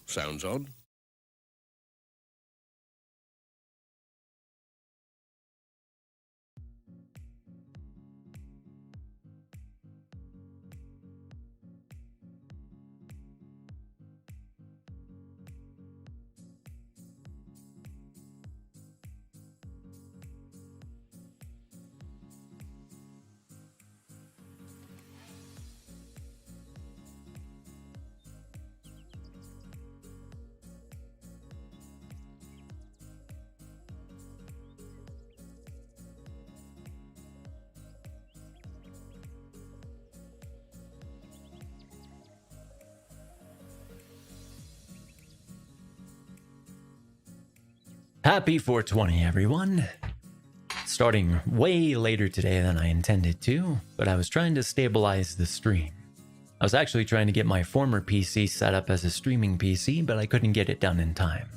Sounds odd. Happy 420, everyone. Starting way later today than I intended to, but I was trying to stabilize the stream. I was actually trying to get my former PC set up as a streaming PC, but I couldn't get it done in time.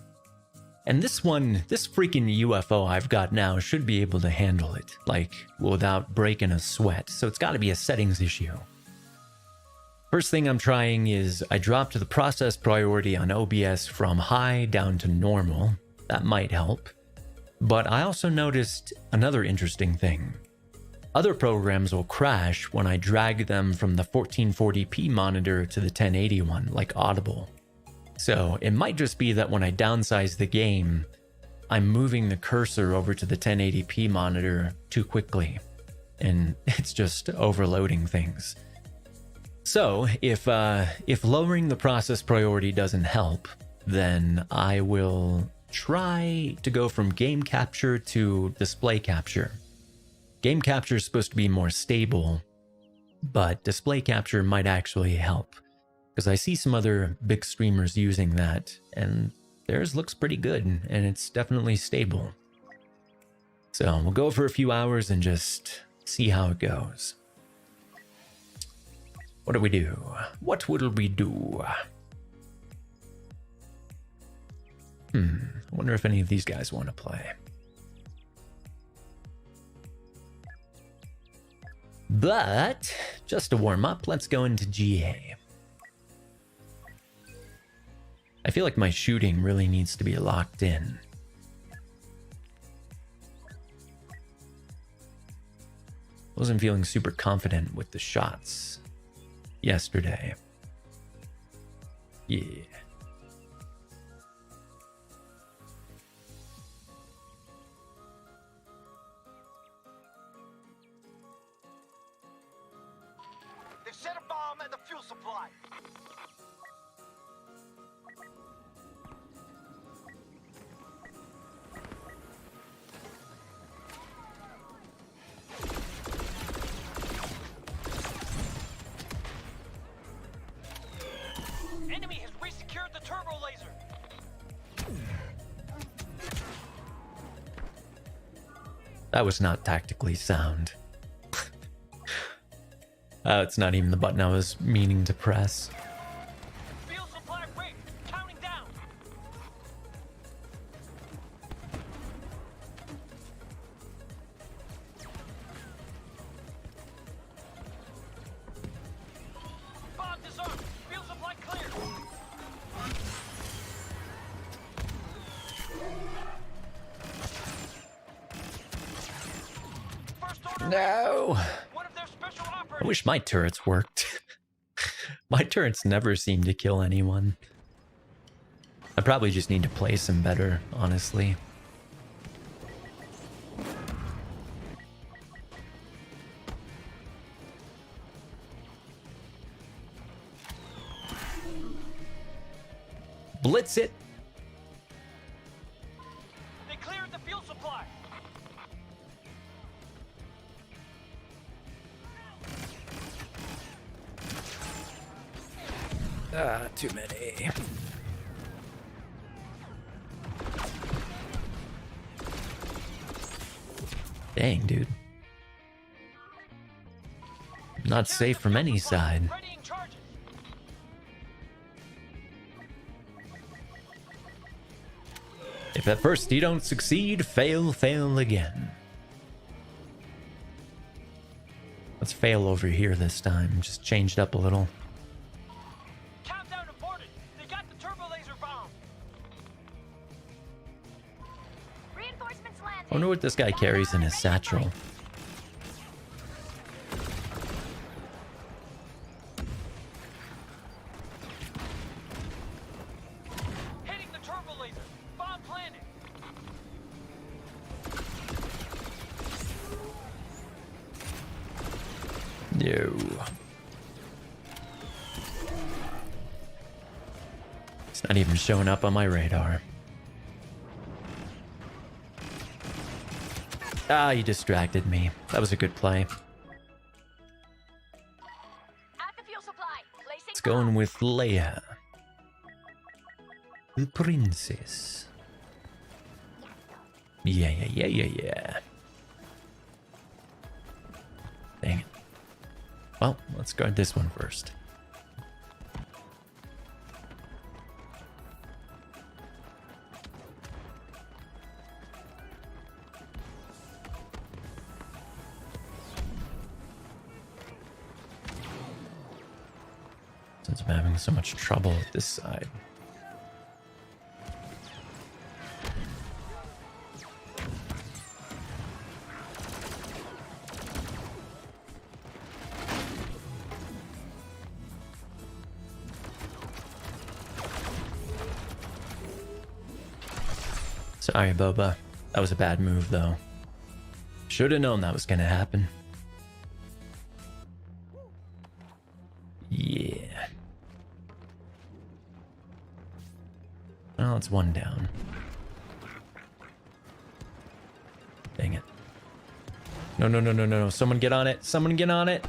And this freaking UFO I've got now should be able to handle it, like, without breaking a sweat, so it's gotta be a settings issue. First thing I'm trying is I dropped the process priority on OBS from high down to normal. That might help. But I also noticed another interesting thing. Other programs will crash when I drag them from the 1440p monitor to the 1080 one, like Audible. So it might just be that when I downsize the game, I'm moving the cursor over to the 1080p monitor too quickly, and it's just overloading things. So if lowering the process priority doesn't help, then I will try to go from game capture to display capture. Game capture is supposed to be more stable, but display capture might actually help, because I see some other big streamers using that, and theirs looks pretty good, and it's definitely stable. So we'll go for a few hours and just see how it goes. What do we do? What will we do? I wonder if any of these guys want to play. But, just to warm up, let's go into GA. I feel like my shooting really needs to be locked in. Wasn't feeling super confident with the shots yesterday. Yeah. Set a bomb at the fuel supply. Enemy has resecured the turbo laser. That was not tactically sound. It's not even the button I was meaning to press. Fuel supply rate counting down. Bomb disarmed. Fuel supply clear. First order. No! I wish my turrets worked. My turrets never seem to kill anyone. I probably just need to place them better, honestly. Blitz it! They cleared the fuel supply. Too many. Dang, dude. Not safe from any side. Readying charges. If at first you don't succeed, fail, fail again. Let's fail over here this time. Just changed up a little. Countdown aborted. They got the turbo laser bomb. Reinforcements landing. I wonder what this guy carries in his satchel. Hitting the turbo laser. Bomb planted. No. It's not even showing up on my radar. Ah, you distracted me. That was a good play. At the fuel supply. Placing Let's go in with Leia. The princess. Yeah. Dang it. Well, let's guard this one first. Since I'm having so much trouble with this side. Sorry, Boba. That was a bad move, though. Should have known that was gonna happen. Yeah. Well, it's one down. Dang it. No. Someone get on it. Someone get on it.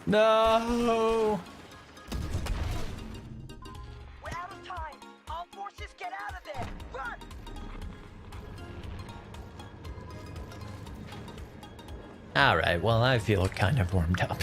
No! We're out of time. All forces get out of there. Run! Alright, well, I feel kind of warmed up.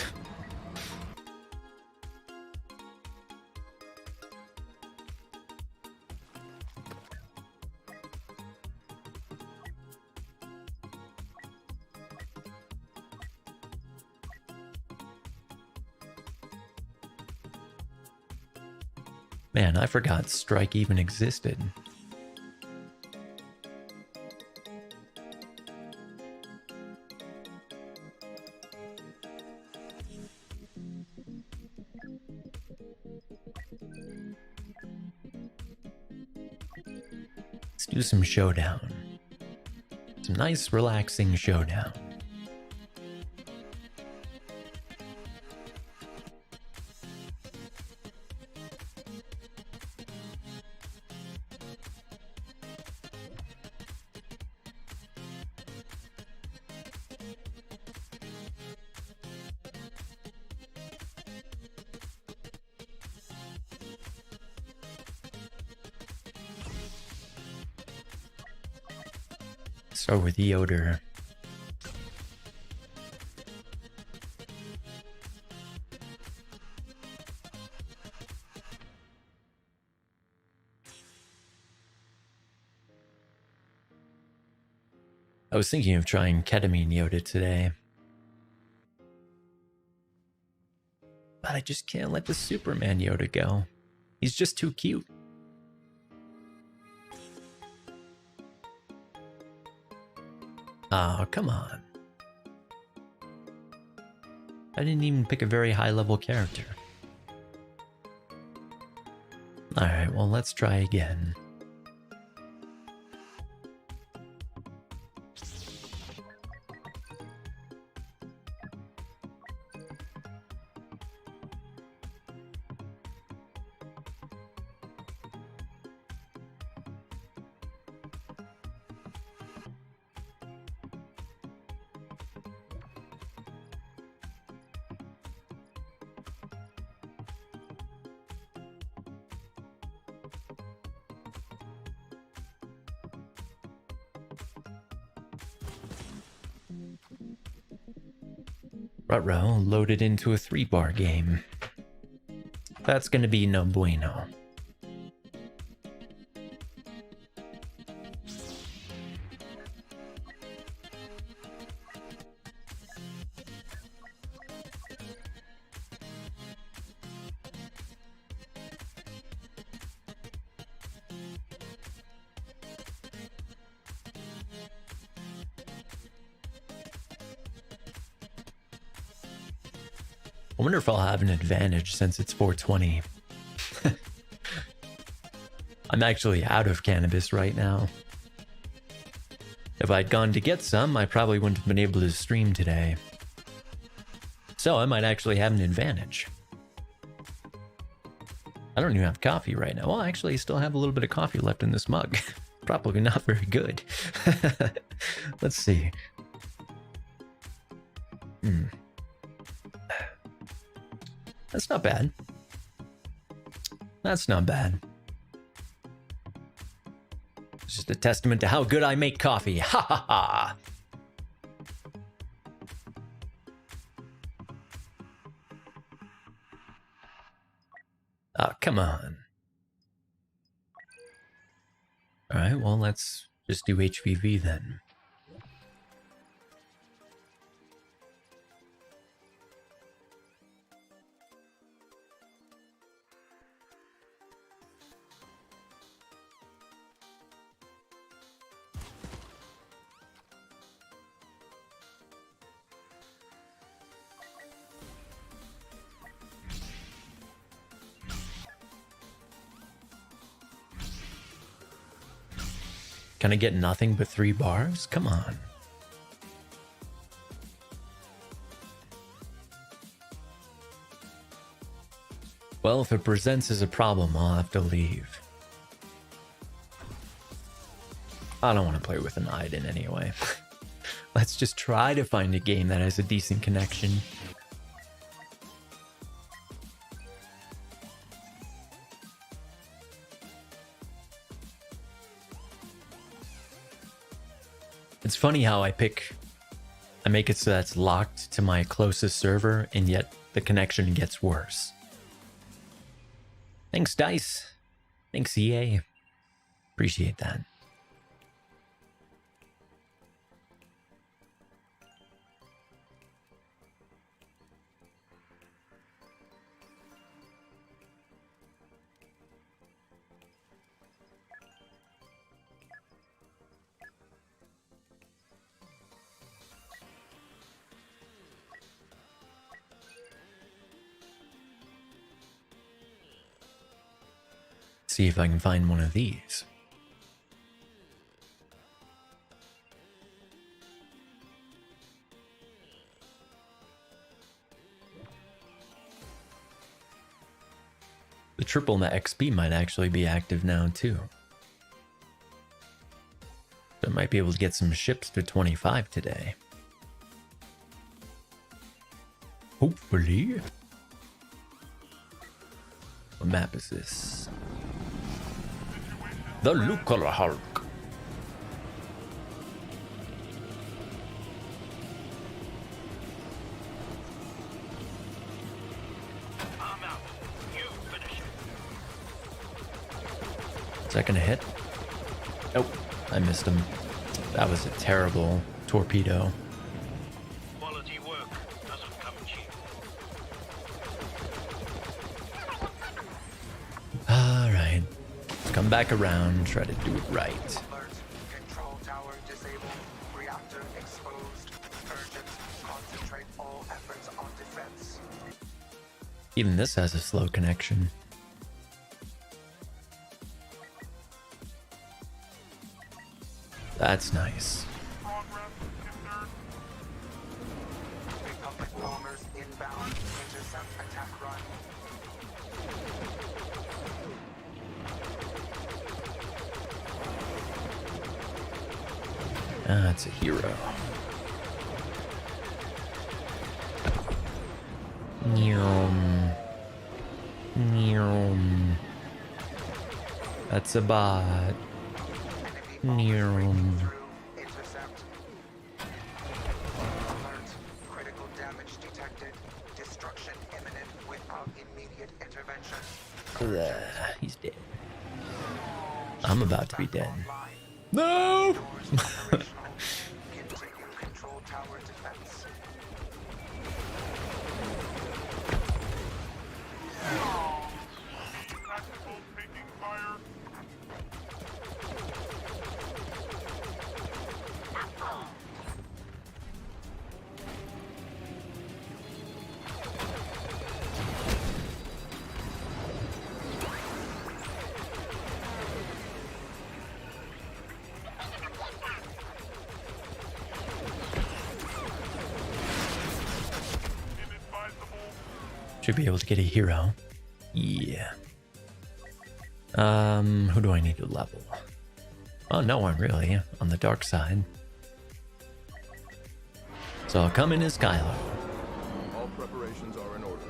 Man, I forgot strike even existed. Let's do some showdown. Some nice, relaxing showdown. Start with Yoder. I was thinking of trying ketamine Yoda today. But I just can't let the Superman Yoda go. He's just too cute. Oh, come on. I didn't even pick a very high-level character. Alright, well, let's try again. Ruh-roh, loaded into a 3-bar game. That's gonna be no bueno. I wonder if I'll have an advantage since it's 420. I'm actually out of cannabis right now. If I'd gone to get some, I probably wouldn't have been able to stream today. So I might actually have an advantage. I don't even have coffee right now. Well, actually, I still have a little bit of coffee left in this mug. Probably not very good. Let's see. That's not bad. That's not bad. It's just a testament to how good I make coffee. Ha ha ha! Oh, come on. Alright, well, let's just do HVV then. Can I get nothing but 3 bars? Come on. Well, if it presents as a problem, I'll have to leave. I don't want to play with an Aiden anyway. Let's just try to find a game that has a decent connection. It's funny how I make it so that's locked to my closest server, and yet the connection gets worse. Thanks, DICE. Thanks, EA. Appreciate that. See if I can find one of these. The triple net XP might actually be active now too. So I might be able to get some ships to 25 today. Hopefully. What map is this? The Nuclear Hulk. I'm out. You finish it. Is that gonna hit? Nope, I missed him. That was a terrible torpedo. Quality work doesn't come cheap. Alright. Come back around, try to do it right. Alert. Control tower disabled. Reactor exposed. Urgent. Concentrate all efforts on defense. Even this has a slow connection. That's nice. Republic bombers inbound. Intercept attack run. That's a hero. Nyom. Nyom. That's a bot. Nyom. Intercept. Alert. Critical damage detected. I'm about to be dead. Online. No! Doors operational. Continue control tower defense. Should be able to get a hero. Yeah. Who do I need to level? Oh, no one really on the dark side. So I'll come in as Kylo. All preparations are in order.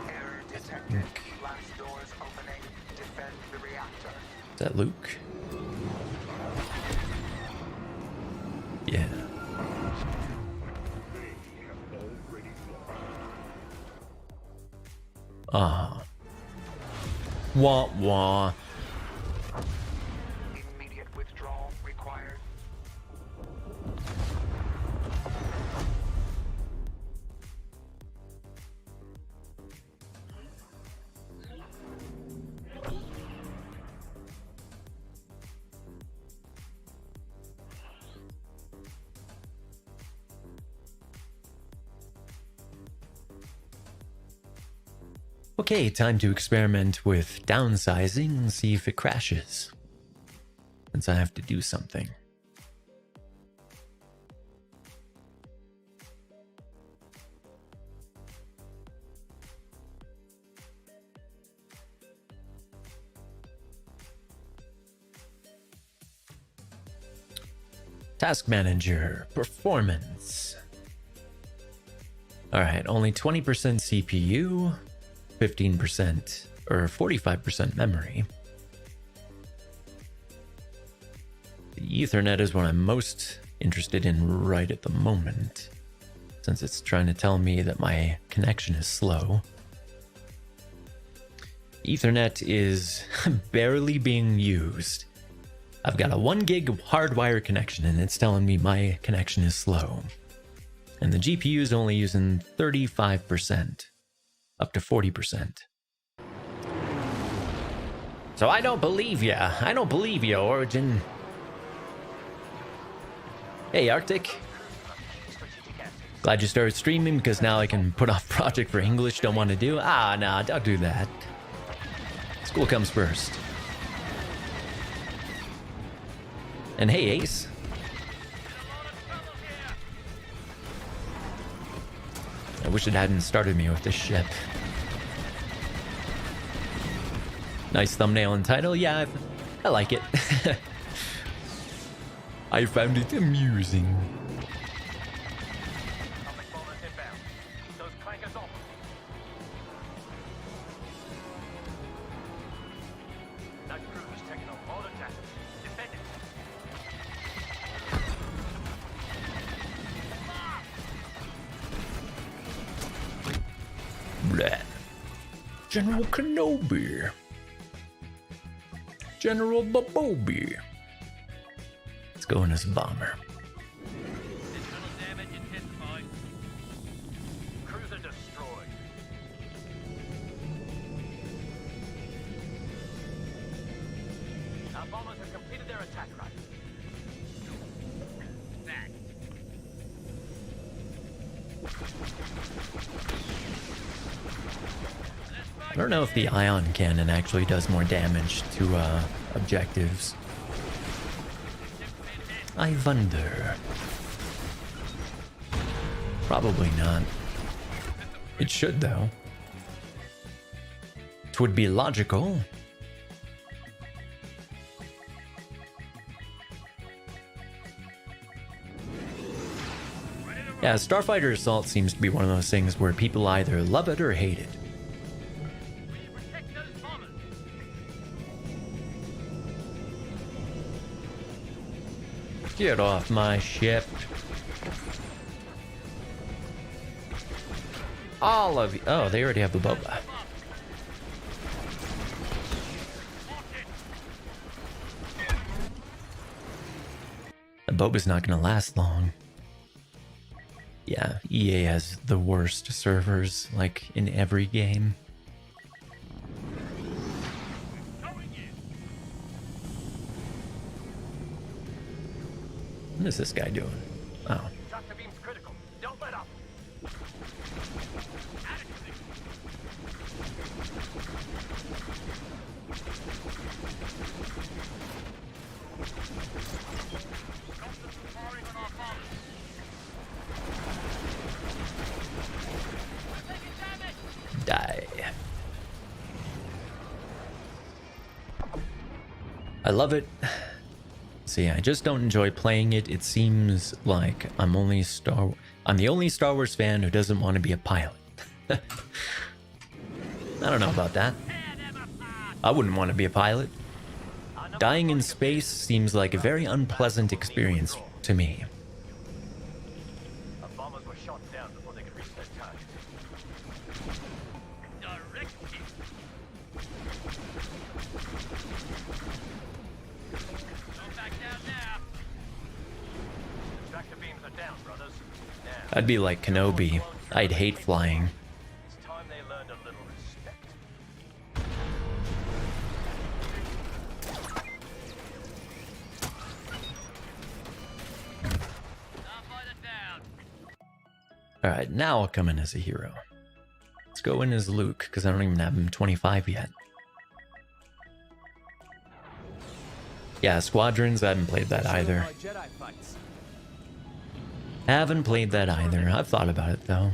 Error detected. Blast doors opening. Defend the reactor. Is that Luke? Yeah. Ah. Wah wah. Immediate withdrawal required. Okay, time to experiment with downsizing and see if it crashes. Since I have to do something. Task Manager, Performance. Alright, only 20% CPU, 15% or 45% memory. The Ethernet is what I'm most interested in right at the moment, since it's trying to tell me that my connection is slow. Ethernet is barely being used. I've got a 1 gig hardwire connection and it's telling me my connection is slow. And the GPU is only using 35%, up to 40%. So I don't believe ya. I don't believe you, Origin. Hey, Arctic. Glad you started streaming because now I can put off project for English don't want to do. Ah, nah, don't do that. School comes first. And hey, Ace. I wish it hadn't started me with this ship. Nice thumbnail and title. Yeah, I like it. I found it amusing. Atomic bombers inbound. Keep those clankers off. That cruise taking a lot of damage. Defend it. Blah. General Kenobi. General Bobobi. Let's go in as a bomber. Internal damage intensified. Cruiser destroyed. Our bombers have completed their attack run. Back. I don't know if the ion cannon actually does more damage to objectives. I wonder. Probably not. It should, though. It would be logical. Yeah, Starfighter Assault seems to be one of those things where people either love it or hate it. Protect those bombers. Get off my ship. All of you. Oh, they already have the boba. The boba's not going to last long. Yeah, EA has the worst servers, like, in every game. What is this guy doing? Oh. Tractor beam's critical. Don't let up. Die. I love it. See, I just don't enjoy playing it. It seems like I'm the only Star Wars fan who doesn't want to be a pilot. I don't know about that. I wouldn't want to be a pilot. Dying in space seems like a very unpleasant experience to me. Our bombers were shot down before they could reach their target. Direct hit. Go back down now. Tractor beams are down, brothers. Now, I'd be like Kenobi. I'd hate flying. it's time they learned a little respect. Alright, now I'll come in as a hero. Let's go in as Luke, because I don't even have him 25 yet. Yeah, Squadrons, I haven't played that either. Haven't played that either. I've thought about it, though.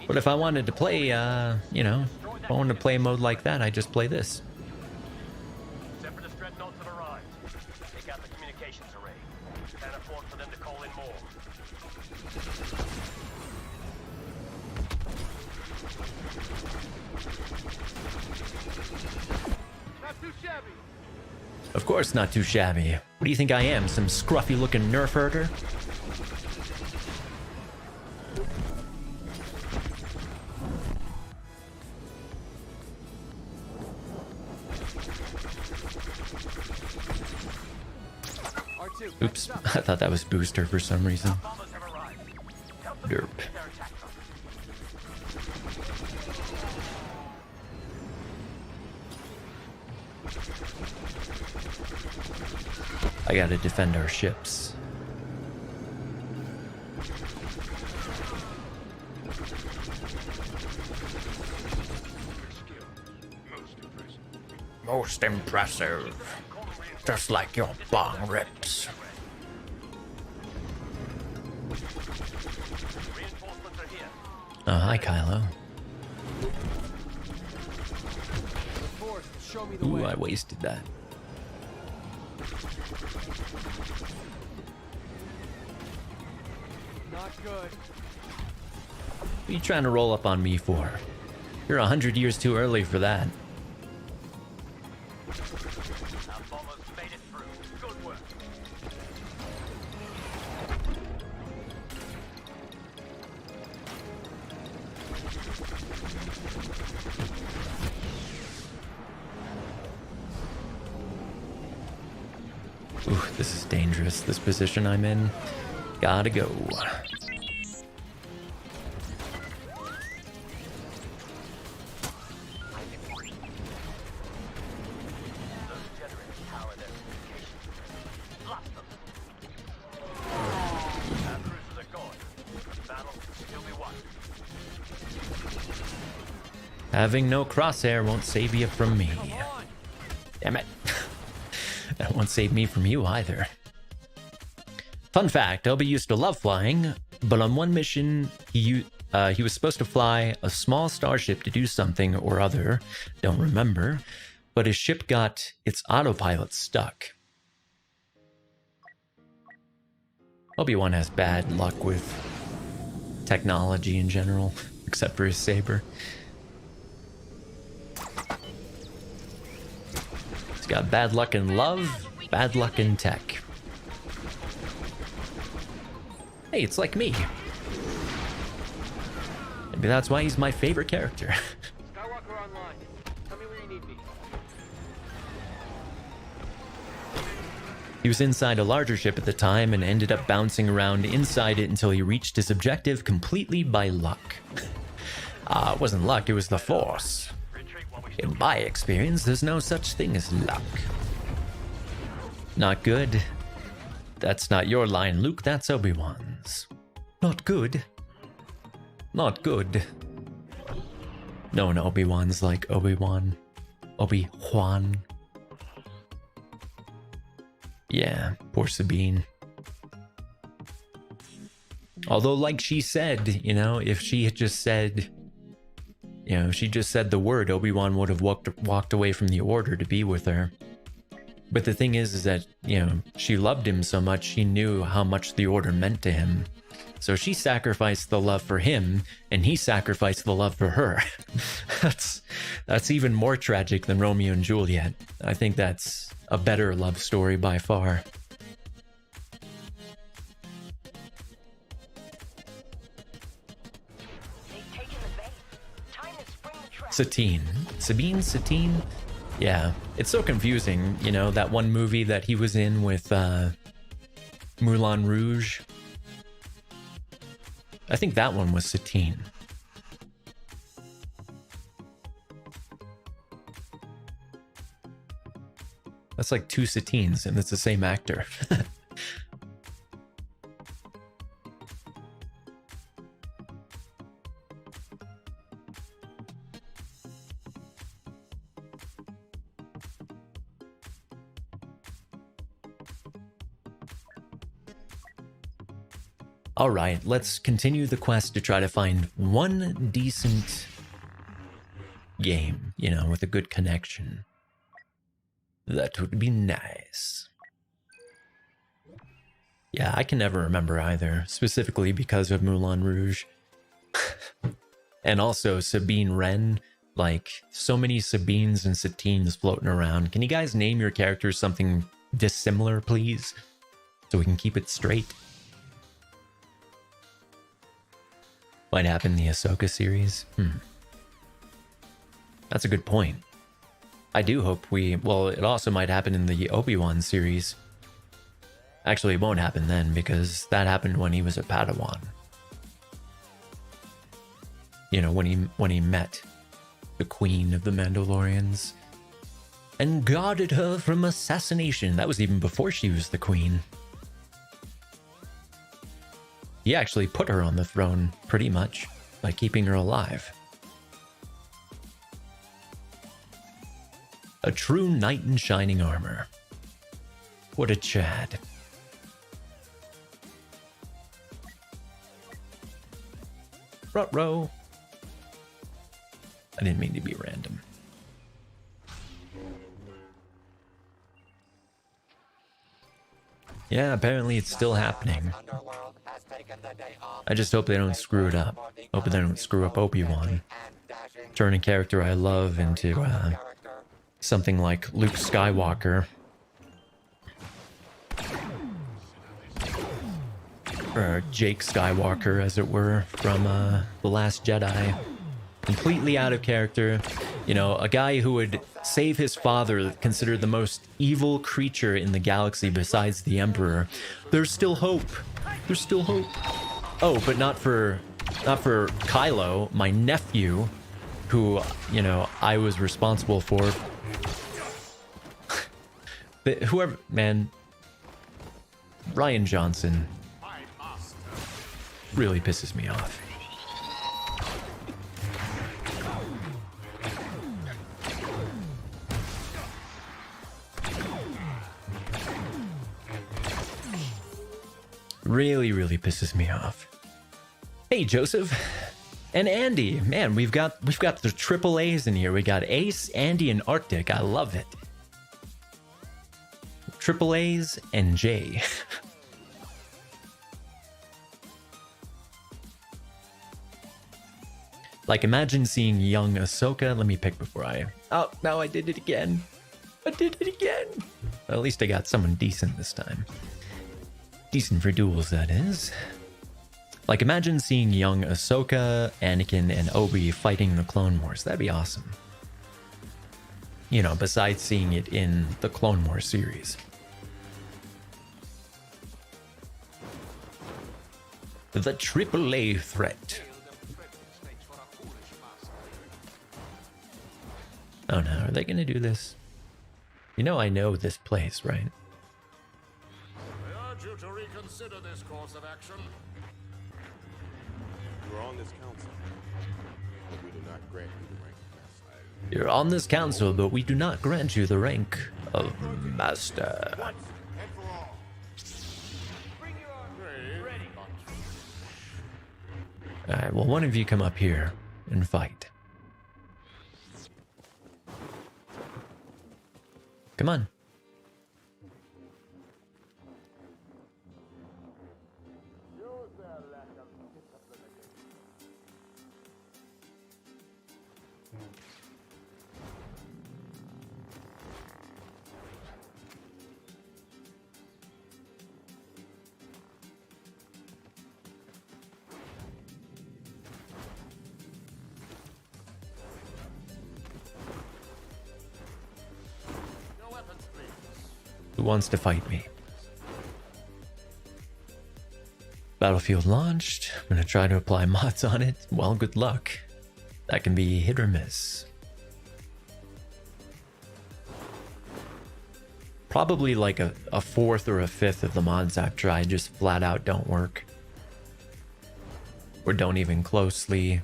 But if I wanted to play, you know, if I wanted to play a mode like that, I'd just play this. Separatist dreadnoughts have arrived. Take out the communications array. Can't afford for them to call in more. Not too shabby. Of course, not too shabby. What do you think I am, some scruffy-looking nerf herder? Oops, I thought that was Booster for some reason. Bombers have arrived. Help them Derp. complete their attack run. I gotta defend our ships. Most impressive. Just like your bong rips. Reinforcements are here. Oh, hi, Kylo. Ooh, I wasted that. Not good. What are you trying to roll up on me for? You're 100 years too early for that. Our bombers made it through. Good work. Ooh, this is dangerous, this position I'm in. Gotta go. Those generators power their communications. Blast them. Our cruisers are gone. The battle can still be won. Having no crosshair won't save you from me. Damn it. That won't save me from you either. Fun fact, Obi used to love flying, but on one mission, he was supposed to fly a small starship to do something or other, don't remember, but his ship got its autopilot stuck. Obi-Wan has bad luck with technology in general, except for his saber. He's got bad luck in love, bad luck in tech. Hey, it's like me. Maybe that's why he's my favorite character. Skywalker online. Tell me where you need me. He was inside a larger ship at the time and ended up bouncing around inside it until he reached his objective completely by luck. It wasn't luck, it was the Force. Retreat while we still In my experience, there's no such thing as luck. Not good. That's not your line, Luke, that's Obi-Wan's. Not good. Not good. No one Obi-Wan's like Obi-Wan. Obi-Wan. Yeah, poor Sabine. Although, like she said, you know, if she had just said, you know, she just said the word, Obi-Wan would have walked away from the order to be with her. But the thing is that, you know, she loved him so much, she knew how much the order meant to him. So she sacrificed the love for him, and he sacrificed the love for her. That's even more tragic than Romeo and Juliet. I think that's a better love story by far. They've taken the bait. Time to spring the trap. Satine. Sabine? Satine? Yeah. It's so confusing, you know, that one movie that he was in with Moulin Rouge. I think that one was Satine. That's like two Satines, and it's the same actor. All right, let's continue the quest to try to find one decent game, you know, with a good connection. That would be nice. Yeah, I can never remember either, specifically because of Moulin Rouge. And also Sabine Wren, like so many Sabines and Satines floating around. Can you guys name your characters something dissimilar, please? So we can keep it straight. Might happen in the Ahsoka series. That's a good point. I do hope well, it also might happen in the Obi-Wan series. Actually, it won't happen then, because that happened when he was a Padawan. You know, when he met the Queen of the Mandalorians and guarded her from assassination. That was even before she was the Queen. He actually put her on the throne, pretty much, by keeping her alive. A true knight in shining armor. What a Chad. Ruh-roh. I didn't mean to be random. Yeah, apparently it's still happening. I just hope they don't screw it up. Hope they don't screw up Obi-Wan. Turn a character I love into something like Luke Skywalker. Or Jake Skywalker, as it were, from The Last Jedi. Completely out of character. You know, a guy who would save his father, considered the most evil creature in the galaxy besides the Emperor. There's still hope. There's still hope. Oh, but not for Kylo, my nephew, who, you know, I was responsible for. But whoever, man, Rian Johnson really pisses me off. Really, really pisses me off. Hey, Joseph and Andy. Man, we've got the triple A's in here. We got Ace, Andy, and Arctic. I love it. Triple A's and J. Like, imagine seeing young Ahsoka. Let me pick before I... Oh, no, I did it again. I did it again. Well, at least I got someone decent this time. Decent for duels, that is. Like, imagine seeing young Ahsoka, Anakin, and Obi fighting the Clone Wars. That'd be awesome. You know, besides seeing it in the Clone Wars series. The AAA threat. Oh no, are they gonna do this? You know I know this place, right? I urge you to reconsider this course of action. You are on this council, but we do not grant you the rank of master. You're on this council, but we do not grant you the rank of master. Once and for all. Bring your arms. Ready. Alright, well, one of you come up here and fight. Come on. Who wants to fight me? Battlefield launched. I'm gonna try to apply mods on it. Well, good luck. That can be hit or miss. Probably like a fourth or a fifth of the mods I've tried just flat out don't work. Or don't even closely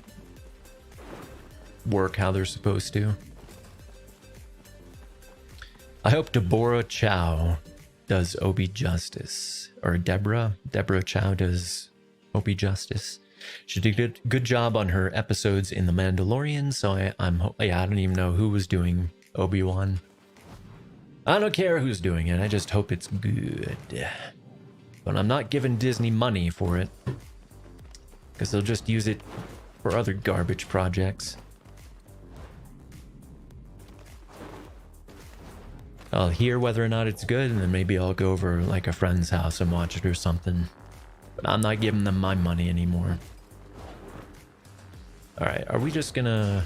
work how they're supposed to. I hope Deborah Chow does Obi justice. Or Deborah Chow does Obi justice. She did a good job on her episodes in The Mandalorian, so I don't even know who was doing Obi-Wan. I don't care who's doing it, I just hope it's good. But I'm not giving Disney money for it, because they'll just use it for other garbage projects. I'll hear whether or not it's good, and then maybe I'll go over like a friend's house and watch it or something. But I'm not giving them my money anymore. Alright, are we just gonna...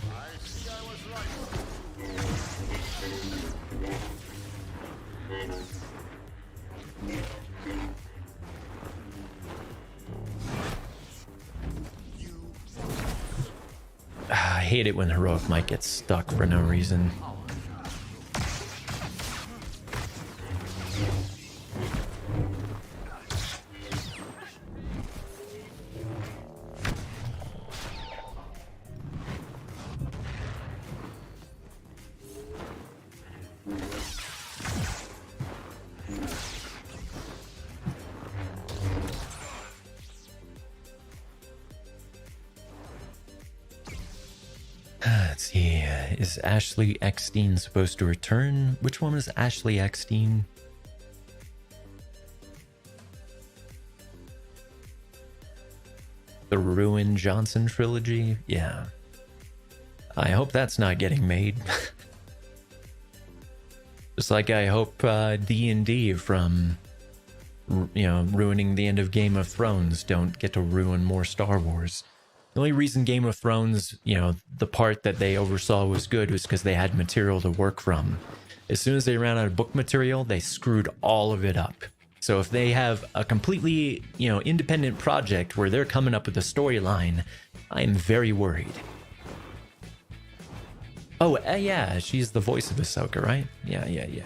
I hate it when heroic might get stuck for no reason. Let's see, is Ashley Eckstein supposed to return? Which one is Ashley Eckstein? The Ruin Johnson trilogy? Yeah. I hope that's not getting made. Just like I hope D&D from, you know, ruining the end of Game of Thrones don't get to ruin more Star Wars. The only reason Game of Thrones, you know, the part that they oversaw was good was because they had material to work from. As soon as they ran out of book material, they screwed all of it up. So if they have a completely, you know, independent project where they're coming up with a storyline, I am very worried. Oh, yeah, she's the voice of Ahsoka, right? Yeah. You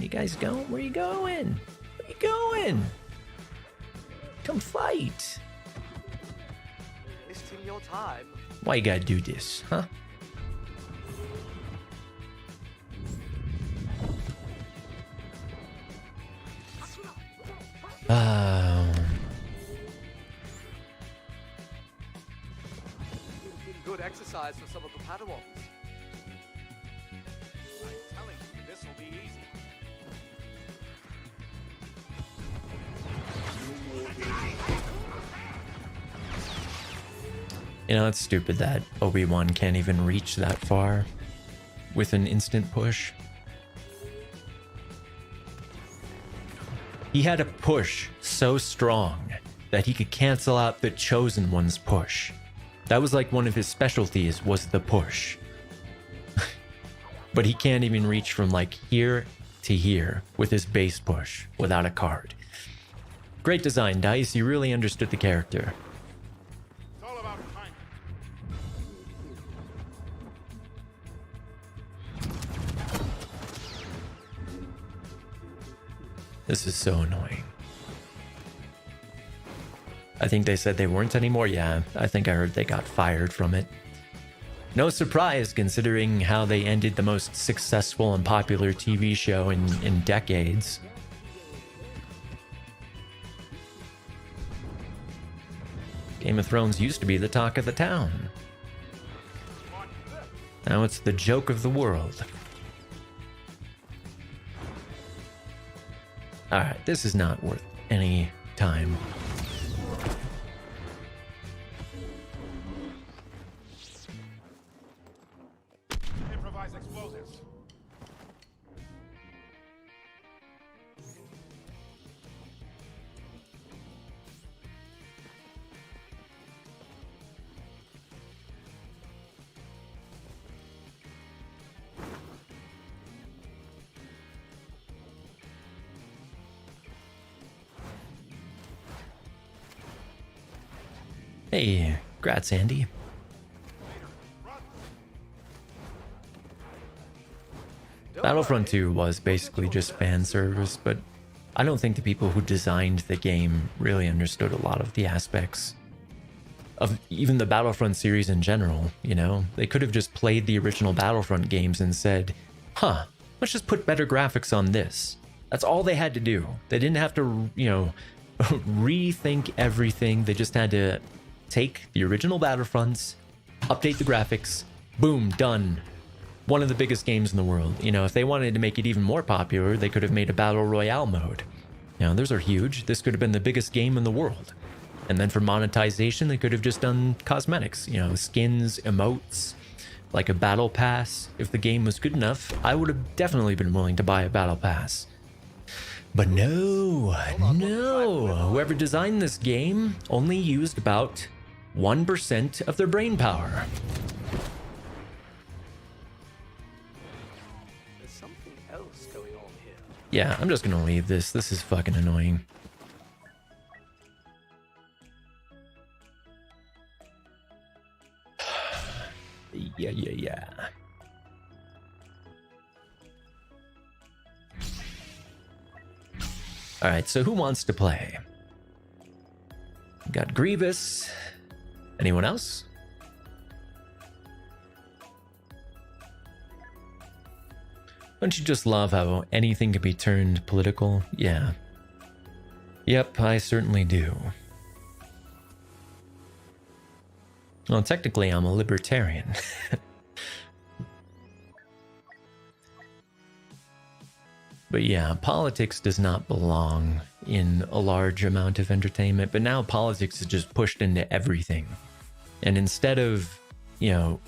guys going? Where you going? Where you going? Come fight. Your time. Why you gotta do this, huh? Good exercise for some of the Padawans. I'm telling you, this will be easy. You know, it's stupid that Obi-Wan can't even reach that far with an instant push. He had a push so strong that he could cancel out the Chosen One's push. That was like one of his specialties, was the push. But he can't even reach from like here to here with his base push without a card. Great design, DICE. You really understood the character. It's all about timing. This is so annoying. I think they said they weren't anymore. Yeah, I think I heard they got fired from it. No surprise, considering how they ended the most successful and popular TV show in decades. Game of Thrones used to be the talk of the town. Now it's the joke of the world. Alright, this is not worth any time. Improvise explosives. Hey, congrats, Andy. Battlefront 2 was basically just fan service, but I don't think the people who designed the game really understood a lot of the aspects of even the Battlefront series in general, you know? They could have just played the original Battlefront games and said, huh, let's just put better graphics on this. That's all they had to do. They didn't have to, you know, rethink everything. They just had to take the original Battlefronts, update the graphics, boom, done. One of the biggest games in the world. You know, if they wanted to make it even more popular, they could have made a Battle Royale mode. You know, those are huge. This could have been the biggest game in the world. And then for monetization, they could have just done cosmetics, you know, skins, emotes, like a battle pass. If the game was good enough, I would have definitely been willing to buy a battle pass. But no. Whoever designed this game only used about 1% of their brain power. There's something else going on here. Yeah, I'm just gonna leave this. This is fucking annoying. Yeah. Alright, so who wants to play? Got Grievous. Anyone else? Don't you just love how anything can be turned political? Yeah. Yep, I certainly do. Well, technically, I'm a libertarian. But yeah, politics does not belong in a large amount of entertainment, but now politics is just pushed into everything. And instead of, you know,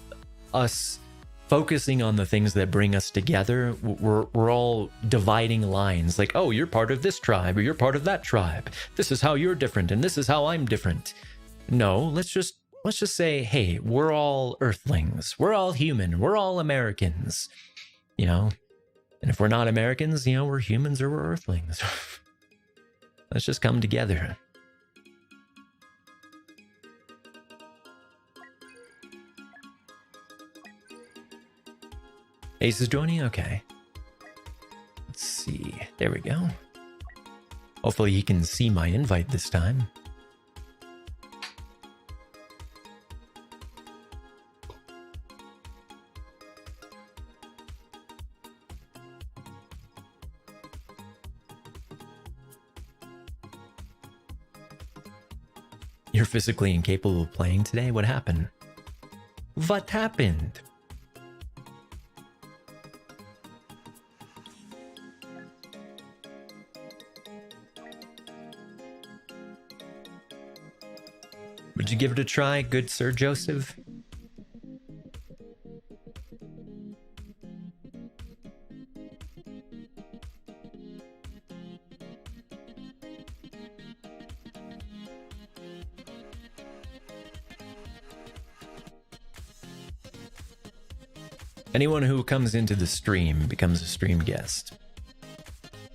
us focusing on the things that bring us together, we're all dividing lines. Like, oh, you're part of this tribe, or you're part of that tribe. This is how you're different, and this is how I'm different. No, let's just say, hey, we're all Earthlings. We're all human. We're all Americans. You know? And if we're not Americans, you know, we're humans or we're Earthlings. Let's just come together. Ace is joining? Okay. Let's see. There we go. Hopefully he can see my invite this time. You're physically incapable of playing today? What happened? What happened? Would you give it a try, good Sir Joseph? Anyone who comes into the stream becomes a stream guest.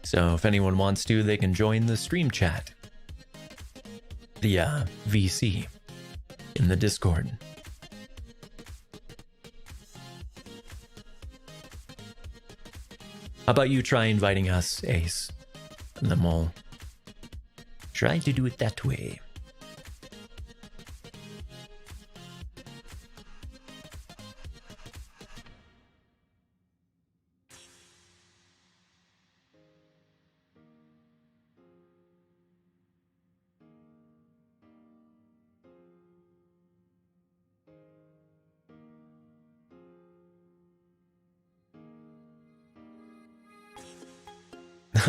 So if anyone wants to, they can join the stream chat. The VC in the Discord. How about you try inviting us, Ace? And then we'll try to do it that way.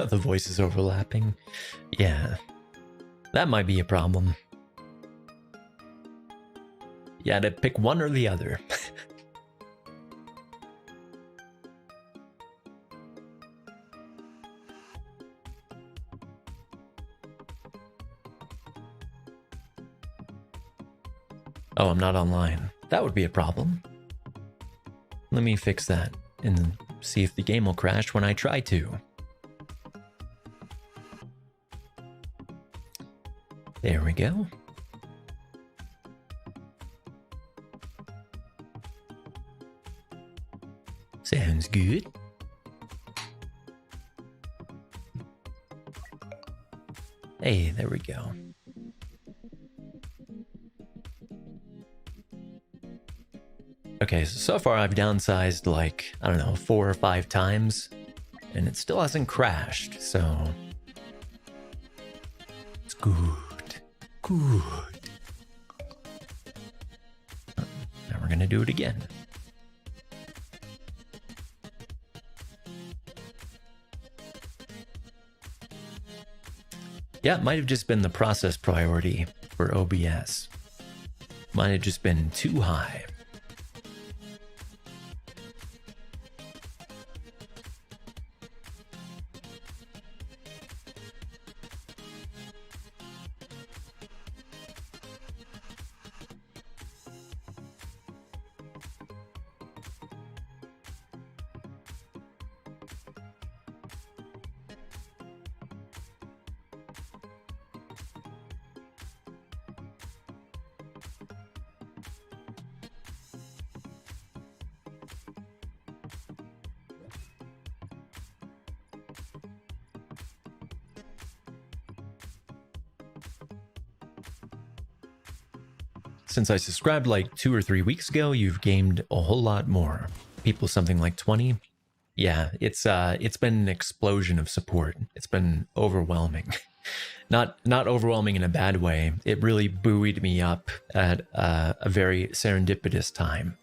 The voice is overlapping. Yeah. That might be a problem. You had to pick one or the other. Oh, I'm not online. That would be a problem. Let me fix that and see if the game will crash when I try to. There we go. Sounds good. Hey, there we go. Okay, so far I've downsized like, I don't know, 4 or 5 times, and it still hasn't crashed, so it's good. Good. Now we're gonna do it again. Yeah, it might have just been the process priority for OBS. Might have just been too high. Since I subscribed like 2 or 3 weeks ago, you've gained a whole lot more. People something like 20. Yeah, it's been an explosion of support. It's been overwhelming. Not overwhelming in a bad way. It really buoyed me up at a very serendipitous time.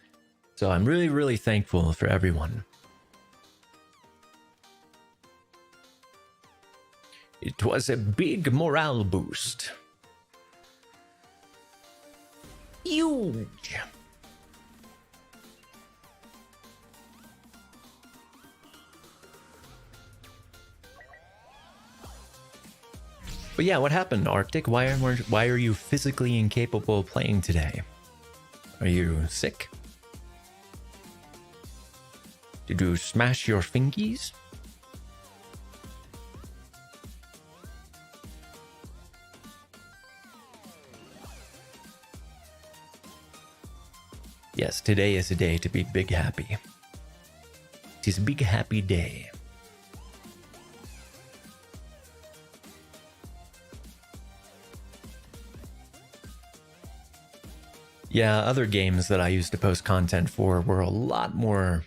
So I'm really, really thankful for everyone. It was a big morale boost. Huge. But yeah, what happened, Arctic? Why are you physically incapable of playing today? Are you sick? Did you smash your fingies? Yes, today is a day to be big happy. It is a big happy day. Yeah, other games that I used to post content for were a lot more,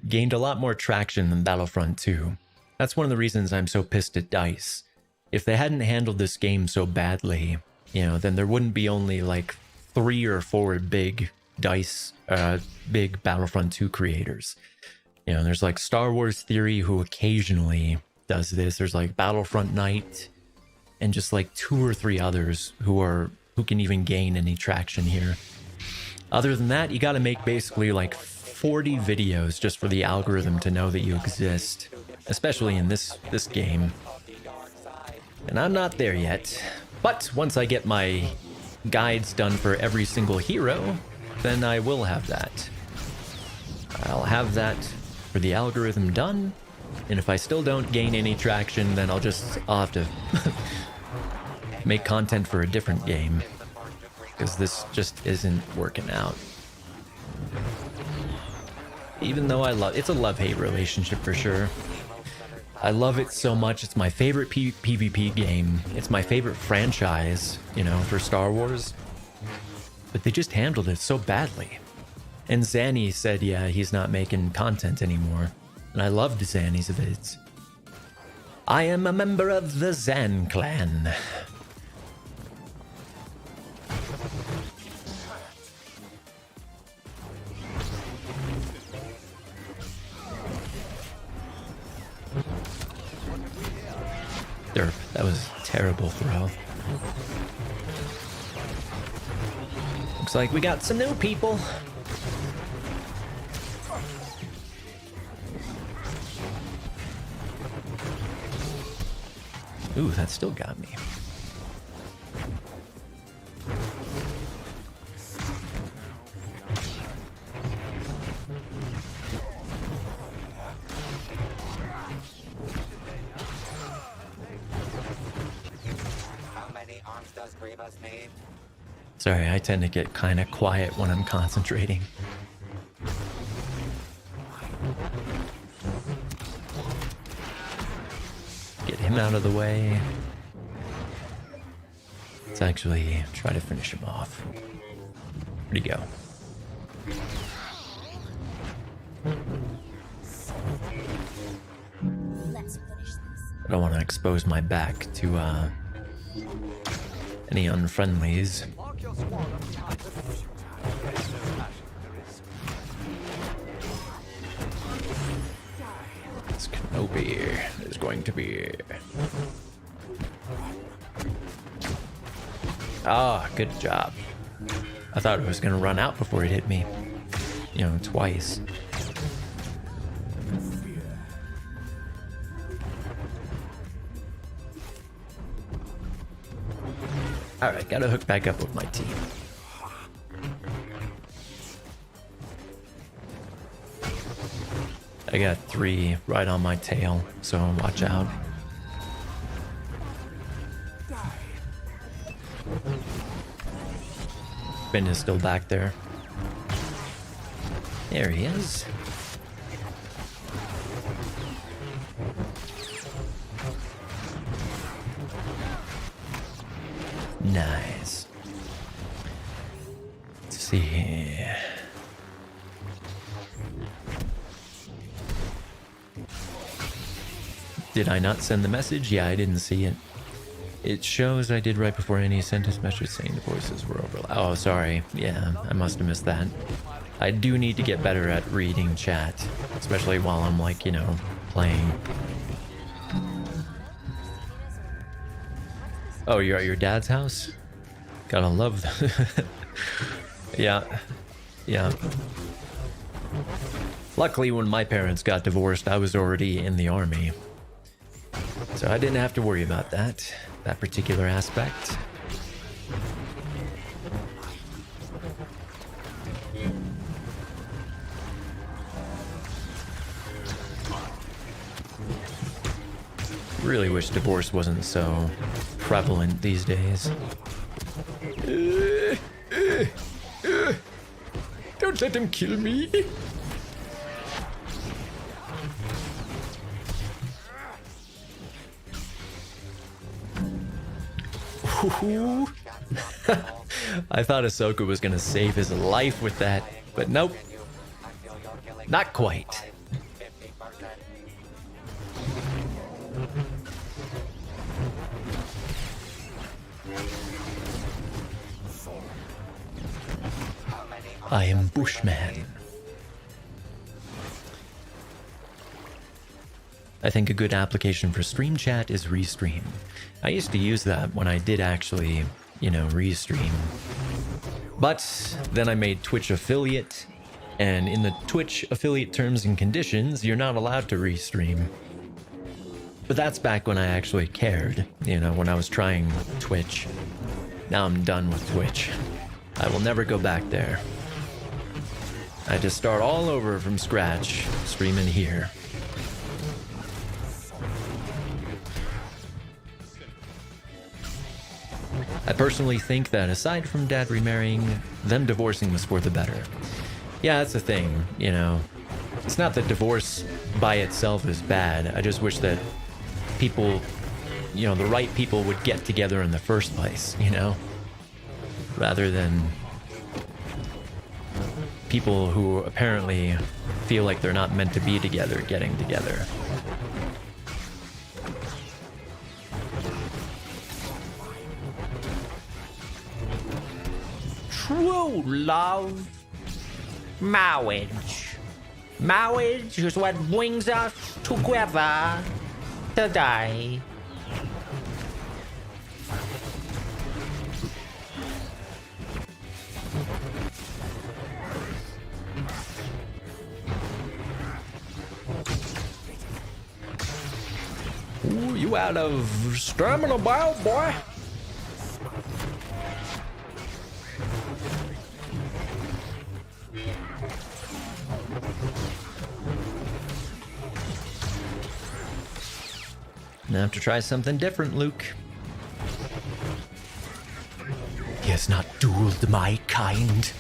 gained a lot more traction than Battlefront 2. That's one of the reasons I'm so pissed at DICE. If they hadn't handled this game so badly, you know, then there wouldn't be only like 3 or 4 big DICE, big Battlefront 2 creators. You know, there's like Star Wars Theory, who occasionally does this. There's like Battlefront Night, and just like 2 or 3 others who can even gain any traction here. Other than that, you got to make basically like 40 videos just for the algorithm to know that you exist, especially in this game. And I'm not there yet. But once I get my guides done for every single hero, then I will have that. I'll have that for the algorithm done. And if I still don't gain any traction, then I'll have to make content for a different game. Because this just isn't working out. Even though it's a love-hate relationship for sure. I love it so much. It's my favorite PvP game. It's my favorite franchise, you know, for Star Wars. But they just handled it so badly. And Zanny said, yeah, he's not making content anymore. And I loved Zanny's vids. I am a member of the Zan clan. Derp, that was a terrible throw. Looks like we got some new people. Ooh, that still got me. Sorry, I tend to get kind of quiet when I'm concentrating. Get him out of the way. Let's actually try to finish him off. Where'd he go? I don't want to expose my back to any unfriendlies. It's Kenobi is going to be. Ah, good job. I thought it was going to run out before it hit me. You know, twice. Alright, gotta hook back up with my team. I got 3 right on my tail, so watch out. Ben is still back there. There he is. Nice. Let's see. Did I not send the message? Yeah, I didn't see it. It shows I did right before any sentence message saying the voices were over. Oh, sorry. Yeah, I must have missed that. I do need to get better at reading chat, especially while I'm like, you know, playing. Oh, you're at your dad's house? Gotta love that. Yeah. Yeah. Luckily, when my parents got divorced, I was already in the army. So I didn't have to worry about that particular aspect. Really wish divorce wasn't so prevalent these days. Don't let him kill me. I thought Ahsoka was gonna save his life with that, but nope. Not quite. I am Bushman. I think a good application for stream chat is Restream. I used to use that when I did actually, you know, restream. But then I made Twitch affiliate, and in the Twitch affiliate terms and conditions, you're not allowed to restream. But that's back when I actually cared, you know, when I was trying Twitch. Now I'm done with Twitch. I will never go back there. I just start all over from scratch, streaming here. I personally think that aside from Dad remarrying, them divorcing was for the better. Yeah, that's the thing, you know. It's not that divorce by itself is bad. I just wish that people, you know, the right people would get together in the first place, you know? Rather than people who apparently feel like they're not meant to be together getting together. True love. Marriage. Marriage is what brings us together today. Ooh, you out of stamina, boy? Now have to try something different, Luke. He has not dueled my kind.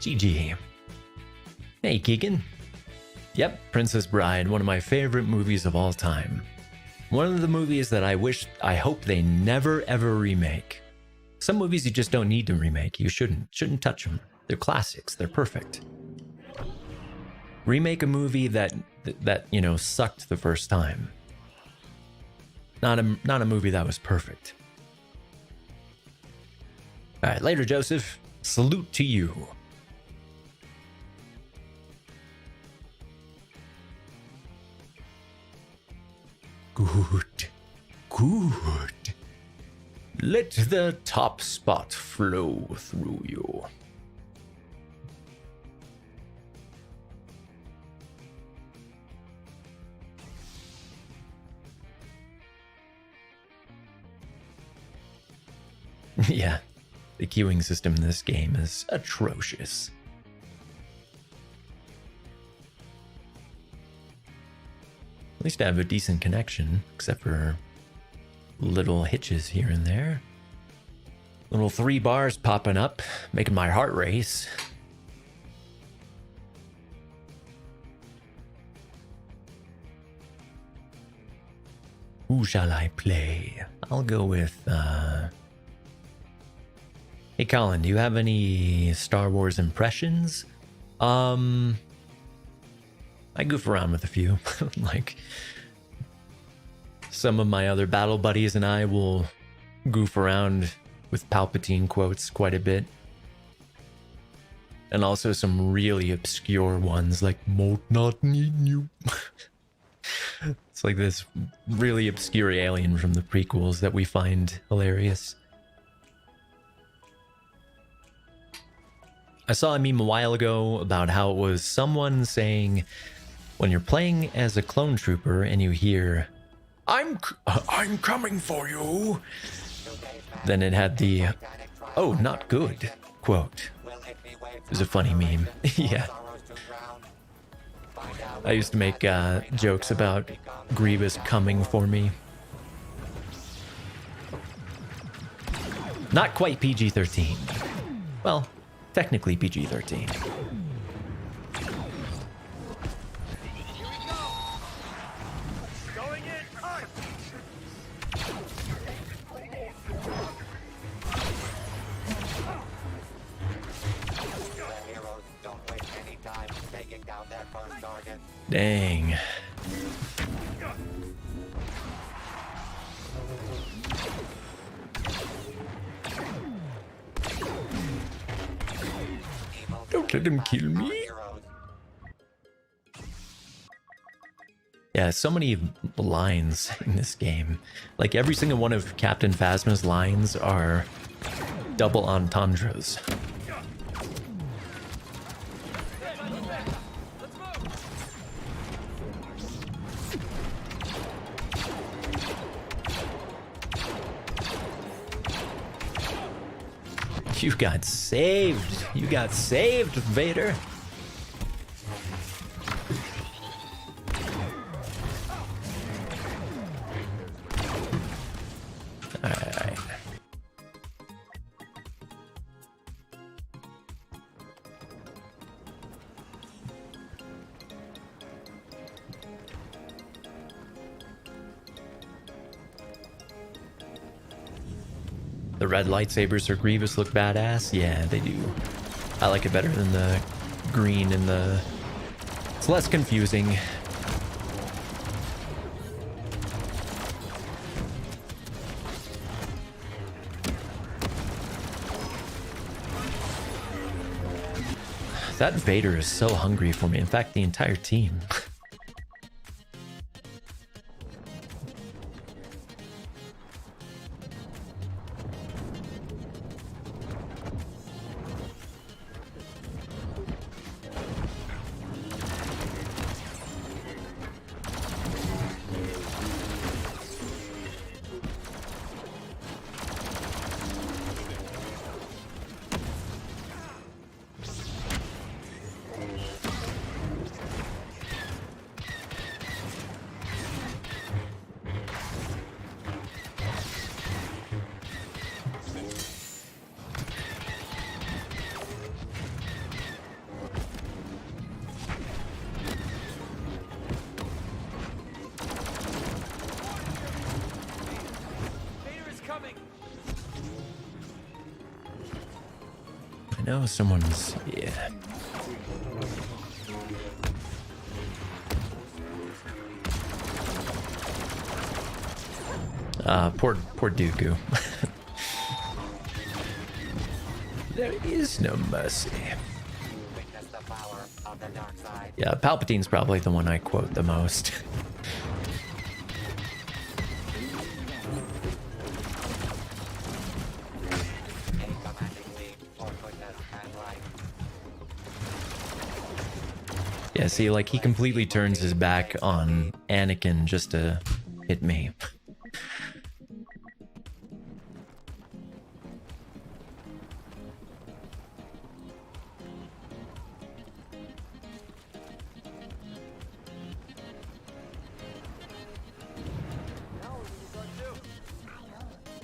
GG. Hey, Keegan. Yep, Princess Bride, one of my favorite movies of all time. One of the movies that I hope they never ever remake. Some movies you just don't need to remake. You shouldn't touch them. They're classics. They're perfect. Remake a movie that you know sucked the first time. Not a movie that was perfect. All right, later, Joseph. Salute to you. Good. Let the top spot flow through you. Yeah, the queuing system in this game is atrocious. At least I have a decent connection, except for little hitches here and there. Little 3 bars popping up, making my heart race. Who shall I play? I'll go with, Hey Colin, do you have any Star Wars impressions? I goof around with a few. Like, some of my other battle buddies and I will goof around with Palpatine quotes quite a bit. And also some really obscure ones like "Mote not need you." It's like this really obscure alien from the prequels that we find hilarious. I saw a meme a while ago about how it was someone saying, when you're playing as a clone trooper and you hear, I'm coming for you, then it had the, oh, not good, quote. It was a funny meme. Yeah. I used to make jokes about Grievous coming for me. Not quite PG-13. Well, technically PG-13. Dang. Don't let him kill me. Yeah, so many lines in this game. Like every single one of Captain Phasma's lines are double entendres. You got saved. You got saved, Vader. Alright. The red lightsabers for Grievous look badass. Yeah, they do. I like it better than the green and the... It's less confusing. That Vader is so hungry for me. In fact, the entire team. I know someone's... yeah. Poor Dooku. There is no mercy. Yeah, Palpatine's probably the one I quote the most. Yeah, see, like, he completely turns his back on Anakin just to hit me.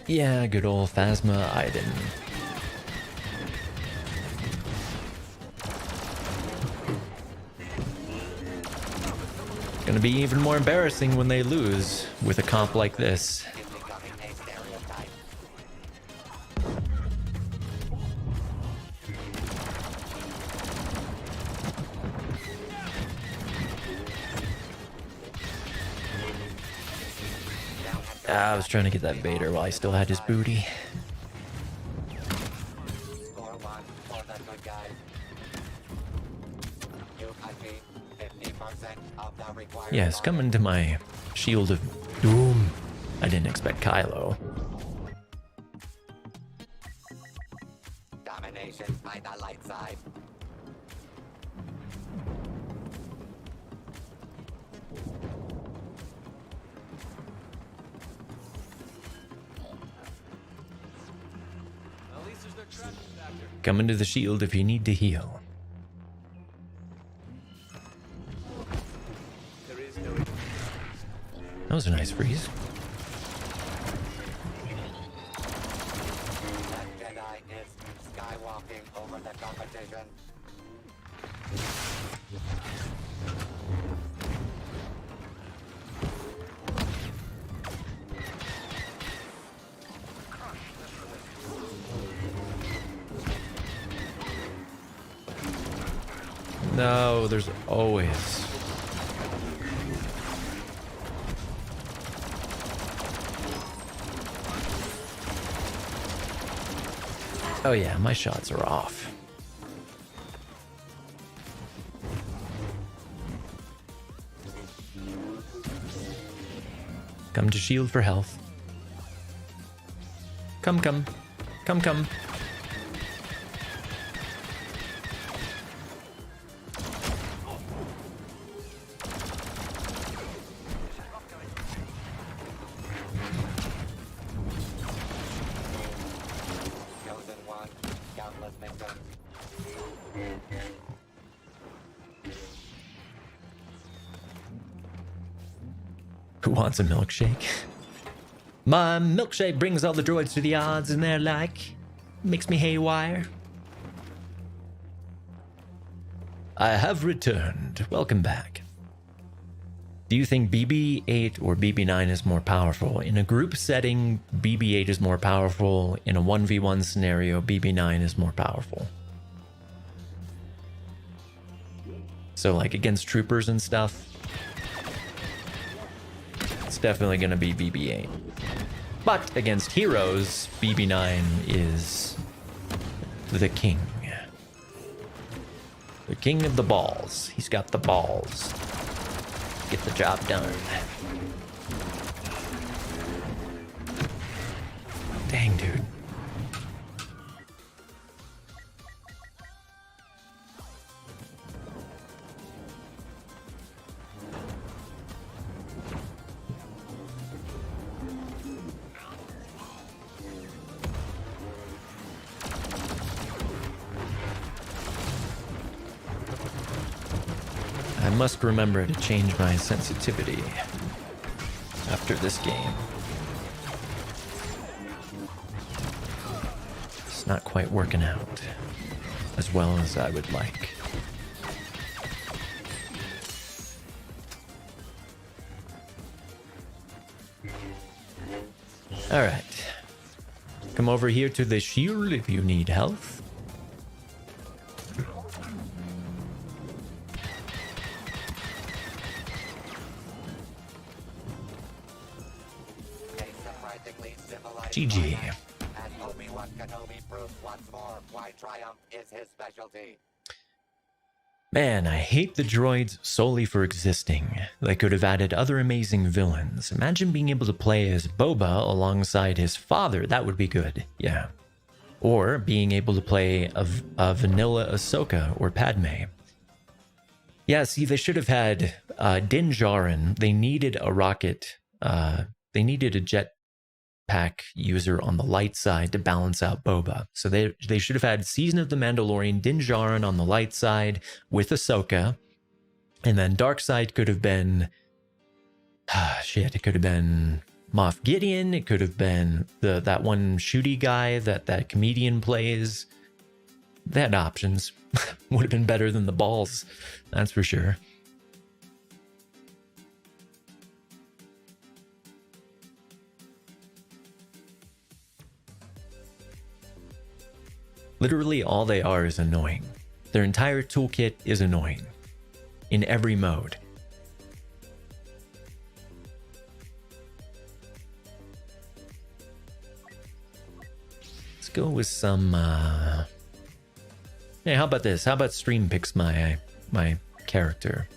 Yeah, good old Phasma Iden. Gonna be even more embarrassing when they lose with a comp like this. I was trying to get that Vader while I still had his booty. Yes, coming to my Shield of Doom. I didn't expect Kylo. Domination by the light side. Coming to the shield if you need to heal. That was a nice freeze. That Jedi is skywalking over the competition. No, there's always... Oh yeah, my shots are off. Come to shield for health. Come, come. Come, come. wants a milkshake. My milkshake brings all the droids to the odds, and they're like, makes me haywire. I have returned. Welcome back. Do you think BB-8 or BB-9 is more powerful? In a group setting, BB-8 is more powerful. In a 1v1 scenario, BB-9 is more powerful. So like against troopers and stuff, it's definitely going to be BB-8. But against heroes, BB-9 is the king. The king of the balls. He's got the balls. Get the job done. Dang, dude. I must remember to change my sensitivity after this game. It's not quite working out as well as I would like. All right. Come over here to the shield if you need health. GG. And Obi-Wan Kenobi proved once more why triumph is his specialty. Man, I hate the droids solely for existing. They could have added other amazing villains. Imagine being able to play as Boba alongside his father. That would be good, yeah. Or being able to play a vanilla Ahsoka or Padme. Yeah, see, they should have had Din Djarin. They needed a rocket. They needed a jetpack user on the light side to balance out Boba. So they should have had Season of the Mandalorian, Din Djarin on the light side with Ahsoka. And then dark side could have been... it could have been Moff Gideon. It could have been that one shooty guy that comedian plays. They had options. Would have been better than the balls, that's for sure. Literally all they are is annoying. Their entire toolkit is annoying. In every mode. Let's go with some, Hey, how about this? How about Stream picks my character?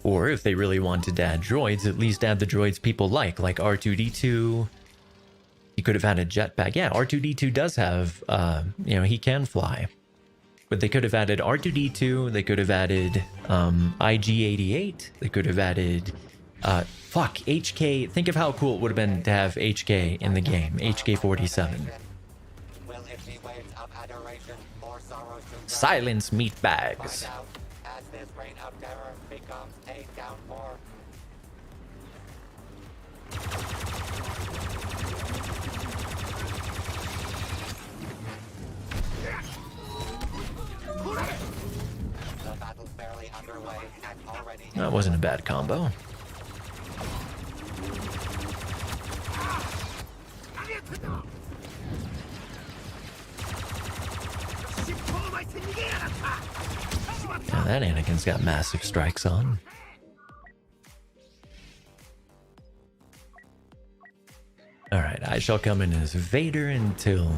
Or if they really wanted to add droids, at least add the droids people like R2-D2. You could have had a jetpack. Yeah, R2-D2 does have, he can fly. But they could have added R2-D2. They could have added IG-88. They could have added, HK. Think of how cool it would have been to have HK in the game. HK-47. Silence, meatbags. As this reign of terror becomes a downpour. The battle's barely underway and already... That wasn't a bad combo. Yeah, that Anakin's got massive strikes on. Alright, I shall come in as Vader until...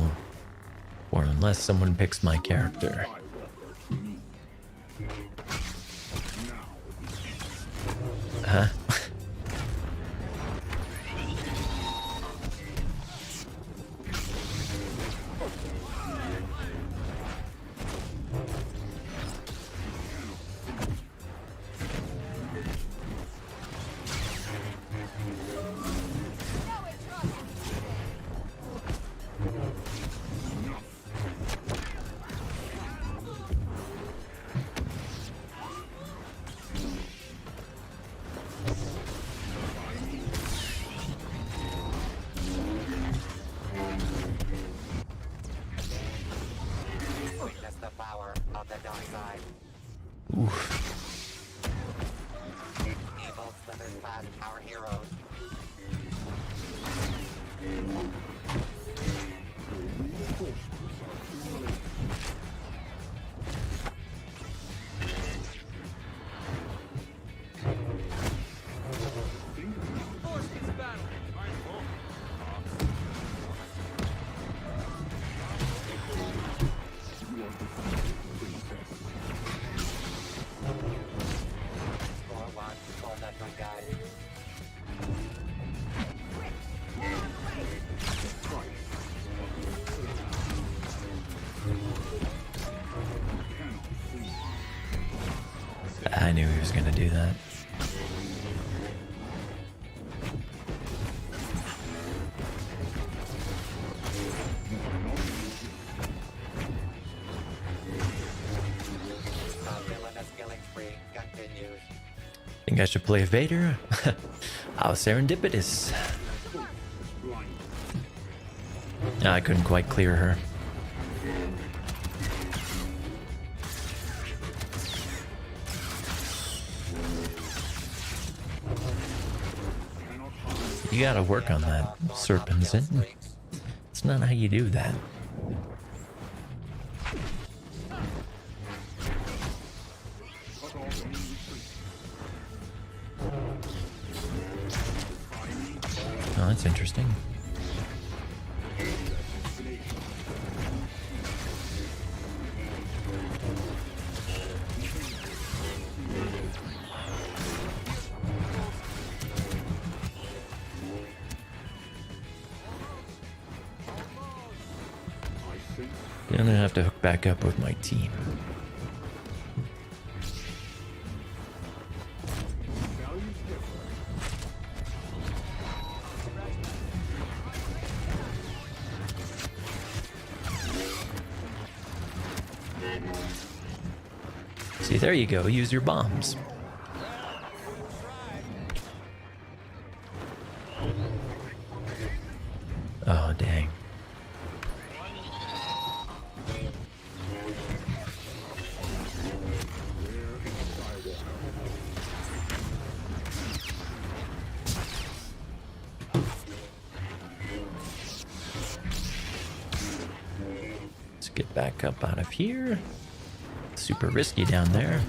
or unless someone picks my character. Huh? the dark side. Oof. Evil slithers past our heroes. Score one for the good guys. I knew he was gonna do that. The villainous killing spree continues. Think I should play Vader? How serendipitous. I couldn't quite clear her. You gotta work on that, Serpentson. It's not how you do that. Oh, that's interesting. I'm gonna have to hook back up with my team. See, there you go. Use your bombs. Oh, dang. Let's get back up out of here. Super risky down there.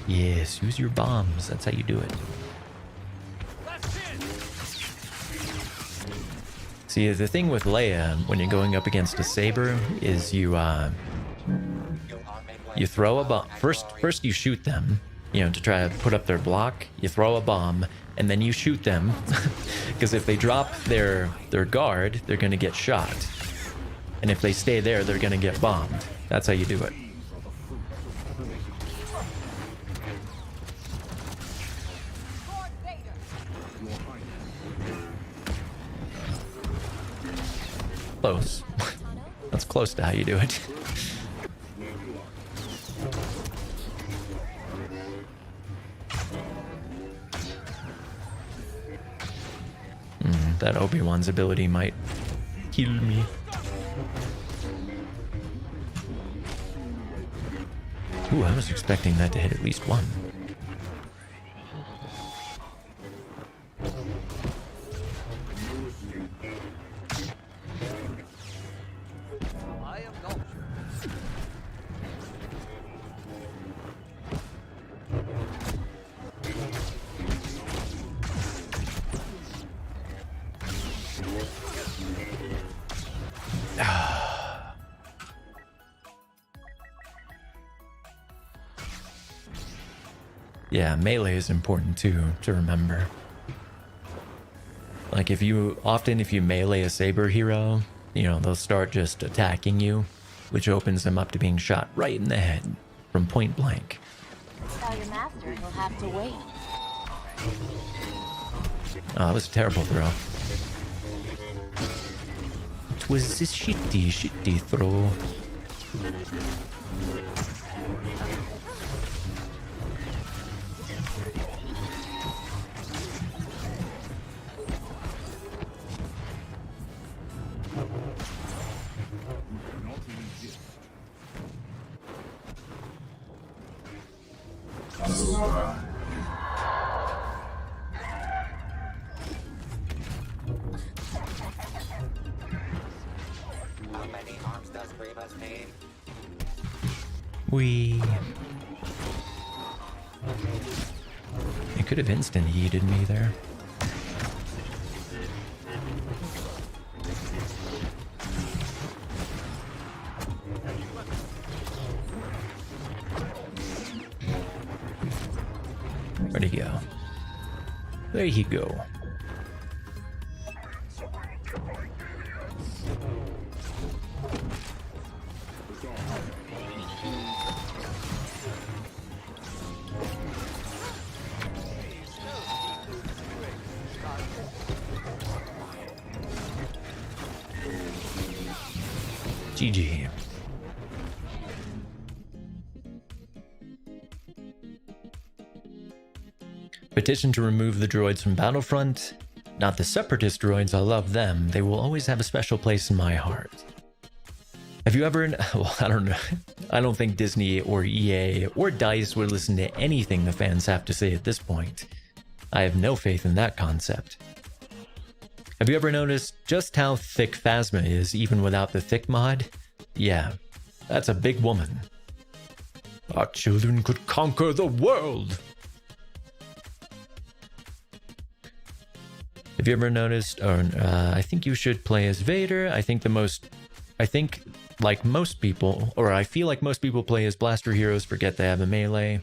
Yes, use your bombs. That's how you do it. See, the thing with Leia when you're going up against a saber is you throw a bomb. First you shoot them, you know, to try to put up their block. You throw a bomb and then you shoot them because if they drop their guard, they're going to get shot. And if they stay there, they're going to get bombed. That's how you do it. Close. That's close to how you do it. That Obi-Wan's ability might kill me. Ooh, I was expecting that to hit at least one. I am not. Yeah, melee is important too, to remember. Like if you melee a saber hero, you know, they'll start just attacking you, which opens them up to being shot right in the head from point blank. Now your master will have to wait. Oh, that was a terrible throw. It was a shitty throw. How many arms does Grievous need? We. It could have instant yeeted me there. Where'd he go? There he go. GG. Petition to remove the droids from Battlefront. Not the Separatist droids, I love them. They will always have a special place in my heart. Have you ever... Well, I don't know. I don't think Disney or EA or DICE would listen to anything the fans have to say at this point. I have no faith in that concept. Have you ever noticed just how thick Phasma is even without the thick mod? Yeah, that's a big woman. Our children could conquer the world! Have you ever noticed, or I think you should play as Vader. I think like most people, or I feel like most people play as Blaster Heroes, forget they have a melee.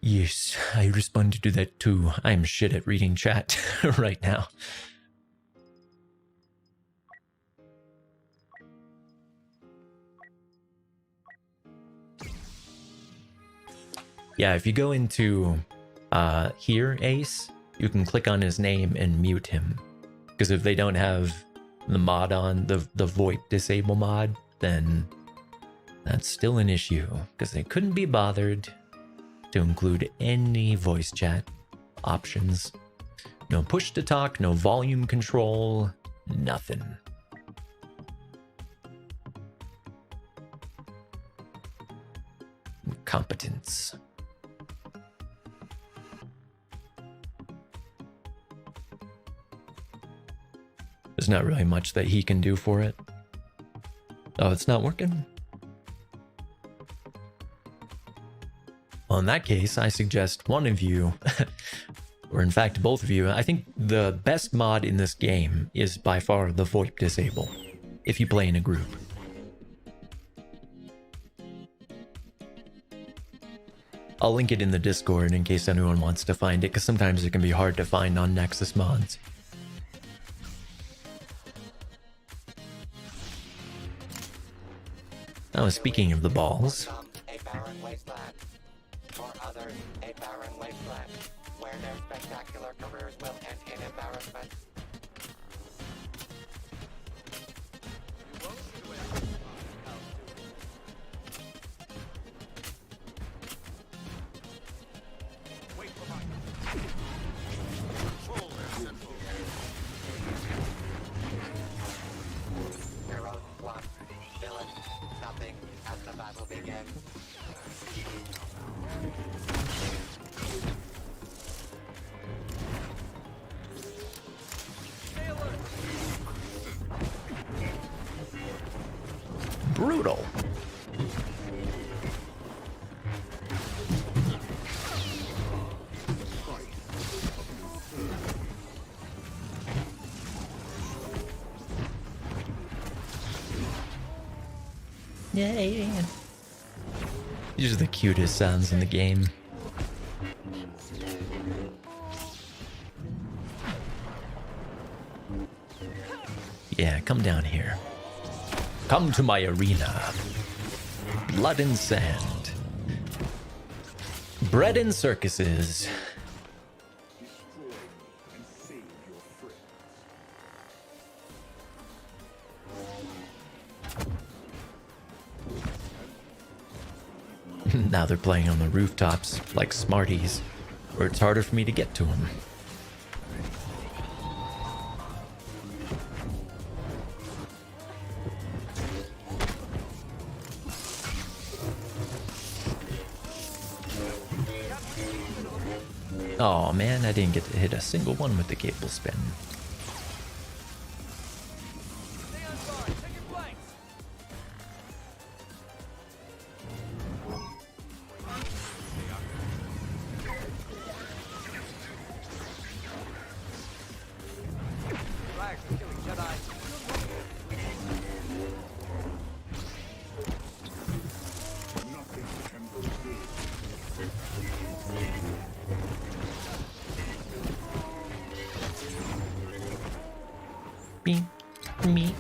Yes, I responded to that too. I'm shit at reading chat right now. Yeah, if you go into here, Ace, you can click on his name and mute him. Because if they don't have the mod on, the VoIP disable mod, then that's still an issue. Because they couldn't be bothered to include any voice chat options. No push to talk, no volume control, nothing. Competence. There's not really much that he can do for it. Oh, it's not working? Well, in that case, I suggest one of you, or in fact both of you, I think the best mod in this game is by far the VoIP disable, if you play in a group. I'll link it in the Discord in case anyone wants to find it, because sometimes it can be hard to find on Nexus mods. Now, speaking of the balls... Some a barren wasteland. For others, a barren wasteland, where their spectacular careers will end in embarrassment. Heroes one, villains nothing as the battle begins. Brutal. Yay. These are the cutest sounds in the game. Yeah, come down here. Come to my arena. Blood and sand. Bread and circuses. Now they're playing on the rooftops like smarties, where it's harder for me to get to them. Oh man, I didn't get to hit a single one with the cable spin. Stay on guard. Check your flanks. Flags are killing Jedi. Me. Me.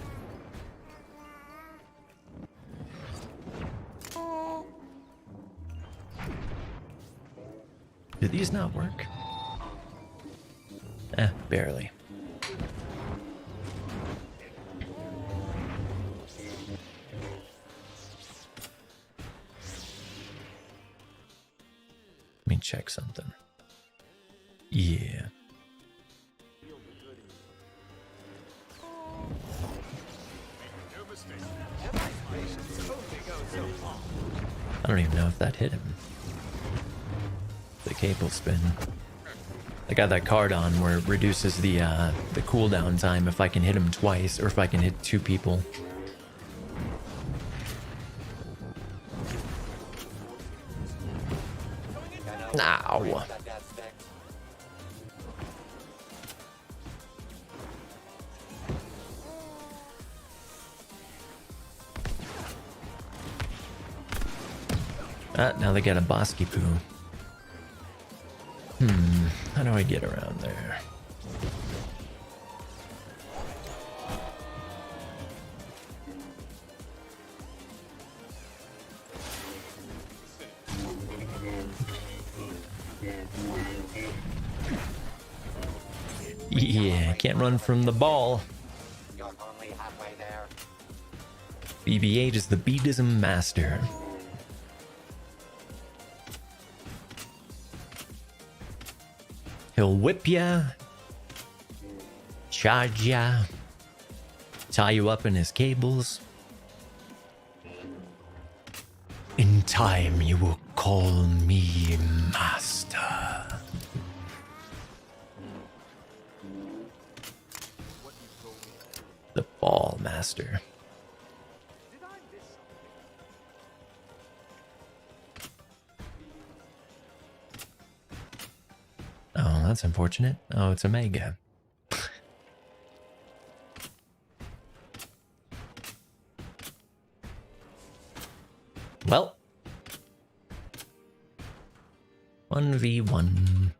Do these not work? Barely. Let me check something. Yeah. I don't even know if that hit him. The cable spin. I got that card on where it reduces the cooldown time if I can hit him twice or if I can hit 2 people. Ow. Now they got a Bosky Poo. How do I get around there? Yeah, can't run from the ball. You're only halfway there. BB-8 is the beatism master. He'll whip ya, charge ya, tie you up in his cables. In time you will call me master. The ball master. Oh, that's unfortunate. Oh, it's a mega. Well. 1v1.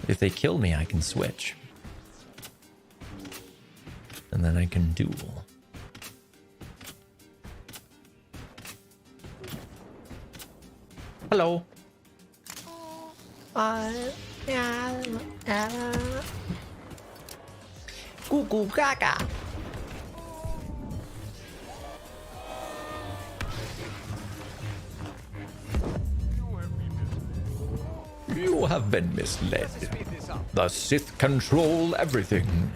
If they kill me, I can switch. And then I can duel. Hello. Cuckoo gaga. You have been misled. The Sith control everything.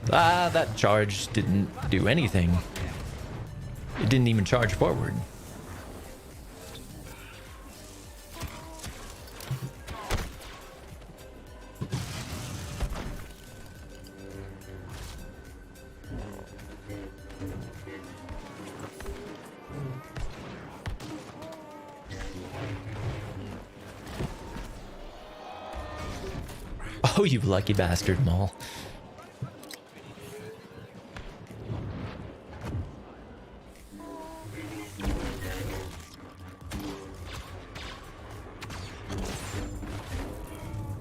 That charge didn't do anything. It didn't even charge forward. Oh, you lucky bastard, Maul.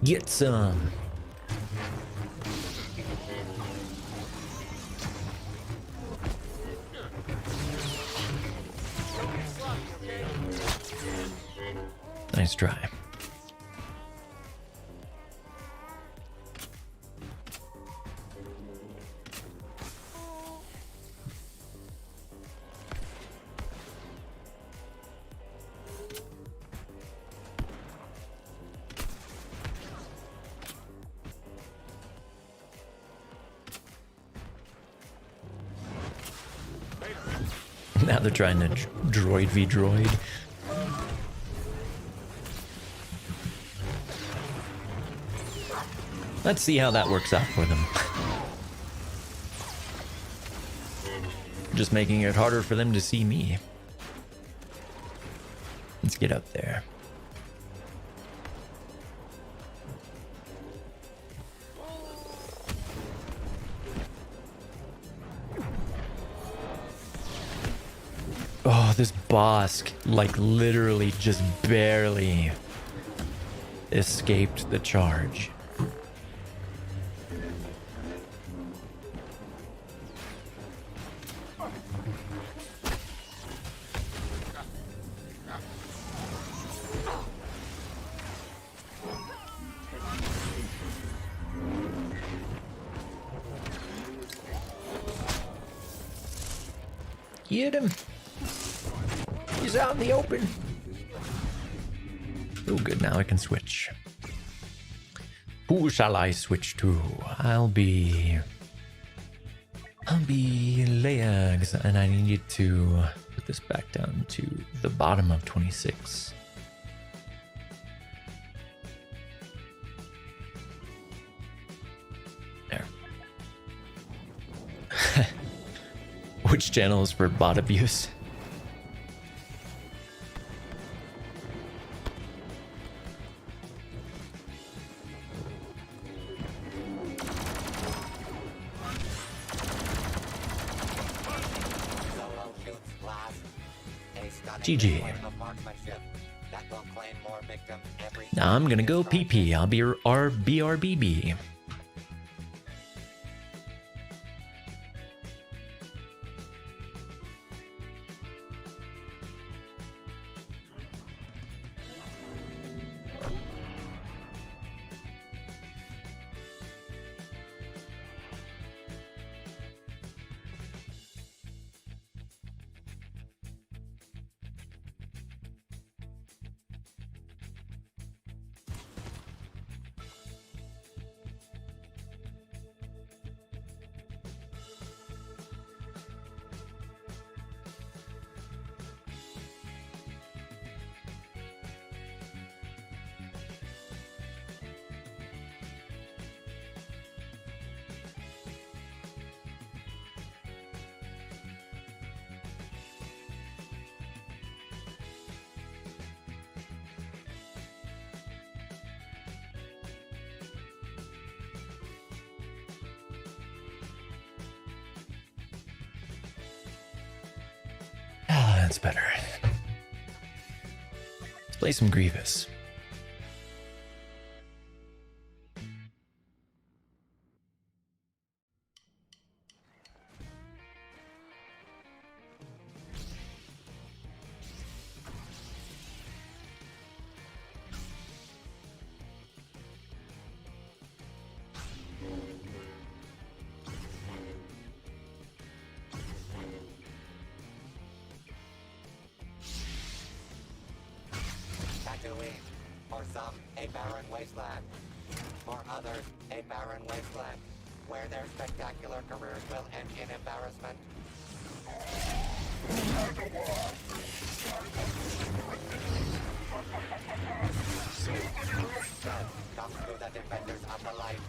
Get some. Nice try. Now they're trying to droid v droid. Let's see how that works out for them. Just making it harder for them to see me. Let's get up there. Oh, this boss, like, literally just barely escaped the charge. Get him! He's out in the open. Oh, good. Now I can switch. Who shall I switch to? I'll be Leags, and I need to put this back down to the bottom of 26. There. Which channel is for bot abuse? GG. Now I'm gonna go PP. I'll be RBRBB. That's better. Let's play some Grievous. For some, a barren wasteland. For others, a barren wasteland, where their spectacular careers will end in embarrassment. Come to the defenders of the light.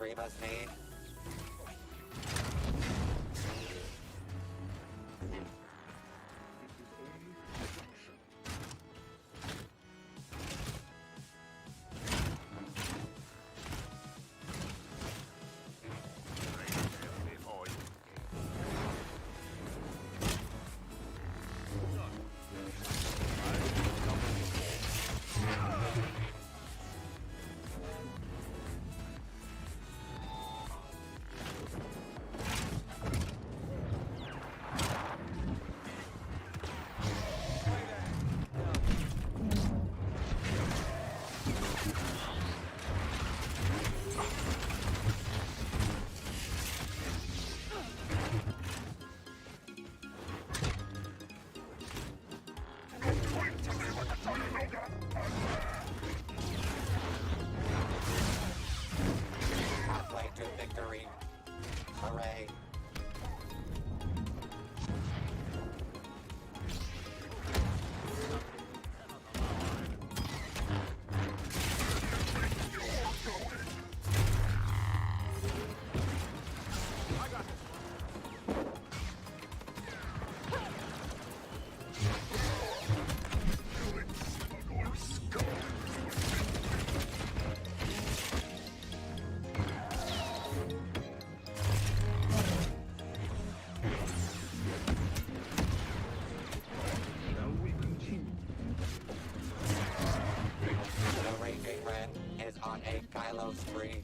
Grievous need? Halfway to victory. Hooray. The Raging Ren is on a Kylo spree.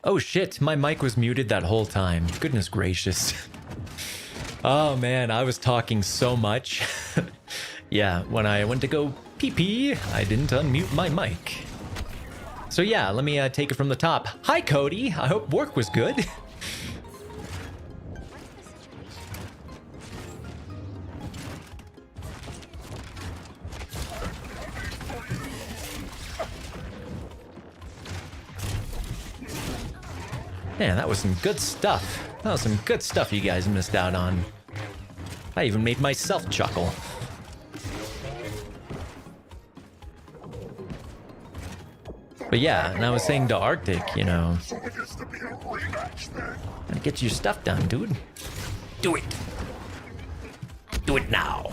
Oh shit, my mic was muted that whole time. Goodness gracious. Oh man, I was talking so much. Yeah, when I went to go pee-pee, I didn't unmute my mic. So yeah, let me take it from the top. Hi Cody, I hope work was good. Man, that was some good stuff. That was some good stuff you guys missed out on. I even made myself chuckle. But yeah, and I was saying to Arctic, you know, get your stuff done, dude. Do it. Do it now.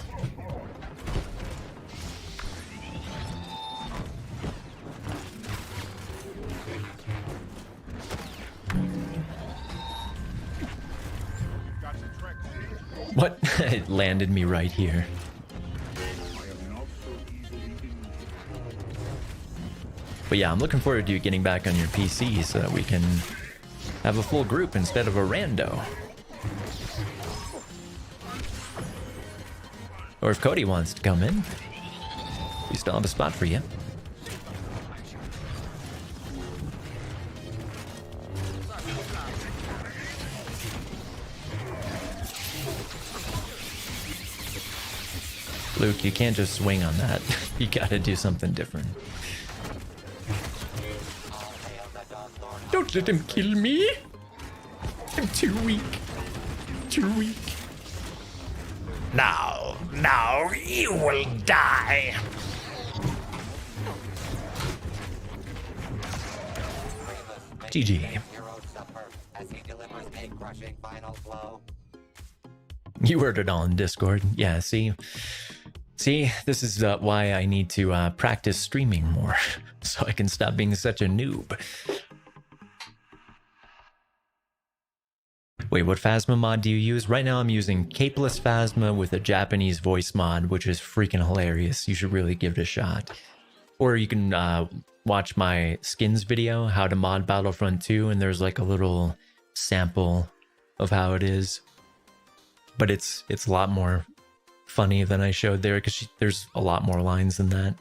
What? It landed me right here. But yeah, I'm looking forward to you getting back on your PC so that we can have a full group instead of a rando. Or if Cody wants to come in, we still have a spot for you. Luke, you can't just swing on that. You gotta do something different. Don't let him kill me! I'm too weak. Too weak. Now, you will die! GG. You heard it all in Discord. Yeah, see? See, this is why I need to practice streaming more, so I can stop being such a noob. Wait, what Phasma mod do you use? Right now I'm using Capeless Phasma with a Japanese voice mod, which is freaking hilarious. You should really give it a shot. Or you can watch my skins video, how to mod Battlefront 2, and there's like a little sample of how it is. But it's a lot more funny than I showed there, because there's a lot more lines than that.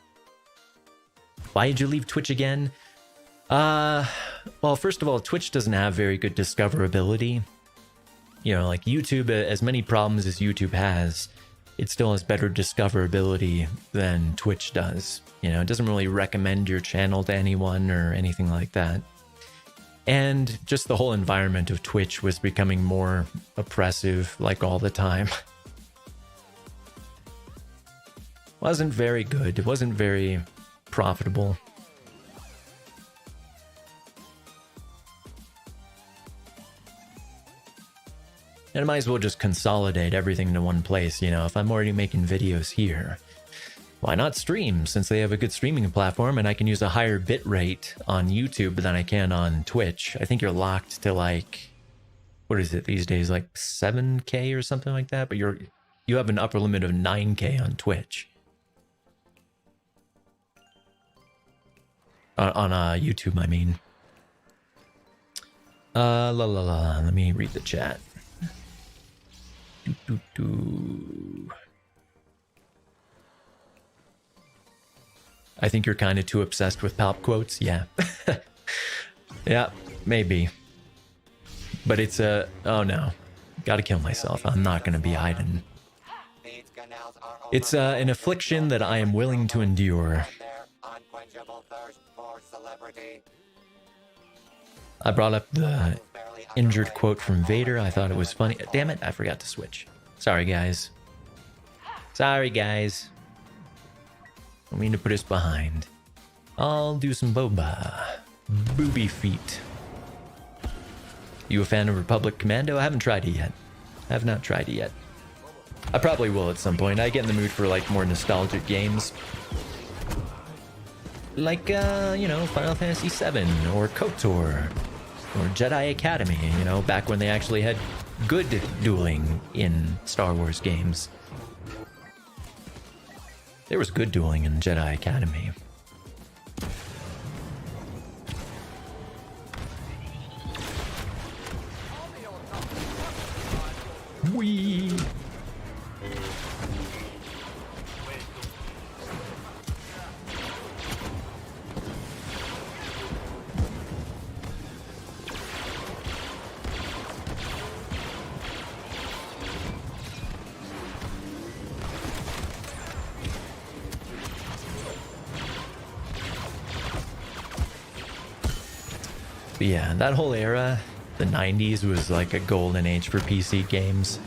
Why did you leave Twitch again? Well, first of all, Twitch doesn't have very good discoverability. You know, like YouTube, as many problems as YouTube has, it still has better discoverability than Twitch does. You know, it doesn't really recommend your channel to anyone or anything like that. And just the whole environment of Twitch was becoming more oppressive, like all the time. Wasn't very good. It wasn't very profitable. And I might as well just consolidate everything into one place, you know. If I'm already making videos here, why not stream, since they have a good streaming platform and I can use a higher bit rate on YouTube than I can on Twitch. I think you're locked to like, what is it these days, like 7K or something like that, but you have an upper limit of 9K on Twitch. On YouTube, I mean. Let me read the chat. I think you're kind of too obsessed with pop quotes. Yeah. Yeah, maybe. But it's a... Oh no. Gotta kill myself. I'm not gonna be hiding. It's an affliction that I am willing to endure. I brought up the injured quote from Vader. I thought it was funny. Damn it, I forgot to switch. Sorry, guys. Sorry, guys. I mean to put us behind. I'll do some boba. Booby feet. You a fan of Republic Commando? I haven't tried it yet. I have not tried it yet. I probably will at some point. I get in the mood for like more nostalgic games. Like, you know, Final Fantasy VII or KOTOR or Jedi Academy, you know, back when they actually had good dueling in Star Wars games. There was good dueling in Jedi Academy. Whee! But yeah, that whole era, the 90s, was like a golden age for PC games.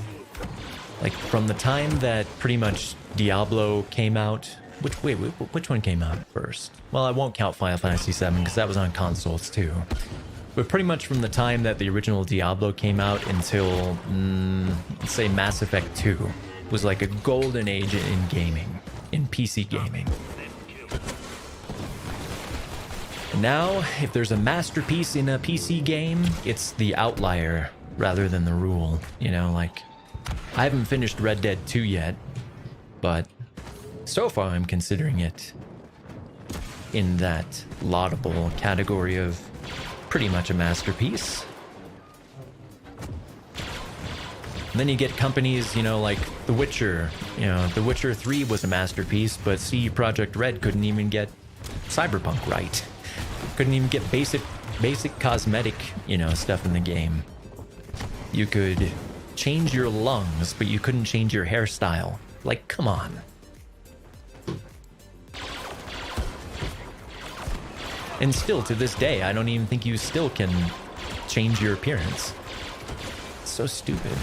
Like from the time that pretty much Diablo came out. Which one came out first? Well, I won't count Final Fantasy VII because that was on consoles too. But pretty much from the time that the original Diablo came out until, let's say Mass Effect 2, was like a golden age in gaming, in PC gaming. Now, if there's a masterpiece in a PC game, it's the outlier rather than the rule. You know, like, I haven't finished Red Dead 2 yet, but so far I'm considering it in that laudable category of pretty much a masterpiece. And then you get companies, you know, like The Witcher. You know, The Witcher 3 was a masterpiece, but CD Projekt Red couldn't even get Cyberpunk right. Couldn't even get basic cosmetic, you know, stuff in the game. You could change your lungs, but you couldn't change your hairstyle. Like, come on. And still, to this day, I don't even think you still can change your appearance. It's so stupid.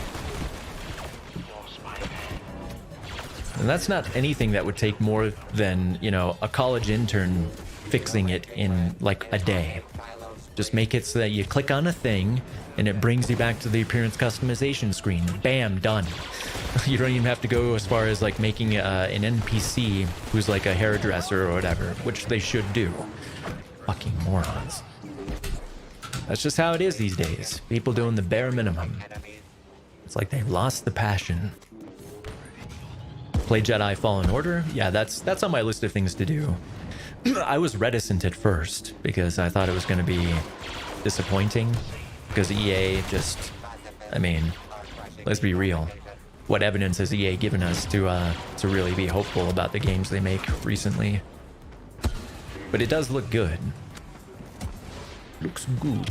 And that's not anything that would take more than, you know, a college intern fixing it in like a day. Just make it so that you click on a thing and it brings you back to the appearance customization screen. Bam, done. You don't even have to go as far as like making an NPC who's like a hairdresser or whatever, which they should do. Fucking morons. That's just how it is these days. People doing the bare minimum. Enemies. It's like they've lost the passion. Play Jedi Fallen Order? Yeah, that's on my list of things to do. I was reticent at first because I thought it was going to be disappointing because EA just, I mean, let's be real. What evidence has EA given us to really be hopeful about the games they make recently? But it does look good. Looks good.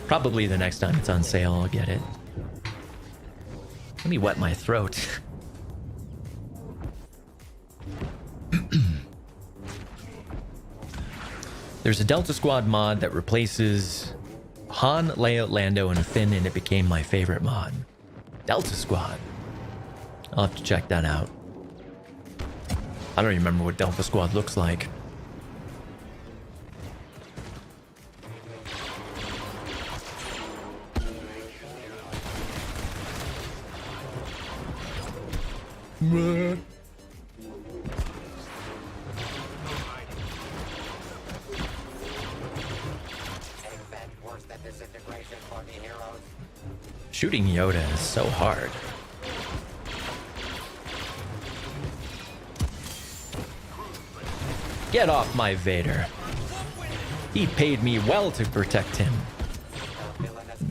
Probably the next time it's on sale, I'll get it. Let me wet my throat. There's a Delta Squad mod that replaces Han, Leia, Lando, and Finn, and it became my favorite mod. Delta Squad. I'll have to check that out. I don't even remember what Delta Squad looks like. Worse than disintegration for the heroes. Shooting Yoda is so hard. Get off my Vader. He paid me well to protect him.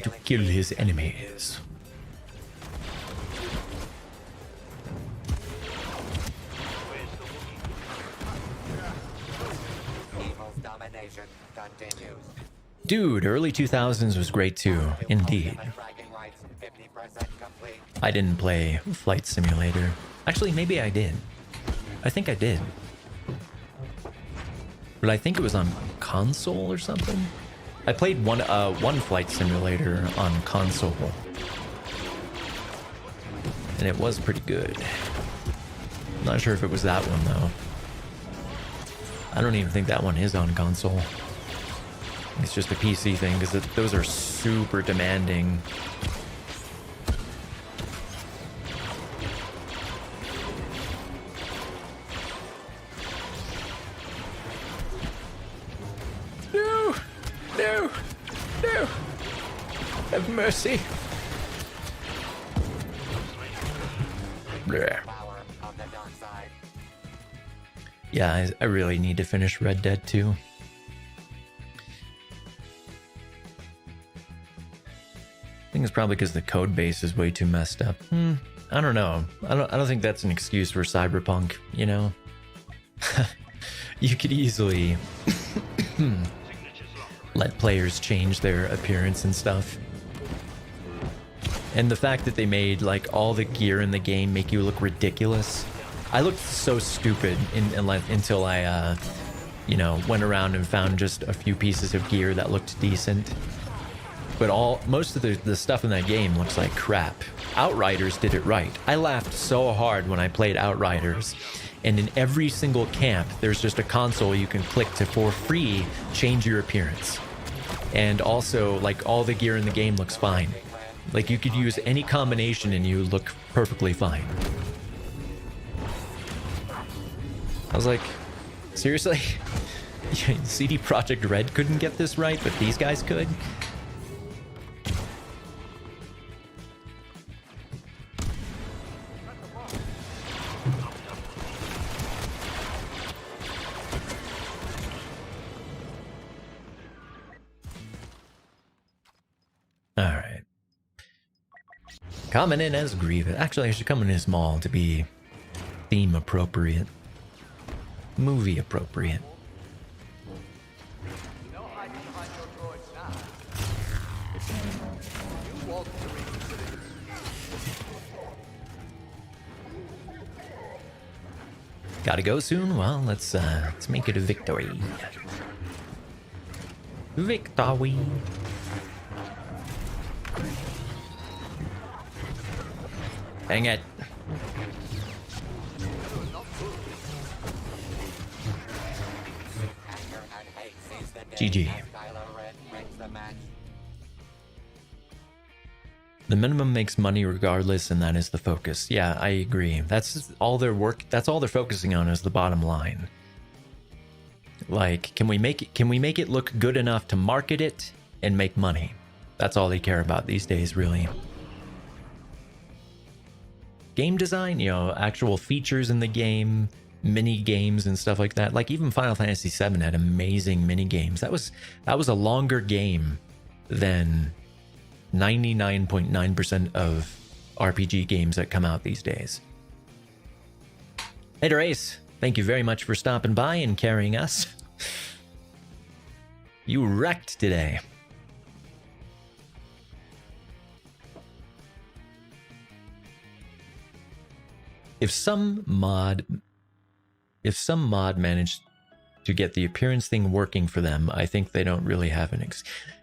To kill his enemies. Evil's domination continues. Dude, early 2000s was great too, indeed. Bragging rights 50% complete. I didn't play Flight Simulator. Actually, maybe I did. I think I did. But I think it was on console or something. I played one Flight Simulator on console. And it was pretty good. I'm not sure if it was that one though. I don't even think that one is on console. It's just a PC thing because those are super demanding. No! No! No! Have mercy! Blech. Power on the dark side. Yeah, I really need to finish Red Dead 2. I think it's probably because the code base is way too messed up. I don't know. I don't think that's an excuse for Cyberpunk, you know? You could easily let players change their appearance and stuff. And the fact that they made like all the gear in the game make you look ridiculous. I looked so stupid until I you know, went around and found just a few pieces of gear that looked decent. But most of the stuff in that game looks like crap. Outriders did it right. I laughed so hard when I played Outriders. And in every single camp, there's just a console you can click to, for free, change your appearance. And also, like, all the gear in the game looks fine. Like, you could use any combination and you look perfectly fine. I was like, seriously? CD Projekt Red couldn't get this right, but these guys could? Alright. Coming in as Grievous. Actually, I should come in as Maul to be theme appropriate. Movie appropriate. No hiding behind your droids now. You want to reconsider this. Gotta go soon? Well, let's make it a victory. Victory. Dang it. GG. The minimum makes money regardless, and that is the focus. Yeah, I agree. That's all their work. That's all they're focusing on is the bottom line. Like, can we make it look good enough to market it and make money. That's all they care about these days, really. Game design, you know, actual features in the game, mini games and stuff like that. Like even Final Fantasy VII had amazing mini games. That was a longer game than 99.9% of RPG games that come out these days. Hey Ace, thank you very much for stopping by and carrying us. You wrecked today. If some mod managed to get the appearance thing working for them, I think they don't really have an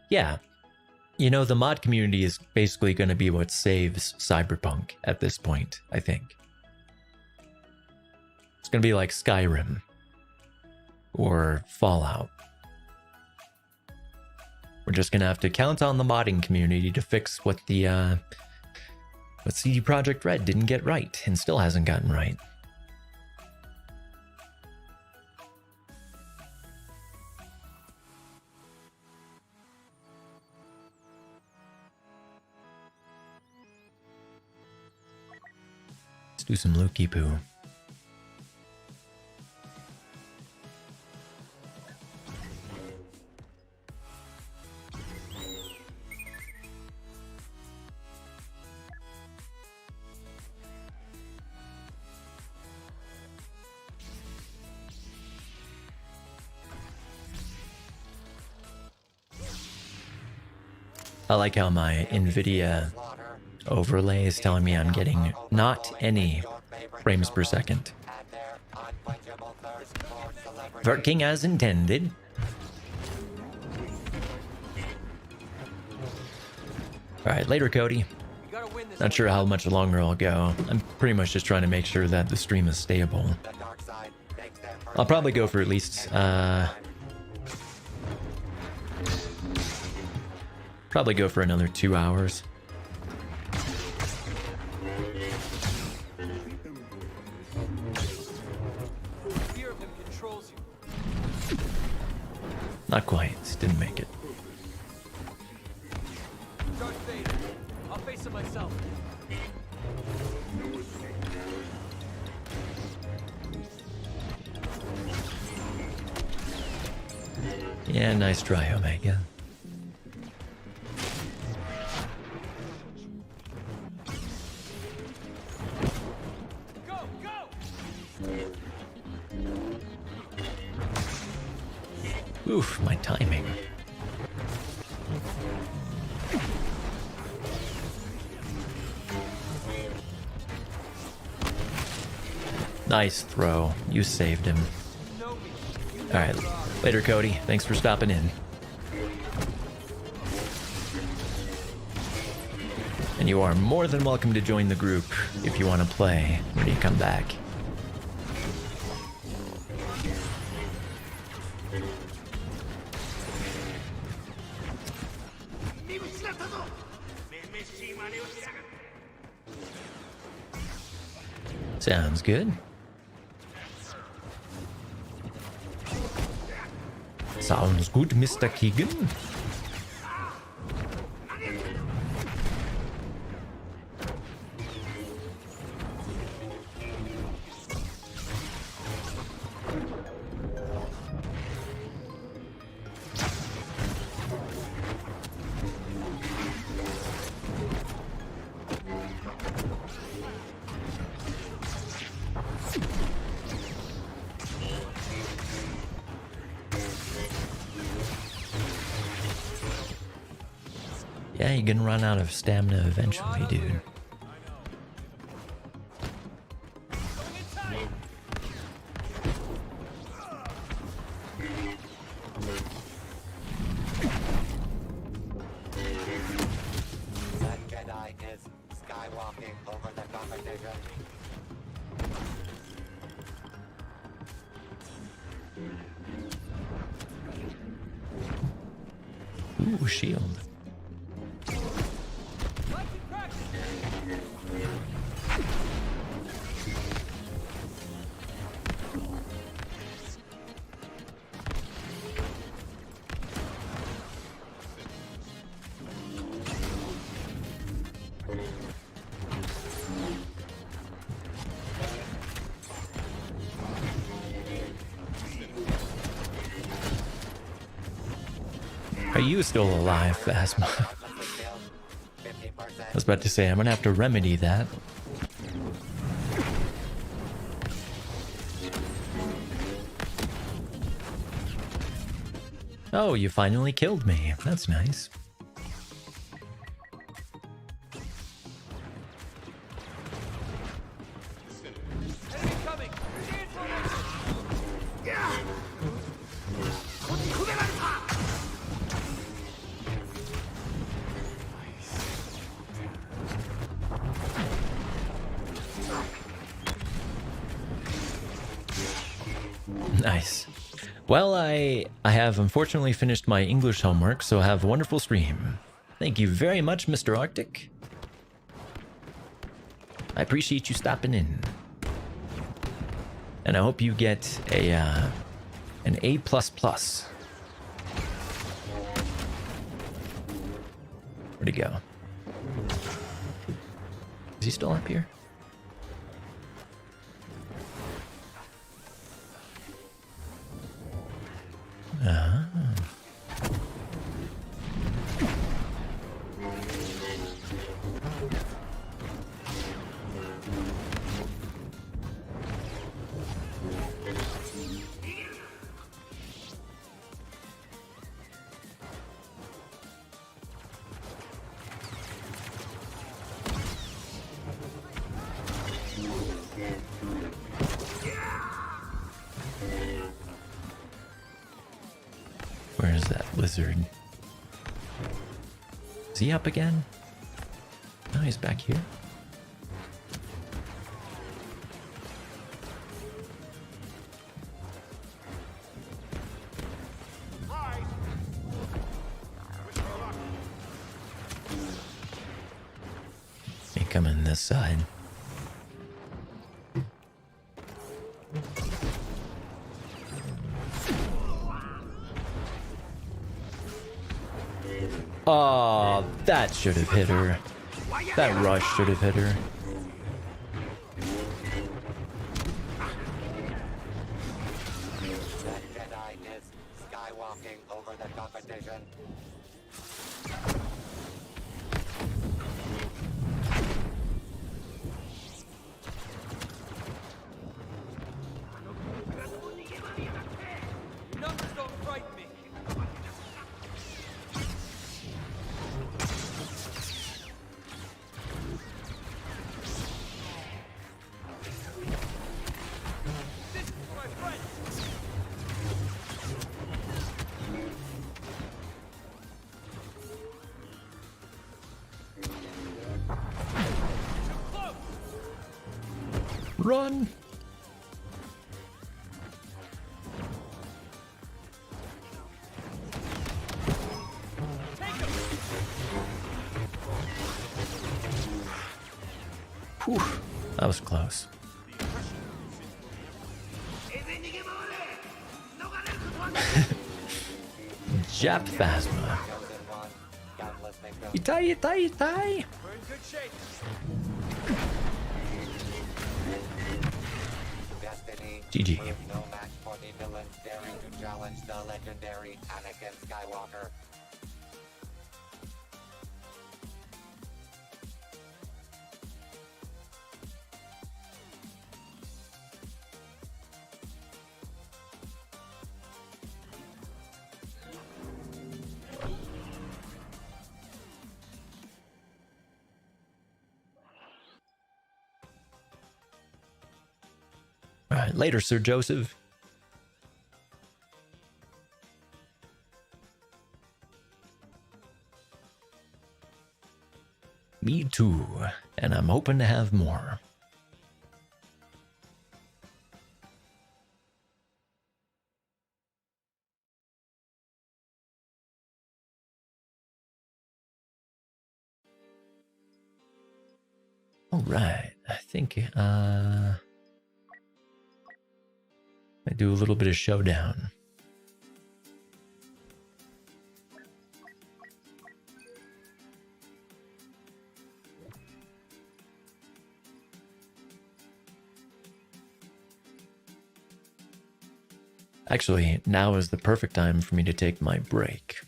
yeah. You know, the mod community is basically going to be what saves Cyberpunk at this point, I think. It's going to be like Skyrim or Fallout. We're just going to have to count on the modding community to fix what the what CD Projekt Red didn't get right and still hasn't gotten right. Let's do some Lukey poo. I like how my NVIDIA overlay is telling me I'm getting not any frames per second. Working as intended. Alright, later Cody. Not sure how much longer I'll go. I'm pretty much just trying to make sure that the stream is stable. I'll probably go for at least probably go for another 2 hours. Not quite. Didn't make it. I'll face it myself. Yeah, nice try, Omega. Oof, my timing. Nice throw. You saved him. Alright, later Cody. Thanks for stopping in. And you are more than welcome to join the group if you want to play when you come back. Sounds good. Sounds good, Mr. Keegan. Yeah, you're gonna run out of stamina eventually, dude. That Jedi is skywalking over the competition. Ooh, shield. Are you still alive, Phasma? I was about to say, I'm gonna have to remedy that. Oh, you finally killed me. That's nice. Enemy coming! Nice. Well, I have unfortunately finished my English homework, so have a wonderful stream. Thank you very much, Mr. Arctic. I appreciate you stopping in. And I hope you get a an A++. Where'd he go? Is he still up here? Where is that lizard? Is he up again? No, he's back here. He coming this side. Oh, that should have hit her. That rush should have hit her. That Jedi is skywalking over the competition. Numbers don't frighten me. This is for my friends. Close. Run! Take him. Whew, that was close. Jap Phasma. Chosen one, countless victims. Itai, itai, itai! We're in good shape. Destiny GG. proved no match for the villain daring to challenge the legendary Anakin Skywalker. All right, later, Sir Joseph. Me too, and I'm hoping to have more. All right, I think I do a little bit of showdown. Actually, now is the perfect time for me to take my break,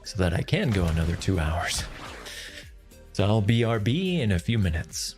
so that I can go another 2 hours. So I'll BRB in a few minutes.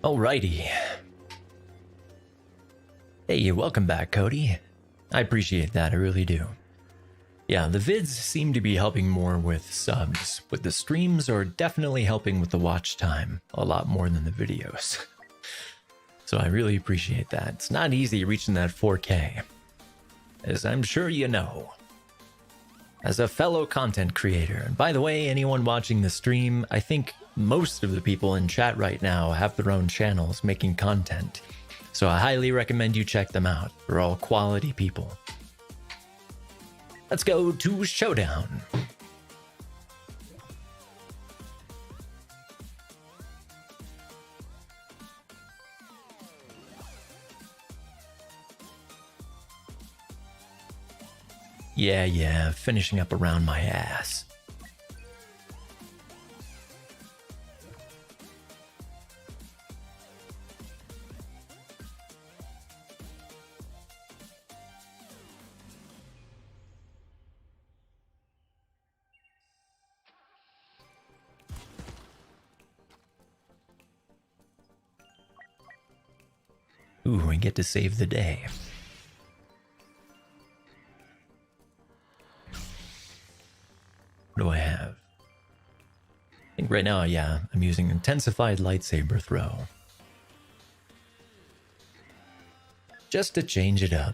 Alrighty. Hey, welcome back, Cody. I appreciate that, I really do. Yeah, the vids seem to be helping more with subs, but the streams are definitely helping with the watch time a lot more than the videos. So I really appreciate that. It's not easy reaching that 4K, as I'm sure you know. As a fellow content creator, and by the way, anyone watching the stream, I think most of the people in chat right now have their own channels making content. So I highly recommend you check them out. They're all quality people. Let's go to Showdown. Yeah, finishing up around my ass. Ooh, we get to save the day. What do I have? I think right now, yeah, I'm using intensified lightsaber throw. Just to change it up.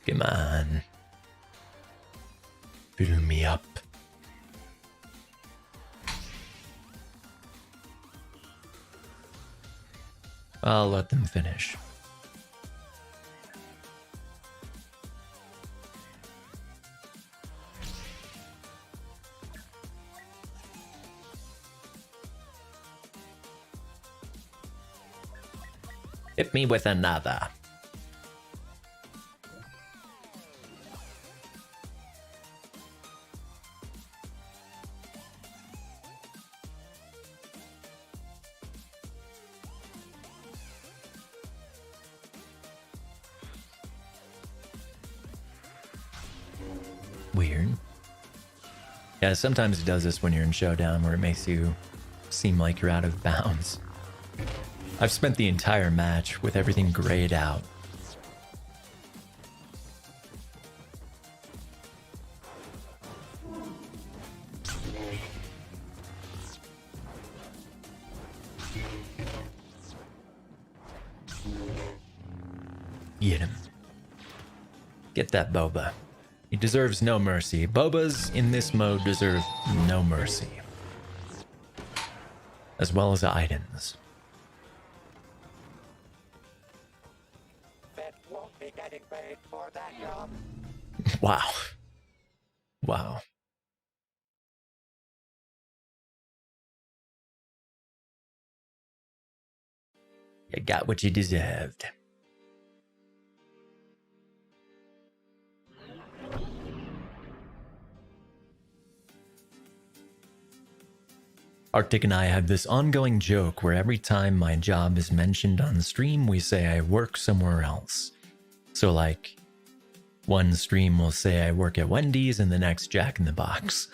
Come on. Fill me up. I'll let them finish. Hit me with another. Weird. Yeah, sometimes it does this when you're in Showdown, where it makes you seem like you're out of bounds. I've spent the entire match with everything grayed out. Get him. Get that boba. He deserves no mercy. Bobas in this mode deserve no mercy. As well as items. Fed won't be getting paid for that job. Wow. Wow. You got what you deserved. Arctic and I have this ongoing joke where every time my job is mentioned on stream, we say I work somewhere else. So like, one stream will say I work at Wendy's and the next Jack in the Box.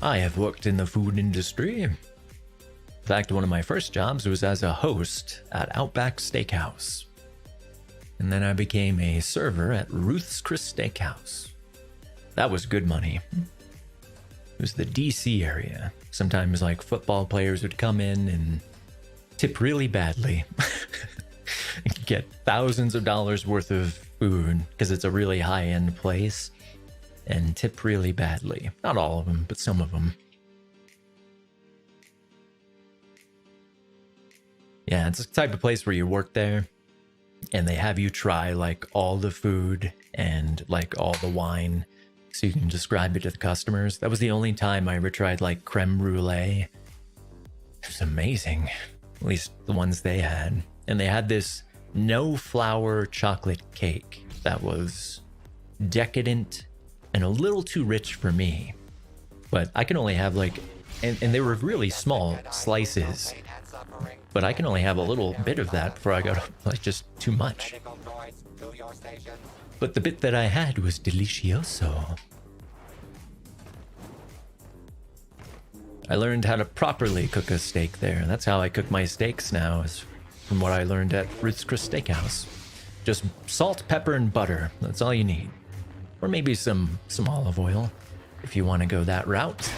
I have worked in the food industry. In fact, one of my first jobs was as a host at Outback Steakhouse. And then I became a server at Ruth's Chris Steakhouse. That was good money. It was the DC area. Sometimes like football players would come in and tip really badly. Get thousands of dollars worth of food because it's a really high-end place. And tip really badly. Not all of them, but some of them. Yeah, it's the type of place where you work there and they have you try like all the food and like all the wine so you can describe it to the customers. That was the only time I ever tried like creme brulee. It was amazing. At least the ones they had. And they had this no flour chocolate cake that was decadent and a little too rich for me. But I can only have like, and they were really small slices. But I can only have a little bit of that before I go to, like, just too much. But the bit that I had was delicioso. I learned how to properly cook a steak there. That's how I cook my steaks now, is from what I learned at Ruth's Chris Steakhouse. Just salt, pepper, and butter. That's all you need. Or maybe some olive oil, if you want to go that route.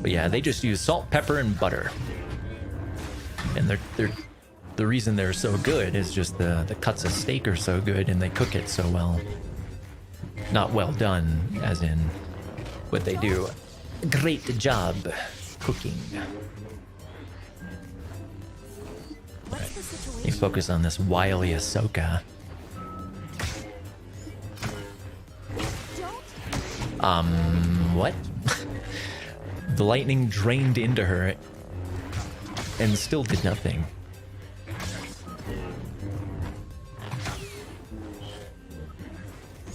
But yeah, they just use salt, pepper, and butter. And the reason they're so good is just the cuts of steak are so good and they cook it so well. Not well done, as in, but they do a great job cooking. Right. You focus on this wily Ahsoka. What? The lightning drained into her and still did nothing.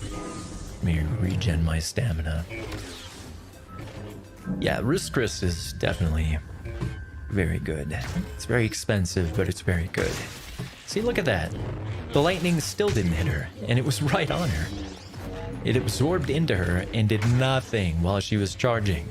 Let me regen my stamina. Yeah, Ruth's Chris is definitely very good. It's very expensive, but it's very good. See, look at that. The lightning still didn't hit her, and it was right on her. It absorbed into her and did nothing while she was charging.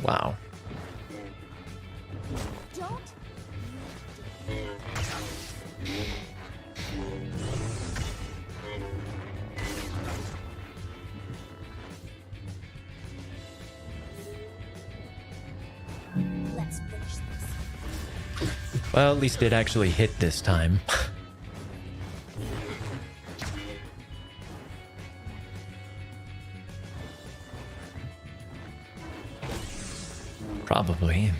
Wow. Let's finish this. Well, at least it actually hit this time. Probably.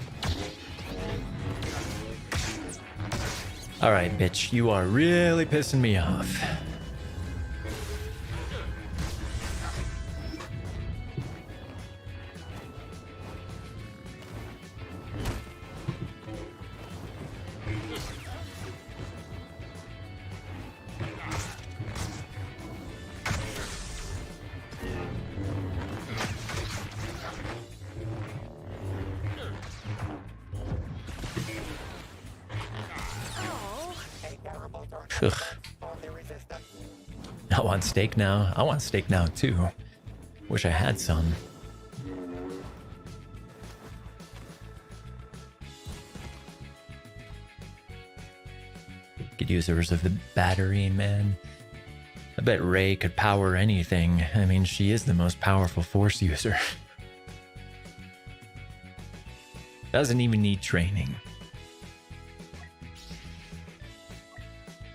Alright, bitch, you are really pissing me off. Ugh. I want steak now. I want steak now too. Wish I had some. Could use a reserve battery, man. I bet Rey could power anything. I mean, she is the most powerful Force user. Doesn't even need training.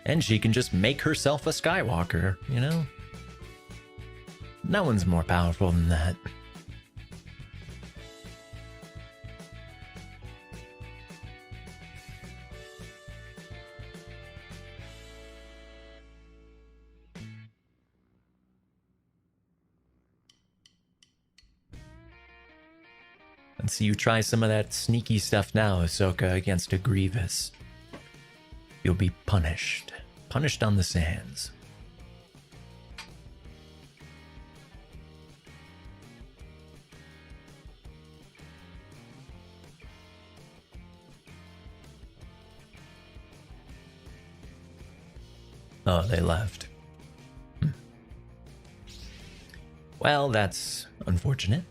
And she can just make herself a Skywalker, you know? No one's more powerful than that. Let's see you try some of that sneaky stuff now, Ahsoka, against a Grievous. You'll be punished. Punished on the sands. Oh, they left. Well, that's unfortunate.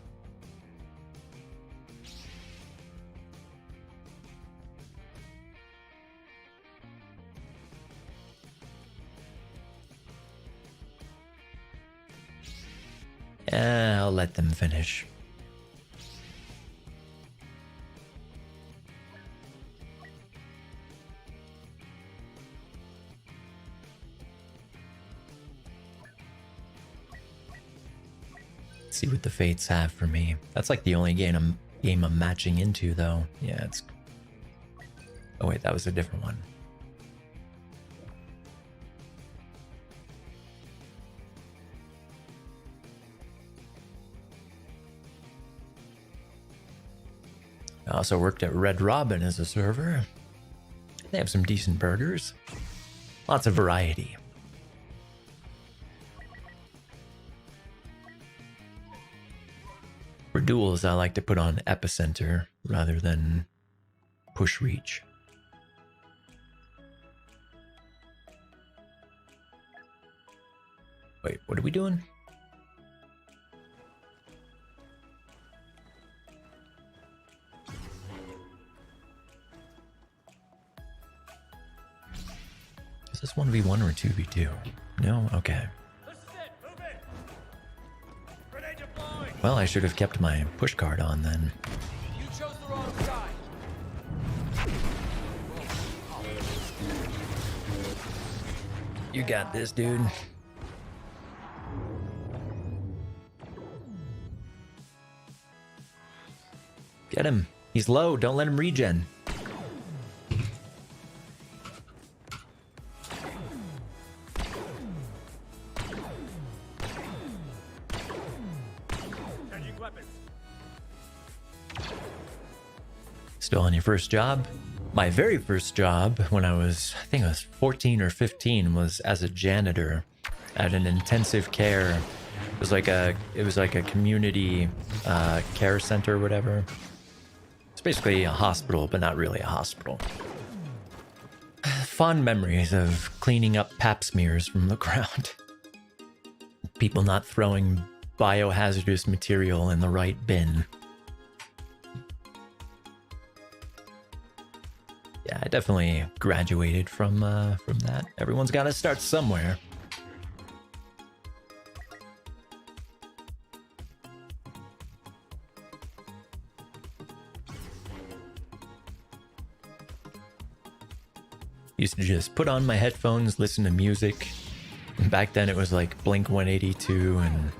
I'll let them finish. Let's see what the fates have for me. That's like the only game I'm matching into, though. Yeah, it's... Oh wait, that was a different one. I also worked at Red Robin as a server. They have some decent burgers. Lots of variety. For duels, I like to put on Epicenter rather than Push Reach. Wait, what are we doing? Is this 1v1 or 2v2? No? Okay. This is it. Move in. Grenade deployed. Well, I should have kept my push card on then. You chose the wrong side. You got this, dude. Get him. He's low. Don't let him regen. Changing weapons. Still on your first job? My very first job when I was, I think I was 14 or 15, was as a janitor at an intensive care. It was like a community care center or whatever. It's basically a hospital, but not really a hospital. Fond memories of cleaning up pap smears from the ground. People not throwing biohazardous material in the right bin. Yeah, I definitely graduated from that. Everyone's got to start somewhere. Used to just put on my headphones, listen to music. Back then it was like Blink 182 and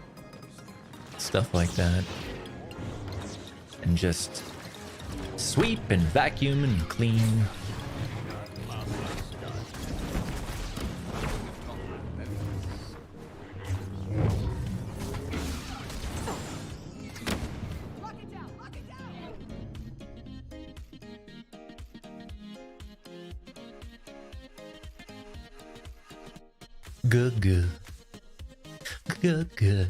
stuff like that. And just sweep and vacuum and clean. Good, good. Good, good.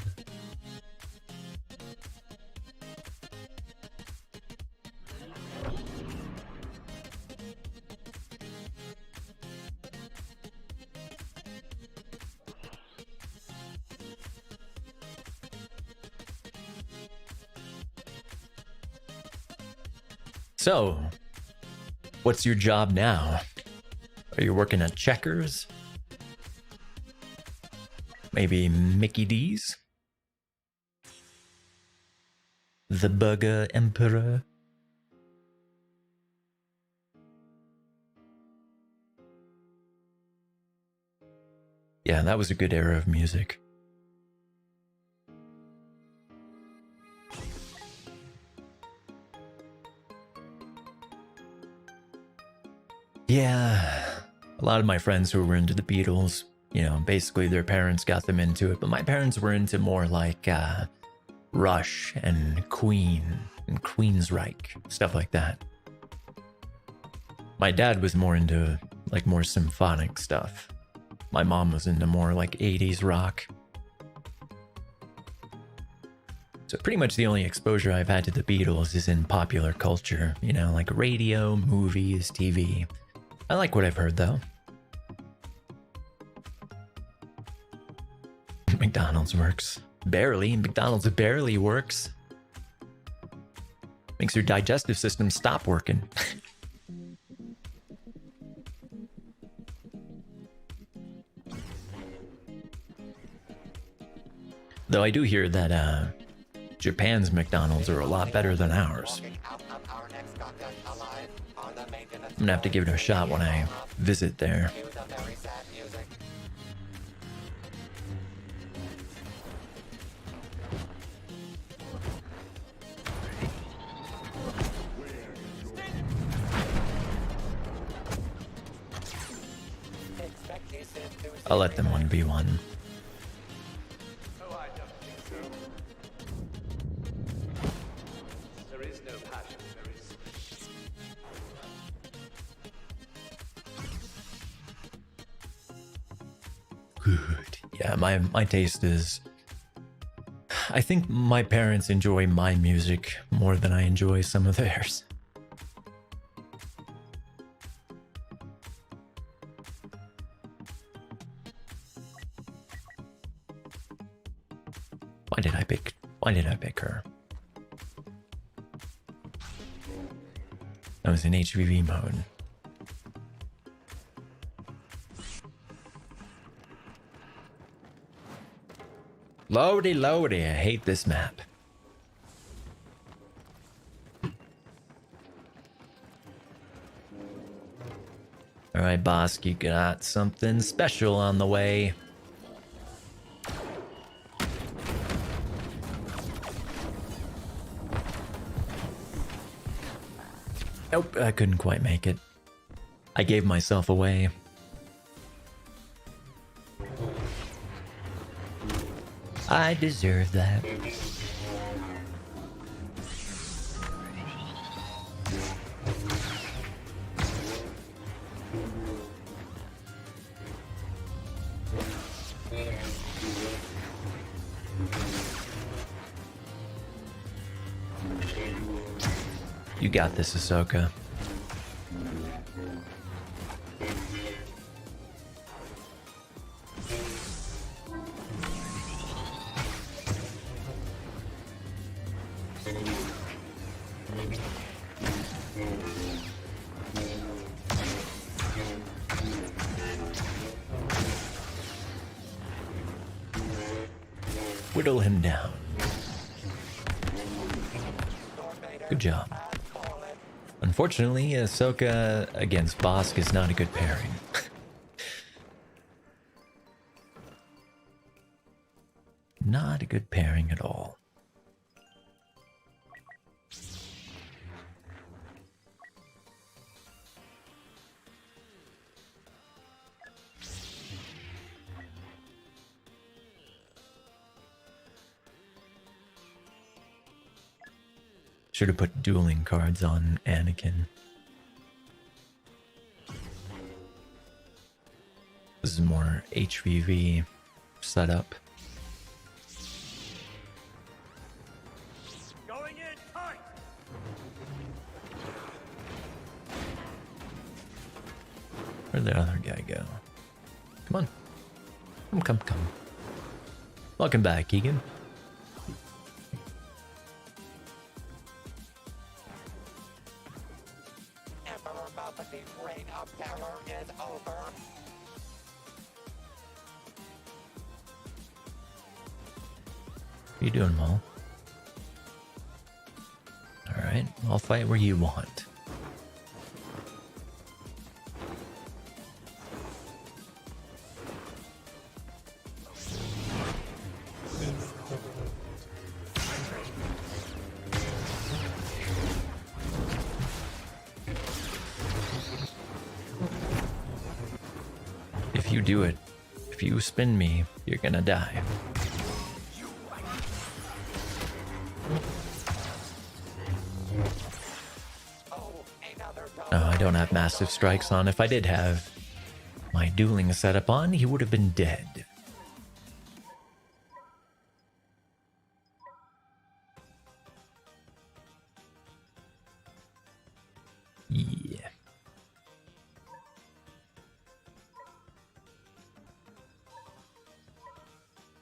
So, what's your job now? Are you working at Checkers? Maybe Mickey D's? The Burger Emperor? Yeah, that was a good era of music. Yeah, a lot of my friends who were into the Beatles, you know, basically their parents got them into it, but my parents were into more like Rush and Queen and Queensryche, stuff like that. My dad was more into like more symphonic stuff. My mom was into more like 80s rock. So pretty much the only exposure I've had to the Beatles is in popular culture, you know, like radio, movies, TV. I like what I've heard though. McDonald's works. Barely. McDonald's barely works. Makes your digestive system stop working. Though I do hear that Japan's McDonald's are a lot better than ours. I'm gonna have to give it a shot when I visit there. I'll let them 1v1. Oh, I don't think so. There is no passion, there is good. Yeah, my taste is... I think my parents enjoy my music more than I enjoy some of theirs. Why did I pick her? I was in HVV mode. Loady, I hate this map. Alright, boss, you got something special on the way. Nope, I couldn't quite make it. I gave myself away. I deserve that. You got this, Ahsoka. Whittle him down. Good job. Unfortunately, Ahsoka against Bosk is not a good pairing. Not a good pairing at all. Should have put dueling cards on Anakin. This is more HVV setup. Going in tight. Where'd the other guy go? Come on. Come. Welcome back, Keegan. Emperor Palpatine's reign of terror is over. What are you doing, Maul? Alright, I'll fight where you want. If you do it, if you spin me, you're gonna die. Oh, I don't have massive strikes on. If I did have my dueling setup on, he would have been dead. Yeah.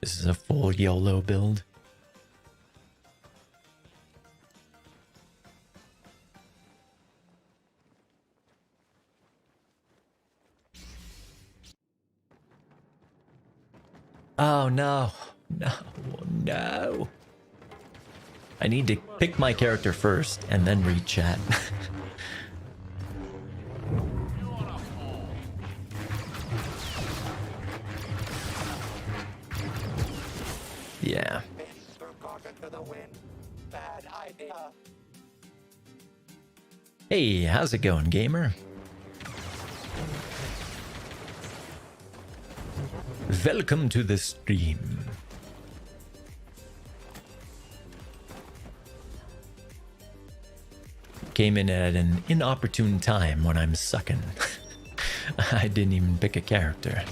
This is a full YOLO build. Oh no. No. I need to pick my character first and then read chat. Yeah. Through caution to the wind. Bad idea. Hey, how's it going, gamer? Welcome to the stream. Came in at an inopportune time when I'm sucking. I didn't even pick a character.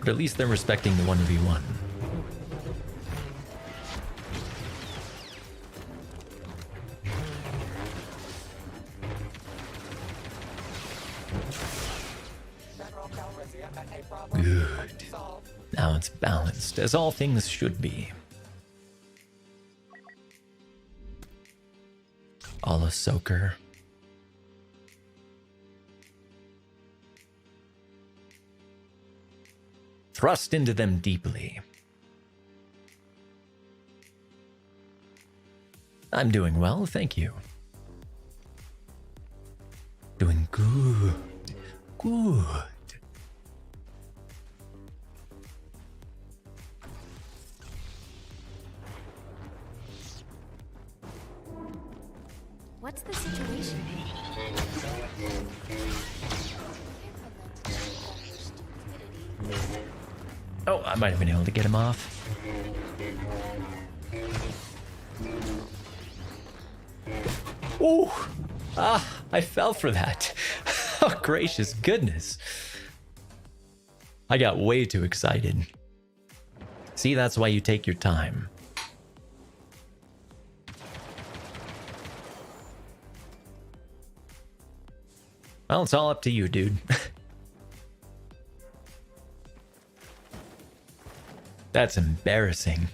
But at least they're respecting the 1v1. Good. Now it's balanced, as all things should be. Allah soaker. Thrust into them deeply. I'm doing well, thank you. Doing good. Good. What's the situation? Oh, I might have been able to get him off. Oh, I fell for that. Oh, gracious goodness. I got way too excited. See, that's why you take your time. Well, it's all up to you, dude. That's embarrassing.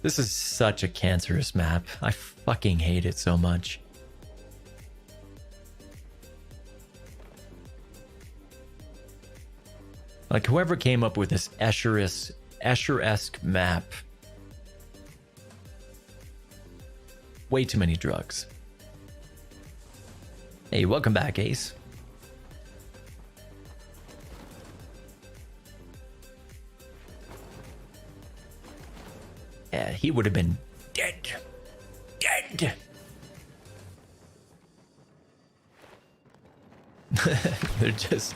This is such a cancerous map. I fucking hate it so much. Like, whoever came up with this Escher-esque map. Way too many drugs. Hey, welcome back, Ace. Yeah, he would have been dead. Dead. They're just...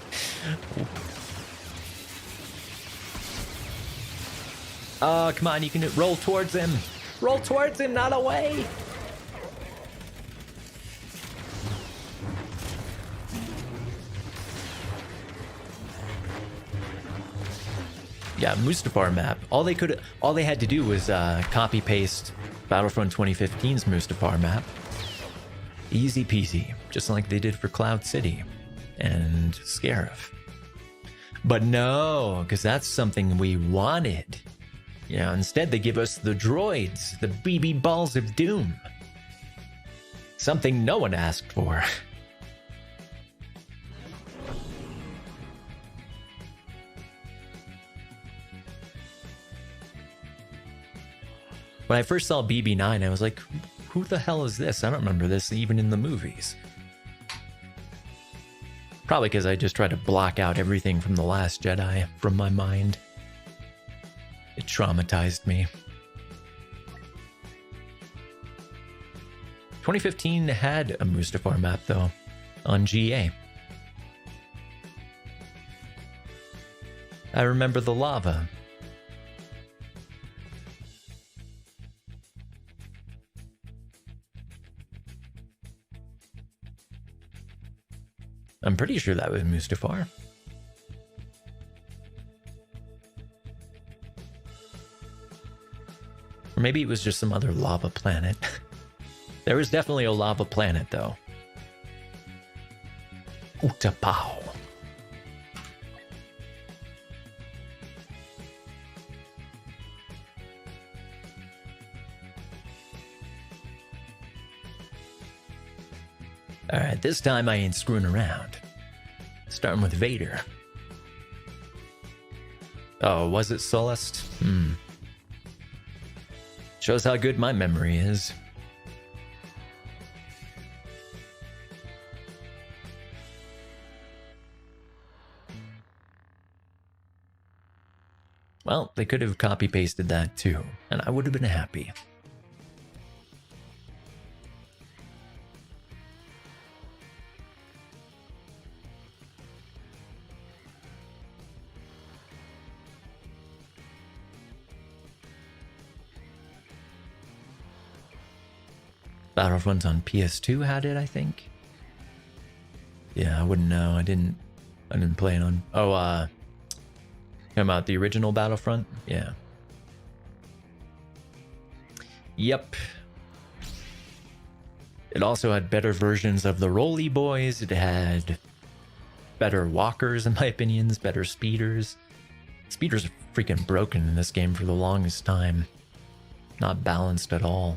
Oh, come on, you can roll towards him. Roll towards him, not away. Yeah, Mustafar map. All they had to do was copy paste Battlefront 2015's Mustafar map. Easy peasy, just like they did for Cloud City and Scarif. But no, because that's something we wanted. You know, instead they give us the droids, the BB balls of doom. Something no one asked for. When I first saw BB9, I was like, who the hell is this? I don't remember this even in the movies. Probably because I just tried to block out everything from The Last Jedi from my mind. It traumatized me. 2015 had a Mustafar map, though, on GA. I remember the lava. I'm pretty sure that was Mustafar. Or maybe it was just some other lava planet. There was definitely a lava planet, though. Utapau. Alright, this time I ain't screwing around. Starting with Vader. Oh, was it Solest? Shows how good my memory is. Well, they could have copy-pasted that too, and I would have been happy. Battlefront on PS2 had it, I think. Yeah, I wouldn't know. I didn't play it on. Oh, Talking about the original Battlefront? Yeah. Yep. It also had better versions of the Rolly Boys. It had better walkers, in my opinions, better speeders. Speeders are freaking broken in this game for the longest time. Not balanced at all.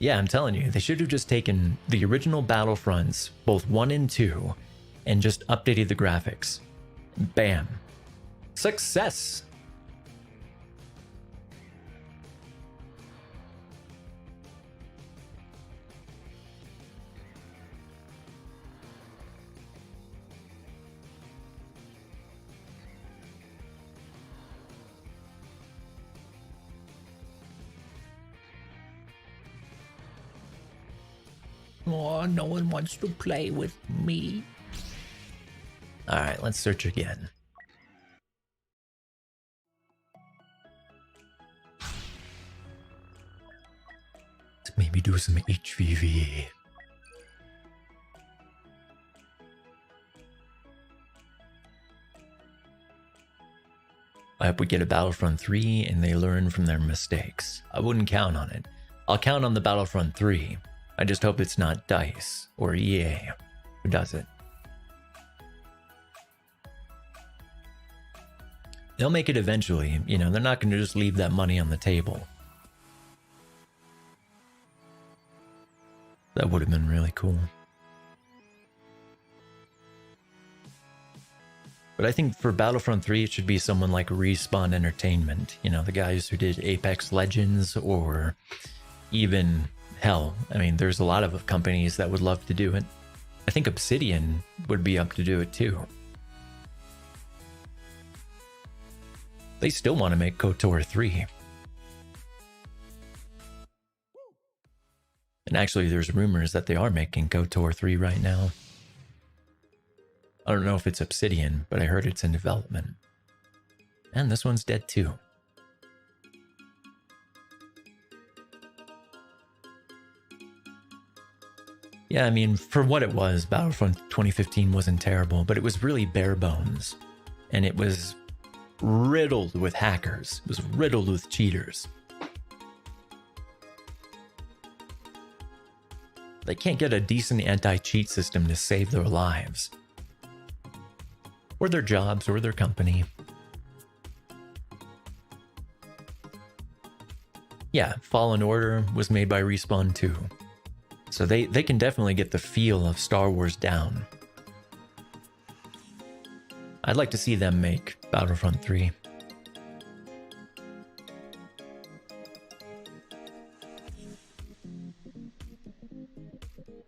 Yeah, I'm telling you, they should have just taken the original Battlefronts, both 1 and 2, and just updated the graphics. Bam. Success! Oh, no one wants to play with me. Alright, let's search again. Let's maybe do some HVV. I hope we get a Battlefront 3 and they learn from their mistakes. I wouldn't count on it. I'll count on the Battlefront 3. I just hope it's not DICE or EA who does it. They'll make it eventually. You know, they're not going to just leave that money on the table. That would have been really cool. But I think for Battlefront 3, it should be someone like Respawn Entertainment. You know, the guys who did Apex Legends, or even, hell, I mean, there's a lot of companies that would love to do it. I think Obsidian would be up to do it too. They still want to make KOTOR 3. And actually, there's rumors that they are making KOTOR 3 right now. I don't know if it's Obsidian, but I heard it's in development. And this one's dead too. Yeah, I mean, for what it was, Battlefront 2015 wasn't terrible, but it was really bare bones. And it was riddled with hackers. It was riddled with cheaters. They can't get a decent anti-cheat system to save their lives. Or their jobs, or their company. Yeah, Fallen Order was made by Respawn too. So they can definitely get the feel of Star Wars down. I'd like to see them make Battlefront 3.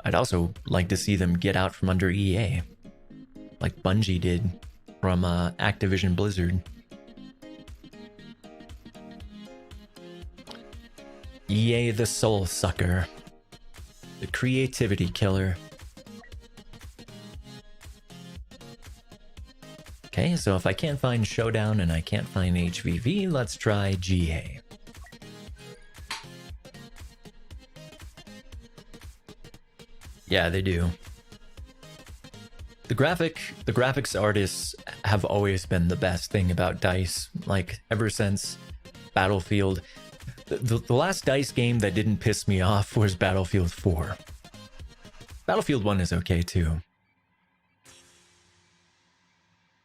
I'd also like to see them get out from under EA. Like Bungie did from Activision Blizzard. EA the soul sucker. The creativity killer. Okay, so if I can't find Showdown and I can't find HVV, let's try GA. Yeah, they do. The graphics artists have always been the best thing about DICE, like ever since Battlefield. The last DICE game that didn't piss me off was Battlefield 4. Battlefield 1 is okay too.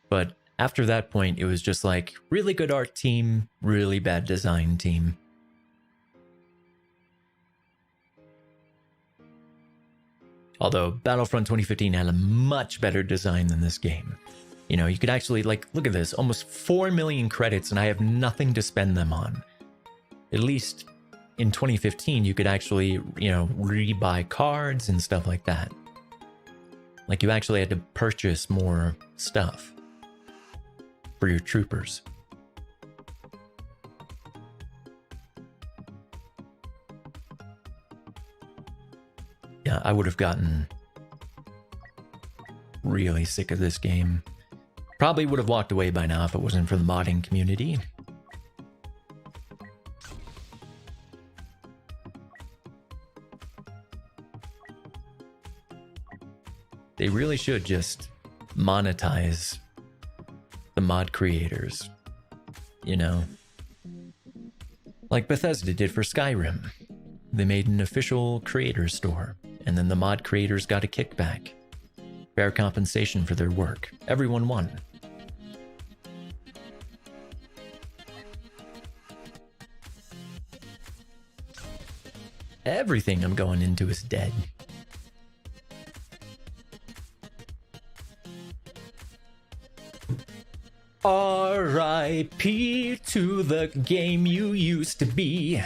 But after that point, it was just like, really good art team, really bad design team. Although Battlefront 2015 had a much better design than this game. You know, you could actually, like, look at this, almost 4 million credits and I have nothing to spend them on. At least in 2015, you could actually, you know, rebuy cards and stuff like that. Like, you actually had to purchase more stuff for your troopers. Yeah, I would have gotten really sick of this game. Probably would have walked away by now if it wasn't for the modding community. They really should just monetize the mod creators, you know? Like Bethesda did for Skyrim. They made an official creator store, and then the mod creators got a kickback. Fair compensation for their work. Everyone won. Everything I'm going into is dead. R.I.P. to the game you used to be.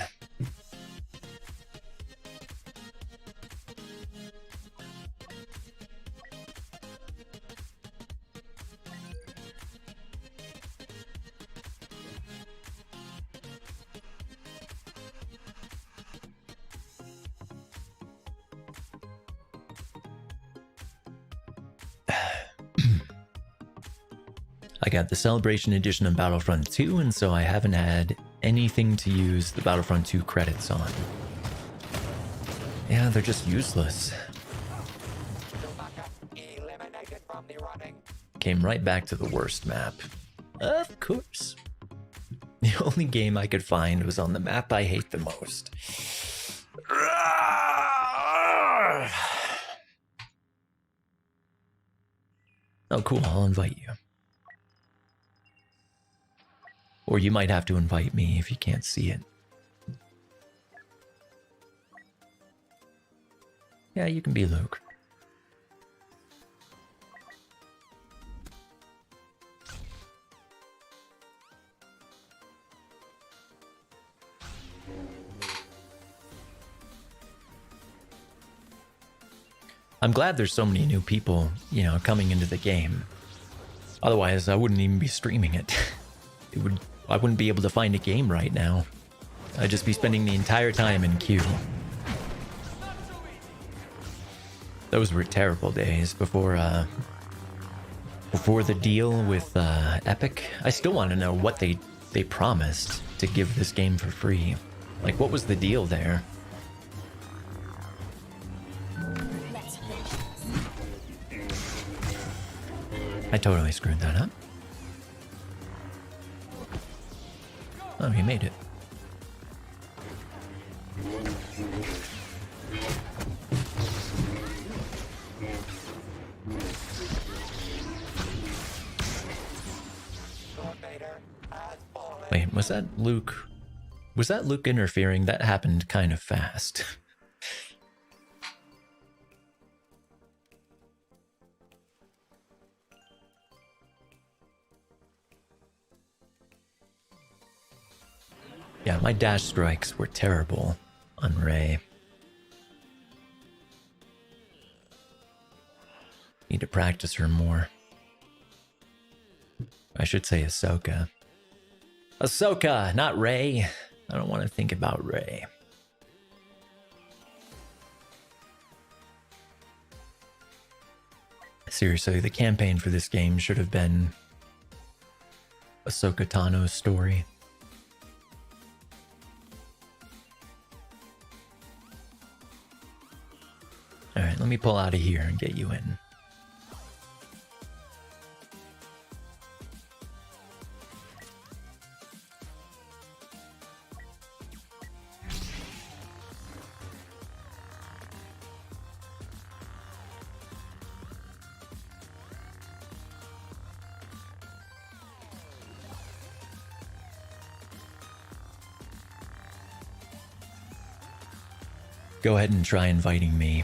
I got the Celebration Edition of Battlefront 2, and so I haven't had anything to use the Battlefront 2 credits on. Yeah, they're just useless. Eliminated from the running. Came right back to the worst map. Of course. The only game I could find was on the map I hate the most. Oh, cool. I'll invite you. Or you might have to invite me if you can't see it. Yeah, you can be Luke. I'm glad there's so many new people, you know, coming into the game. Otherwise, I wouldn't even be streaming it. I wouldn't be able to find a game right now. I'd just be spending the entire time in queue. Those were terrible days before the deal with Epic. I still want to know what they promised to give this game for free. Like, what was the deal there? Let's finish this. I totally screwed that up. Oh, he made it. Wait, was that Luke? Was that Luke interfering? That happened kind of fast. Yeah, my dash strikes were terrible on Rey. Need to practice her more. I should say Ahsoka. Ahsoka, not Rey. I don't want to think about Rey. Seriously, the campaign for this game should have been Ahsoka Tano's story. Alright, let me pull out of here and get you in. Go ahead and try inviting me.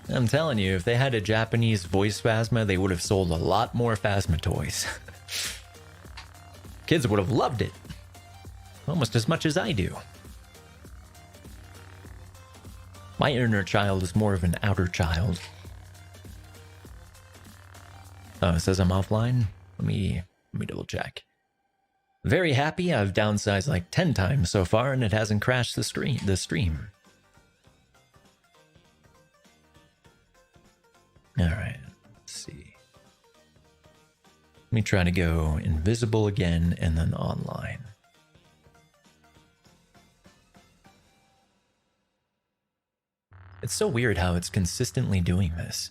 I'm telling you, if they had a Japanese voice Phasma, they would have sold a lot more Phasma toys. Kids would have loved it. Almost as much as I do. My inner child is more of an outer child. Oh, it says I'm offline? Let me double check. Very happy. I've downsized like 10 times so far and it hasn't crashed the stream. Alright, let's see. Let me try to go invisible again and then online. It's so weird how it's consistently doing this.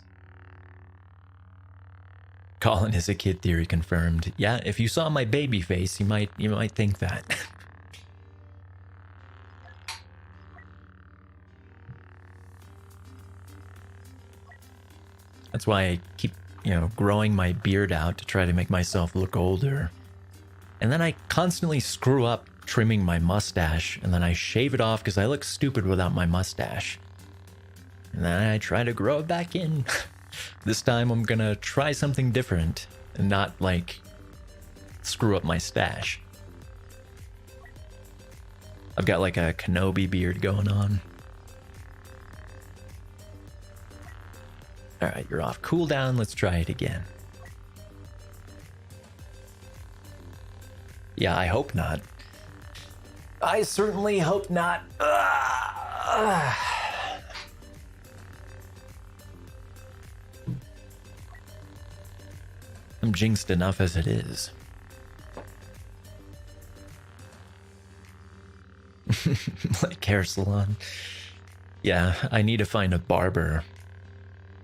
Colin is a kid theory confirmed. Yeah, if you saw my baby face, you might think that. That's why I keep, growing my beard out to try to make myself look older. And then I constantly screw up trimming my mustache, and then I shave it off because I look stupid without my mustache. And then I try to grow it back in. This time I'm gonna try something different and not, screw up my stash. I've got like a Kenobi beard going on. Alright, you're off cooldown. Let's try it again. Yeah, I hope not. I certainly hope not. I'm jinxed enough as it is. Like hair salon. Yeah, I need to find a barber.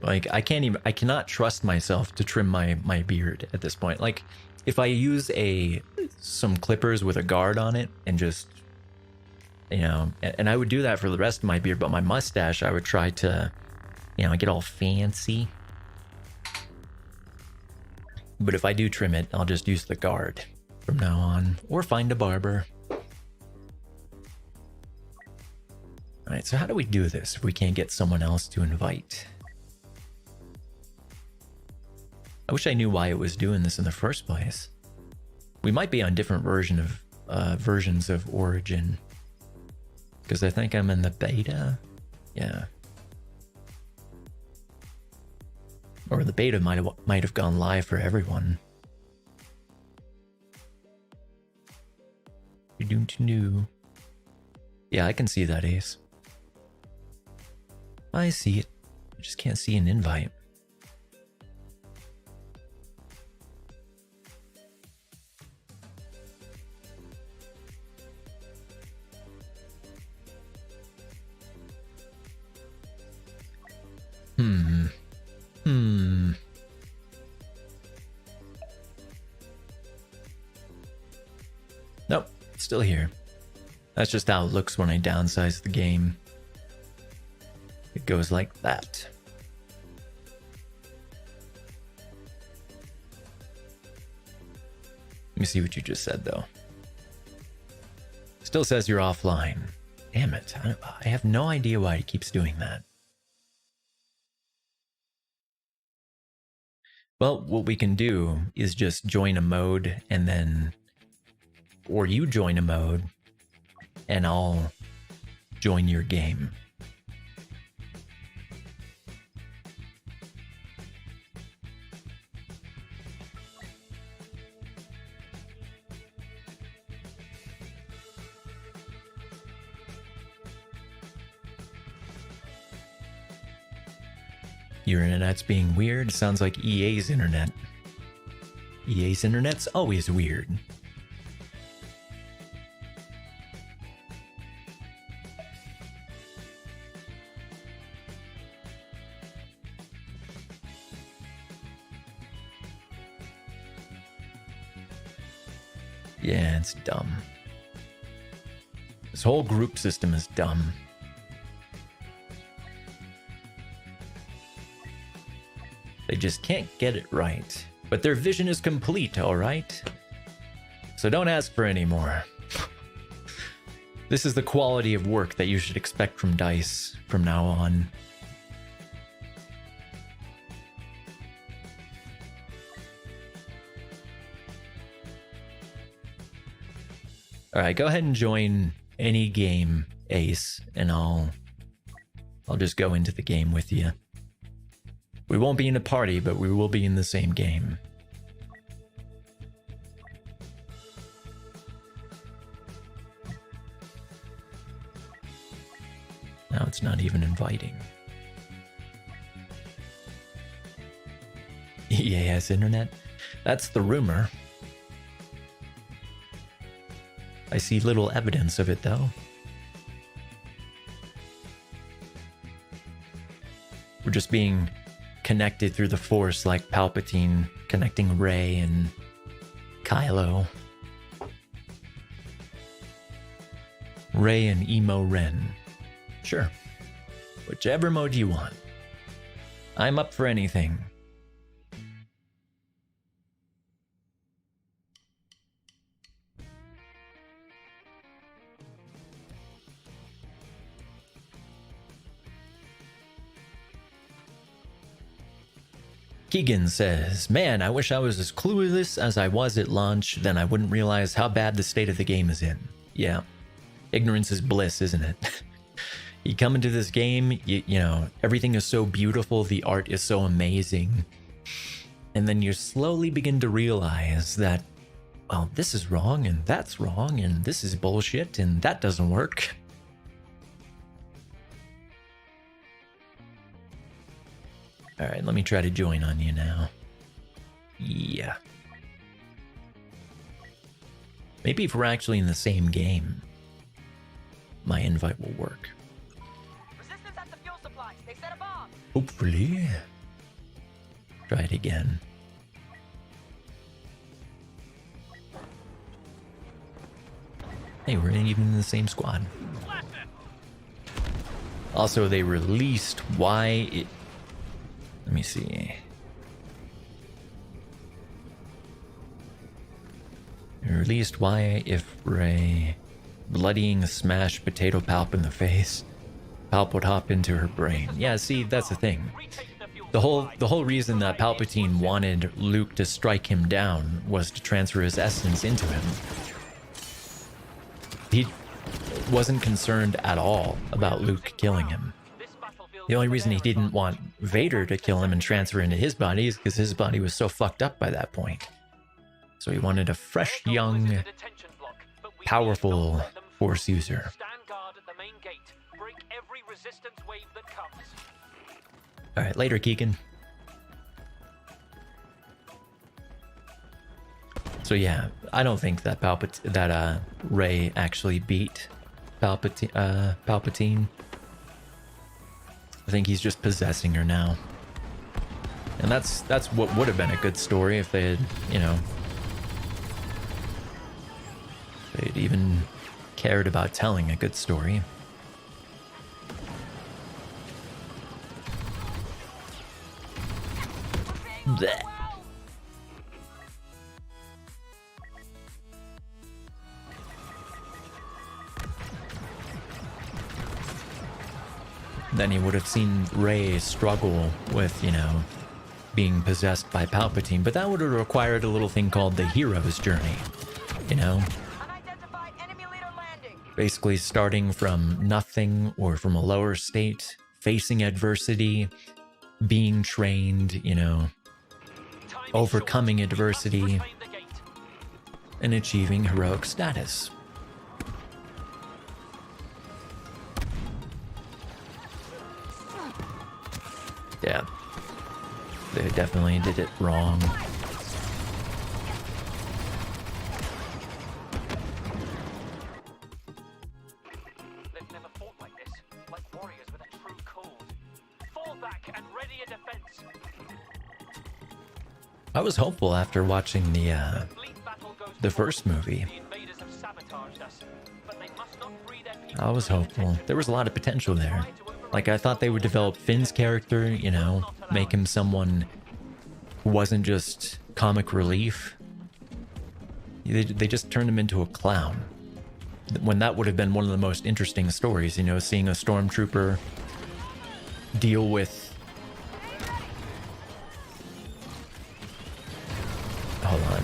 I cannot trust myself to trim my beard at this point. Like, if I use some clippers with a guard on it and just, and I would do that for the rest of my beard, but my mustache, I would try to, get all fancy. But if I do trim it, I'll just use the guard from now on, or find a barber. All right, so how do we do this if we can't get someone else to invite? I wish I knew why it was doing this in the first place. We might be on different versions of Origin, because I think I'm in the beta. Yeah. Or the beta might have gone live for everyone. You don't know. Yeah, I can see that, Ace. I see it. I just can't see an invite. Nope, it's still here. That's just how it looks when I downsize the game. It goes like that. Let me see what you just said, though. Still says you're offline. Damn it. I have no idea why it keeps doing that. Well, what we can do is just join a mode and then... Or you join a mode and I'll join your game. Your internet's being weird. Sounds like EA's internet. EA's internet's always weird. Yeah, it's dumb. This whole group system is dumb. They just can't get it right. But their vision is complete, alright? So don't ask for any more. This is the quality of work that you should expect from DICE from now on. Alright, go ahead and join any game, Ace, and I'll just go into the game with you. We won't be in a party, but we will be in the same game. Now it's not even inviting. EA has internet? That's the rumor. I see little evidence of it, though. We're just being connected through the Force like Palpatine connecting Rey and Kylo. Rey and Emo Ren. Sure. Whichever mode you want. I'm up for anything. Keegan says, man, I wish I was as clueless as I was at launch, then I wouldn't realize how bad the state of the game is in. Yeah. Ignorance is bliss, isn't it? You come into this game, you know, everything is so beautiful, the art is so amazing. And then you slowly begin to realize that, well, this is wrong, and that's wrong, and this is bullshit, and that doesn't work. Alright, let me try to join on you now. Yeah. Maybe if we're actually in the same game, my invite will work. Resistance at the fuel supply. They set a bomb. Hopefully. Try it again. Hey, we're even in the same squad. Also, they released why it... Let me see. They released why if Rey bloodying smash potato Palp in the face, Palp would hop into her brain. Yeah, see, that's the thing. The whole reason that Palpatine wanted Luke to strike him down was to transfer his essence into him. He wasn't concerned at all about Luke killing him. The only reason he didn't want Vader to kill him and transfer into his body is because his body was so fucked up by that point. So he wanted a fresh, young, powerful Force user. Alright, later, Keegan. So yeah, I don't think that Rey actually beat Palpatine. I think he's just possessing her now. And that's what would have been a good story if they had, you know, they'd even cared about telling a good story. Blech. Then he would have seen Rey struggle with, you know, being possessed by Palpatine, but that would have required a little thing called the hero's journey, you know? Unidentified enemy leader landing. Basically starting from nothing or from a lower state, facing adversity, being trained, you know, overcoming adversity, and achieving heroic status. Yeah, they definitely did it wrong. They've never fought like this, like warriors with a true cause. Fall back and ready a defense. I was hopeful after watching the first movie. The invaders have sabotaged us, but they must not free their people. I was hopeful. There was a lot of potential there. Like, I thought they would develop Finn's character, you know, make him someone who wasn't just comic relief. They just turned him into a clown. When that would have been one of the most interesting stories, you know, seeing a stormtrooper deal with... Hold on.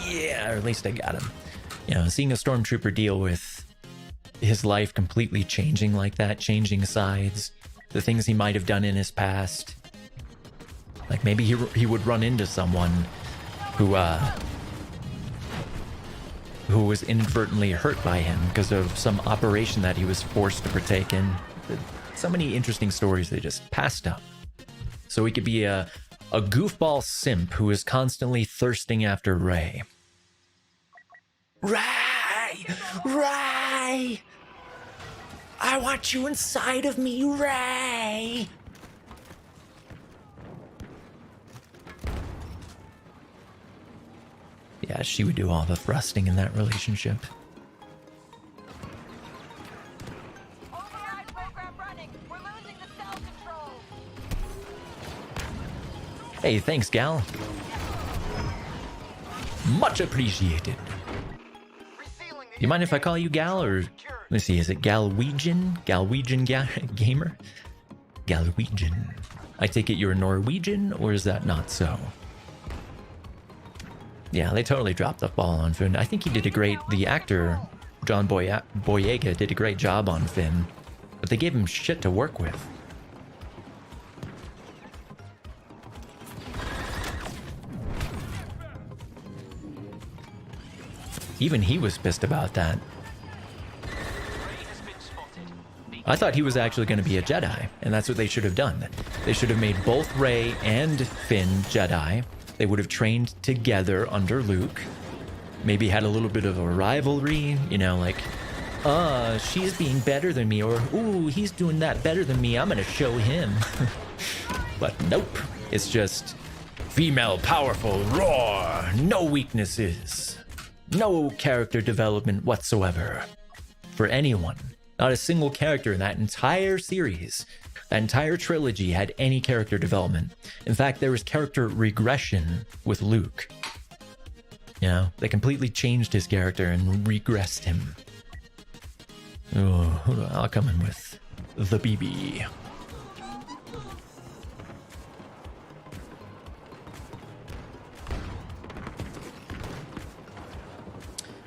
Yeah, or at least I got him. You know, seeing a stormtrooper deal with his life completely changing like that, changing sides, the things he might have done in his past. Like maybe he would run into someone who was inadvertently hurt by him because of some operation that he was forced to partake in. So many interesting stories they just passed up. So he could be a A goofball simp who is constantly thirsting after Rey. Rey! Rey! I want you inside of me, Rey! Yeah, she would do all the thrusting in that relationship. Override program running. We're losing the cell control. Hey, thanks, gal. Much appreciated. You mind if I call you gal, or let me see, is it Galwegian? Galwegian gamer? Galwegian. I take it you're Norwegian, or is that not so? Yeah, they totally dropped the ball on Finn. I think he did a great, the actor, John Boyega, did a great job on Finn, but they gave him shit to work with. Even he was pissed about that. I thought he was actually going to be a Jedi, and that's what they should have done. They should have made both Rey and Finn Jedi. They would have trained together under Luke. Maybe had a little bit of a rivalry, you know, like, she's being better than me, or, ooh, he's doing that better than me, I'm going to show him. But nope, it's just female, powerful, roar, no weaknesses. No character development whatsoever for anyone. Not a single character in that entire series, that entire trilogy had any character development. In fact, there was character regression with Luke. You know, they completely changed his character and regressed him. Oh, I'll come in with the BB.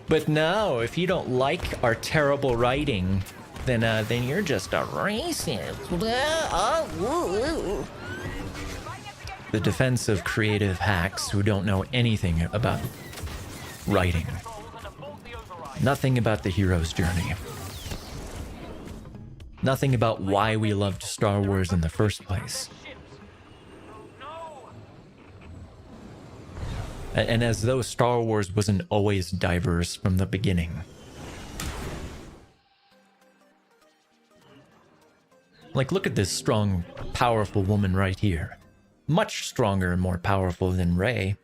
But no, if you don't like our terrible writing, then you're just a racist. The defense of creative hacks who don't know anything about writing. Nothing about the hero's journey. Nothing about why we loved Star Wars in the first place. And as though Star Wars wasn't always diverse from the beginning. Like, look at this strong, powerful woman right here. Much stronger and more powerful than Rey.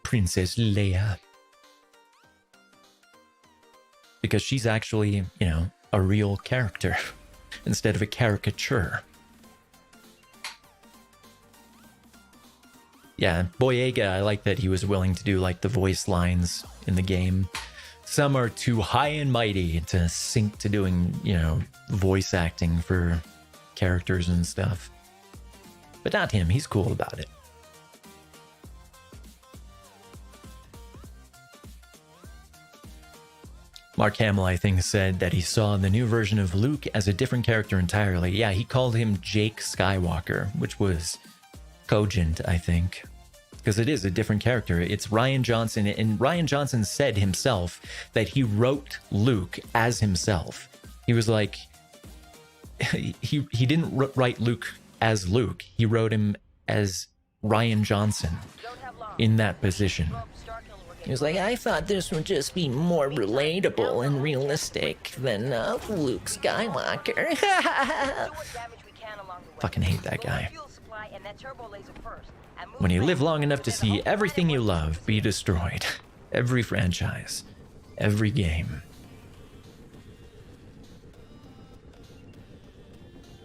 Princess Leia. Because she's actually, you know, a real character instead of a caricature. Yeah, Boyega, I like that he was willing to do like the voice lines in the game. Some are too high and mighty to sink to doing, you know, voice acting for characters and stuff. But not him, he's cool about it. Mark Hamill, I think, said that he saw the new version of Luke as a different character entirely. Yeah, he called him Jake Skywalker, which was cogent, I think. Because it is a different character. It's Rian Johnson, and Rian Johnson said himself that he wrote Luke as himself. He was like, he didn't write Luke as Luke. He wrote him as Rian Johnson in that position. He was like, I thought this would just be more relatable and realistic than Luke Skywalker. Fucking hate that guy. When you live long enough to see everything you love be destroyed. Every franchise. Every game.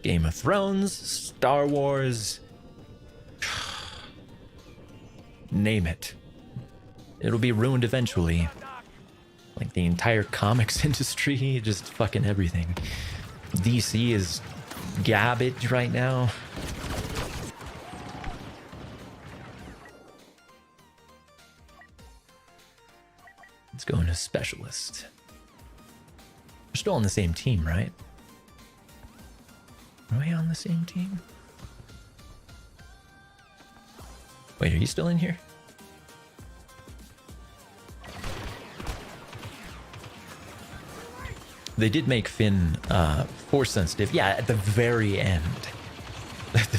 Game of Thrones, Star Wars. Name it. It'll be ruined eventually. Like the entire comics industry, just fucking everything. DC is garbage right now. Let's go into specialist. We're still on the same team, right? Are we on the same team? Wait, are you still in here? They did make Finn force sensitive. Yeah, at the very end.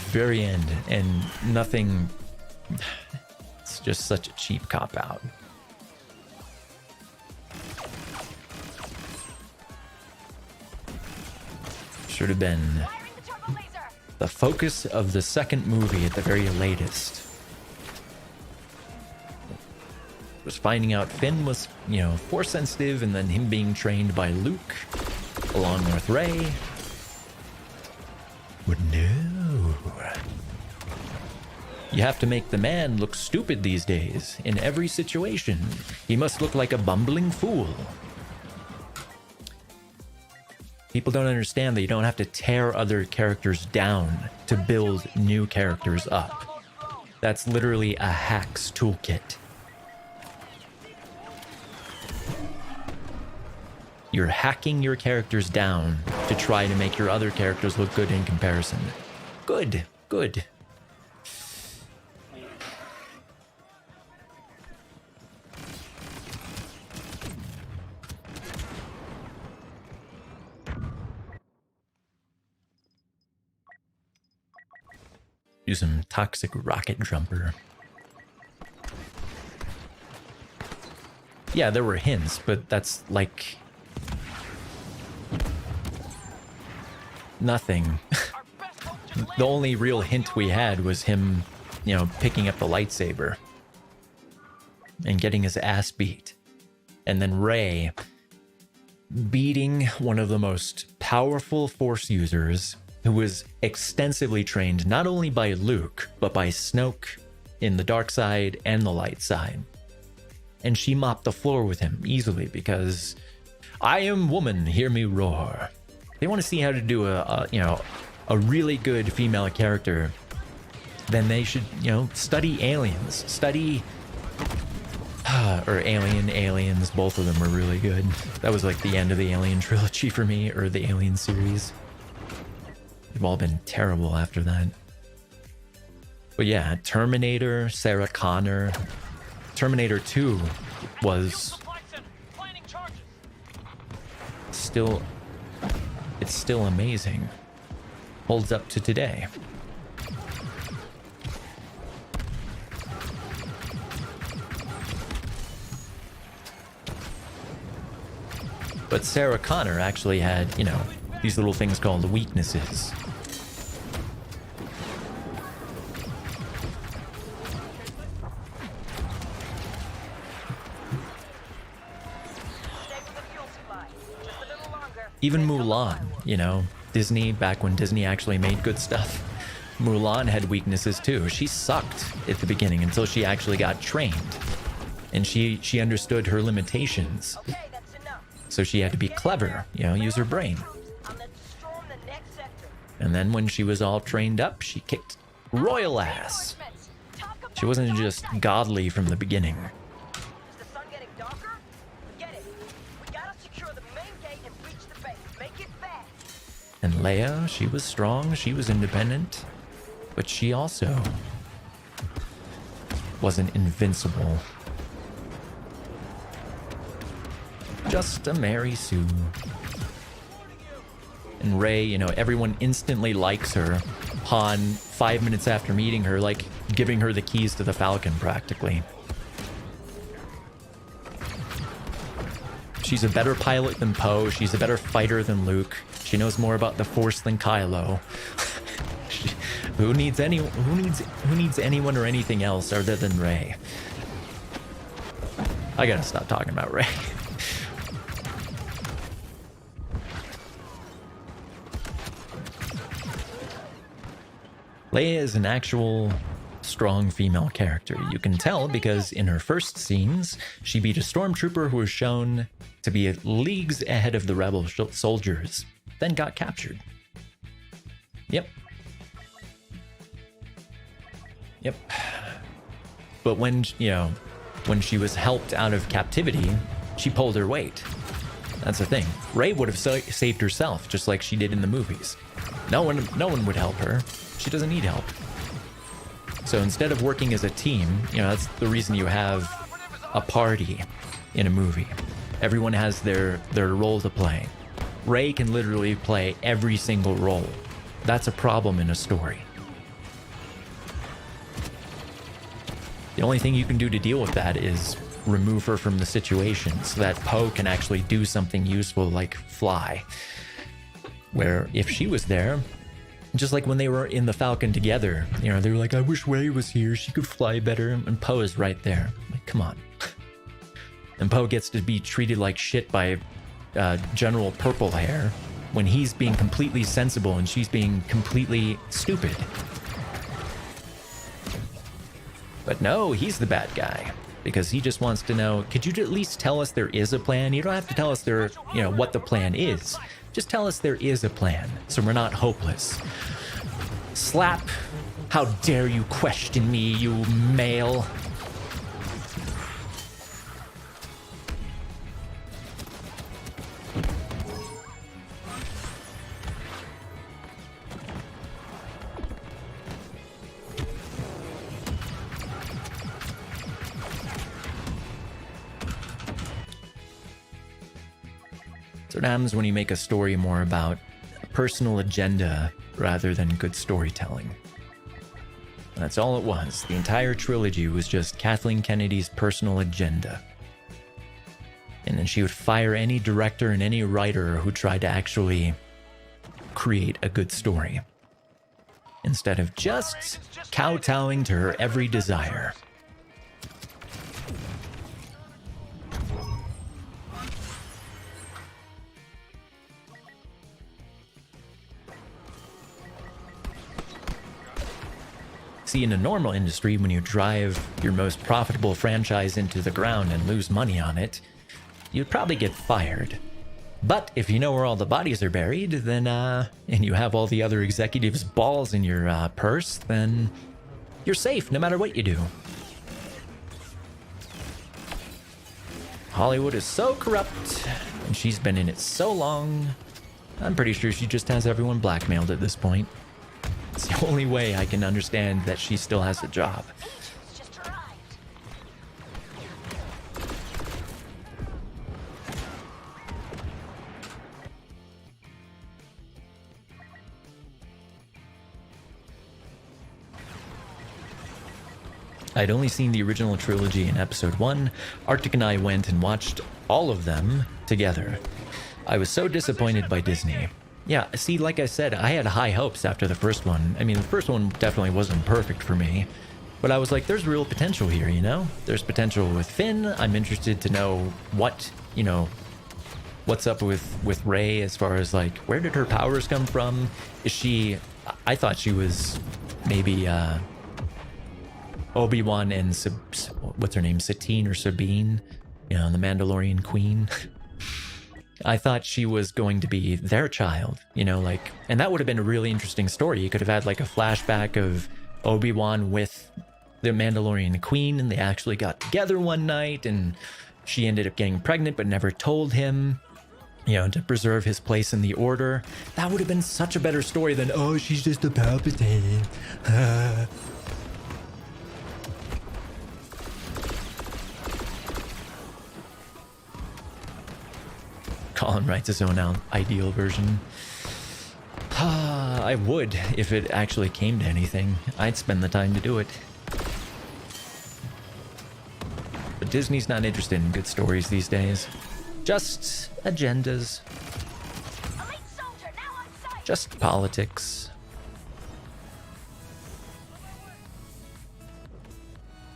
very end, and nothing. It's just such a cheap cop out. Should have been the focus of the second movie at the very latest. Was finding out Finn was, you know, force sensitive, and then him being trained by Luke along with Rey. But no. You have to make the man look stupid these days. In every situation, he must look like a bumbling fool. People don't understand that you don't have to tear other characters down to build new characters up. That's literally a hack's toolkit. You're hacking your characters down to try to make your other characters look good in comparison. Good, good. Do some toxic rocket jumper. Yeah, there were hints, but that's like nothing. The only real hint we had was him, you know, picking up the lightsaber and getting his ass beat. And then Rey beating one of the most powerful Force users who was extensively trained not only by Luke, but by Snoke in the dark side and the light side. And she mopped the floor with him easily because I am woman, hear me roar. They want to see how to do a really good female character, then they should, you know, study Aliens. Study or Aliens, both of them were really good. That was like the end of the Alien trilogy for me, or the Alien series. They've all been terrible after that. But yeah, Terminator, Sarah Connor. Terminator 2 was still, it's still amazing. Holds up to today. But Sarah Connor actually had, you know, these little things called weaknesses. Even Mulan, you know, Disney, back when Disney actually made good stuff, Mulan had weaknesses too. She sucked at the beginning until she actually got trained. And she understood her limitations. So she had to be clever, you know, use her brain. And then when she was all trained up, she kicked royal ass. She wasn't just godly from the beginning. And Leia, she was strong, she was independent, but she also wasn't invincible. Just a Mary Sue. And Rey, you know, everyone instantly likes her. Han, 5 minutes after meeting her, like giving her the keys to the Falcon practically. She's a better pilot than Poe. She's a better fighter than Luke. She knows more about the Force than Kylo. Who needs anyone or anything else other than Rey? I gotta stop talking about Rey. Leia is an actual strong female character. You can tell because in her first scenes, she beat a stormtrooper who was shown to be leagues ahead of the rebel soldiers, then got captured. Yep. But when, you know, when she was helped out of captivity, she pulled her weight. That's the thing. Rey would have saved herself, just like she did in the movies. No one would help her. She doesn't need help. So instead of working as a team, you know, that's the reason you have a party in a movie. Everyone has their role to play. Rey can literally play every single role. That's a problem in a story. The only thing you can do to deal with that is remove her from the situation so that Poe can actually do something useful like fly. Where if she was there, just like when they were in the Falcon together, you know, they were like, I wish Rey was here, she could fly better, and Poe is right there. Like, come on. And Poe gets to be treated like shit by General Purple Hair when he's being completely sensible and she's being completely stupid. But no, he's the bad guy because he just wants to know, could you at least tell us there is a plan? You don't have to tell us what the plan is. Just tell us there is a plan so we're not hopeless. Slap. How dare you question me, you male. That's what happens when you make a story more about a personal agenda rather than good storytelling. And that's all it was. The entire trilogy was just Kathleen Kennedy's personal agenda. And then she would fire any director and any writer who tried to actually create a good story, instead of just kowtowing to her every desire. See, in a normal industry, when you drive your most profitable franchise into the ground and lose money on it, you'd probably get fired. But if you know where all the bodies are buried, then, and you have all the other executives' balls in your purse, then you're safe no matter what you do. Hollywood is so corrupt, and she's been in it so long, I'm pretty sure she just has everyone blackmailed at this point. It's the only way I can understand that she still has a job. I'd only seen the original trilogy in episode 1. Arctic and I went and watched all of them together. I was so disappointed by Disney. Yeah, see, like I said, I had high hopes after the first one. I mean, the first one definitely wasn't perfect for me. But I was like, there's real potential here, you know? There's potential with Finn. I'm interested to know what, you know, what's up with Rey as far as, like, where did her powers come from? Is she... I thought she was maybe, Obi-Wan and what's her name? Satine or Sabine? You know, the Mandalorian Queen. I thought she was going to be their child, you know, like, and that would have been a really interesting story. You could have had like a flashback of Obi-Wan with the Mandalorian Queen, and they actually got together one night, and she ended up getting pregnant but never told him, you know, to preserve his place in the Order. That would have been such a better story than, oh, she's just a Palpatine. Colin writes his own ideal version. I would, if it actually came to anything. I'd spend the time to do it. But Disney's not interested in good stories these days. Just agendas. Just politics.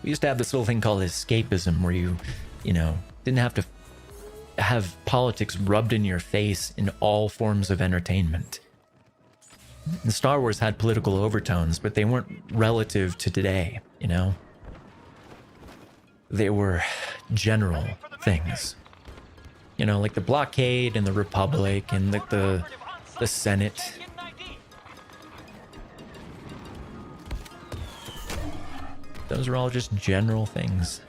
We used to have this little thing called escapism where you know, didn't have to have politics rubbed in your face in all forms of entertainment. And Star Wars had political overtones, but they weren't relative to today, you know? They were general things. You know, like the blockade and the Republic and the Senate. Those are all just general things.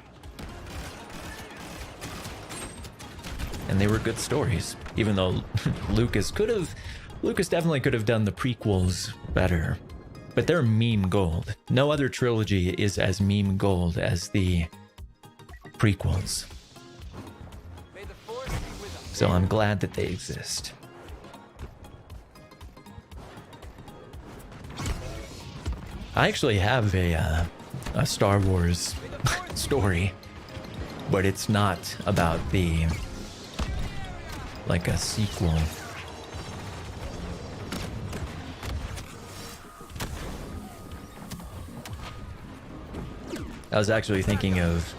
And they were good stories, even though Lucas definitely could have done the prequels better. But they're meme gold. No other trilogy is as meme gold as the prequels. So I'm glad that they exist. I actually have a Star Wars story, but it's not about the like a sequel. I was actually thinking of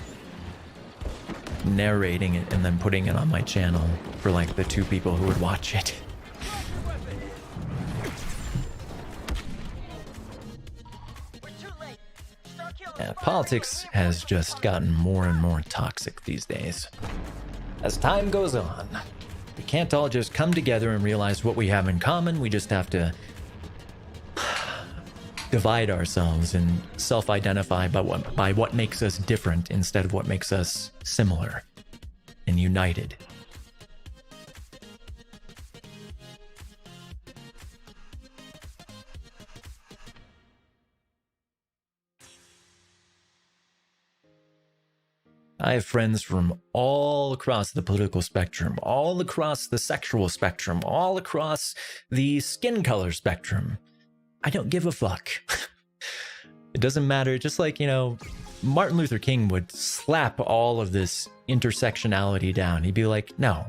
narrating it and then putting it on my channel for like the 2 people who would watch it. Yeah, politics has just gotten more and more toxic these days. As time goes on, we can't all just come together and realize what we have in common. We just have to divide ourselves and self-identify by what makes us different instead of what makes us similar and united. I have friends from all across the political spectrum, all across the sexual spectrum, all across the skin color spectrum. I don't give a fuck. It doesn't matter. Just like, you know, Martin Luther King would slap all of this intersectionality down. He'd be like, no,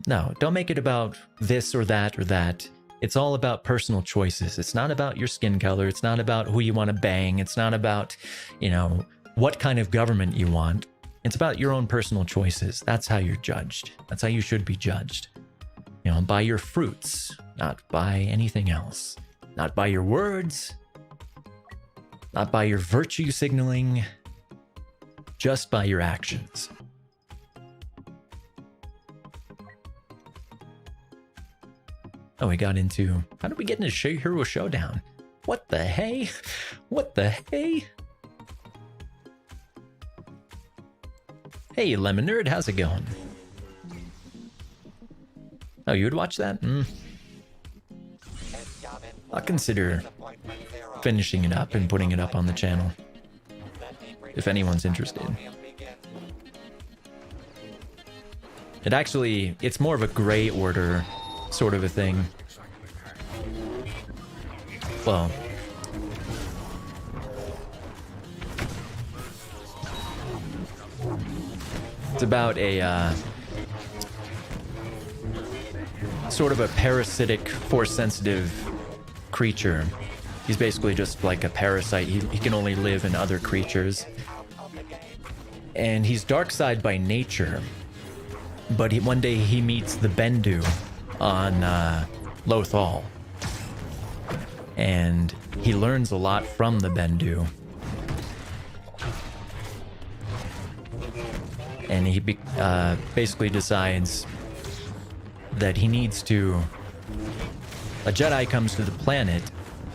don't make it about this or that or that. It's all about personal choices. It's not about your skin color. It's not about who you want to bang. It's not about, you know, what kind of government you want. It's about your own personal choices. That's how you're judged. That's how you should be judged. You know, by your fruits, not by anything else. Not by your words, not by your virtue signaling, just by your actions. Oh, we got into... How did we get into Hero Showdown? What the hey? What the hey? Hey, Lemon Nerd, how's it going? Oh, you would watch that? I'll consider finishing it up and putting it up on the channel, if anyone's interested. It's more of a gray order sort of a thing. Well, it's about a sort of a parasitic, force-sensitive creature. He's basically just like a parasite. He can only live in other creatures. And he's dark side by nature. But one day he meets the Bendu on Lothal. And he learns a lot from the Bendu. And he basically decides that he needs to... A Jedi comes to the planet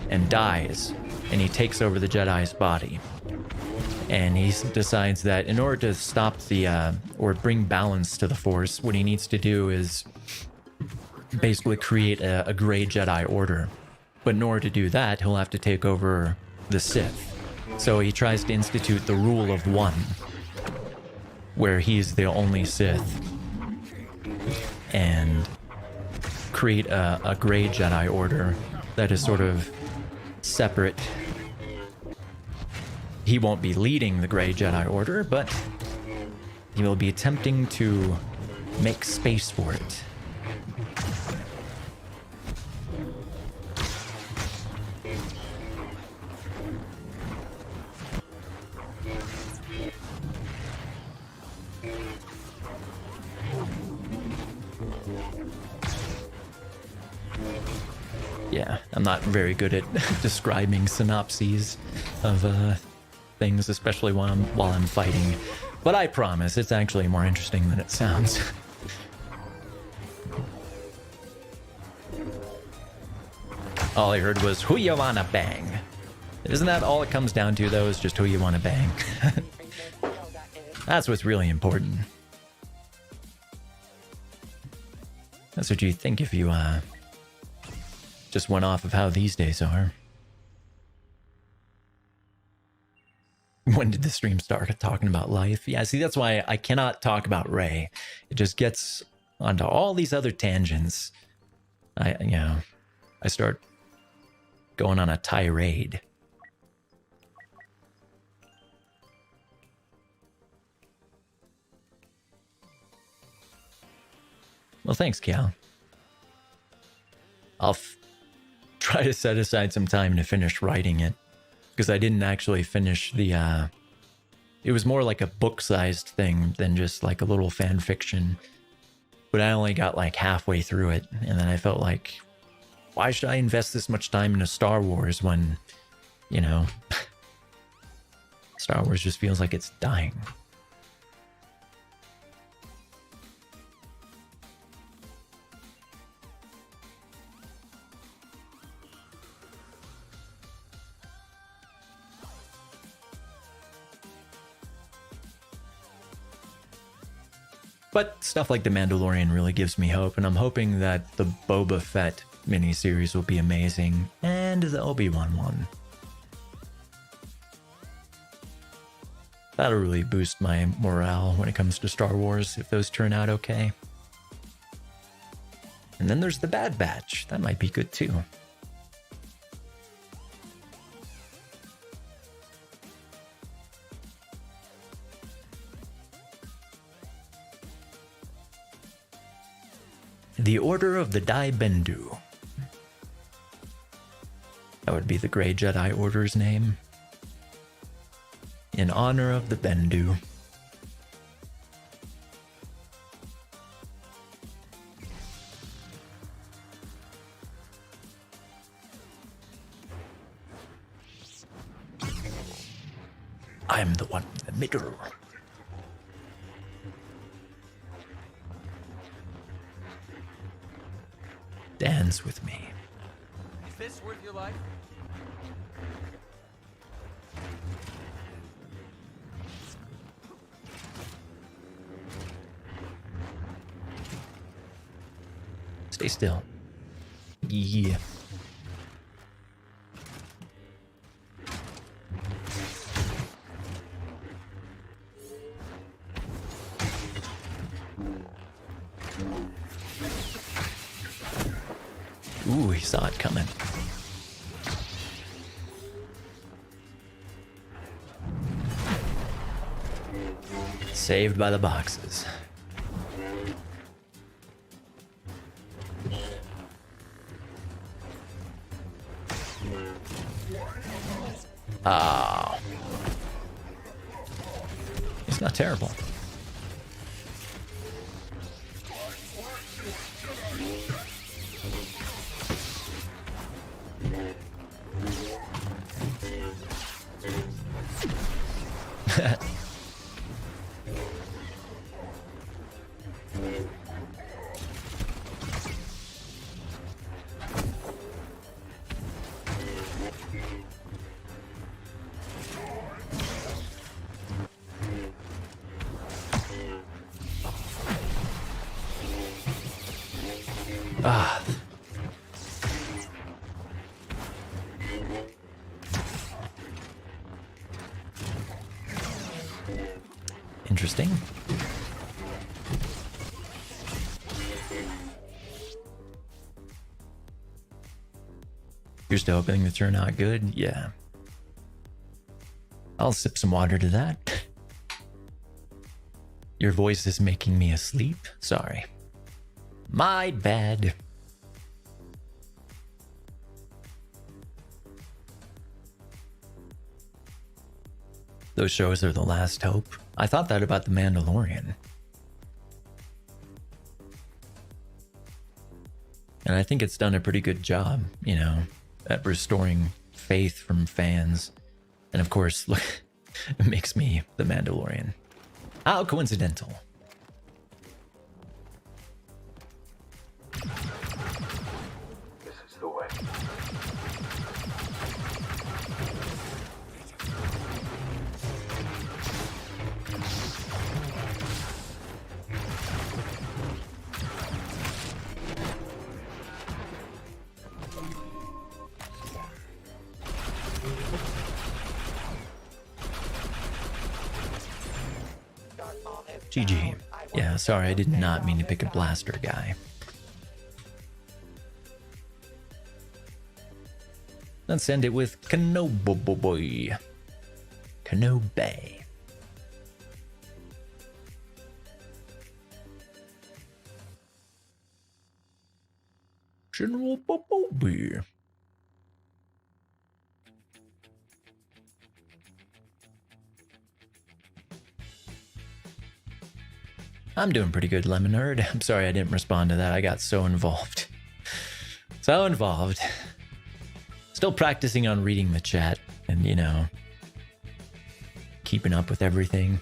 and dies, and he takes over the Jedi's body. And he decides that in order to stop the, or bring balance to the Force, what he needs to do is basically create a gray Jedi Order. But in order to do that, he'll have to take over the Sith. So he tries to institute the Rule of One, where he's the only Sith, and create a gray Jedi Order that is sort of separate. He won't be leading the gray Jedi Order, but he will be attempting to make space for it. Yeah, I'm not very good at describing synopses of things, especially while I'm fighting. But I promise, it's actually more interesting than it sounds. All I heard was, who you wanna bang? Isn't that all it comes down to, though, is just who you wanna bang? That's what's really important. That's what you think if you, just went off of how these days are. When did the stream start talking about life? Yeah, see, that's why I cannot talk about Rey. It just gets onto all these other tangents. I start going on a tirade. Well, thanks, Cal. I'll try to set aside some time to finish writing it, because I didn't actually finish the, it was more like a book-sized thing than just like a little fan fiction. But I only got like halfway through it, and then I felt like, why should I invest this much time into Star Wars when, you know, Star Wars just feels like it's dying. But stuff like The Mandalorian really gives me hope, and I'm hoping that the Boba Fett miniseries will be amazing, and the Obi-Wan one. That'll really boost my morale when it comes to Star Wars, if those turn out okay. And then there's The Bad Batch. That might be good too. The Order of the Dai Bendu. That would be the Grey Jedi Order's name. In honor of the Bendu. I'm the one in the middle. Dance with me. Is this worth your life? Stay still. Yeah. Ooh, he saw it coming. Saved by the boxes. Ah. It's not terrible. Ah. Interesting. You're still hoping to turn out good? Yeah. I'll sip some water to that. Your voice is making me asleep? Sorry. My bad. Those shows are the last hope. I thought that about The Mandalorian. And I think it's done a pretty good job, you know, at restoring faith from fans. And of course, look, it makes me The Mandalorian. How coincidental. This is the way. GG. Yeah, sorry, I did not mean to pick a blaster guy. Let's end it with Kenoboboy. Kenobe. General Bumblebee. I'm doing pretty good, Lemon Nerd. I'm sorry I didn't respond to that. I got so involved. So involved. Still practicing on reading the chat and, you know, keeping up with everything.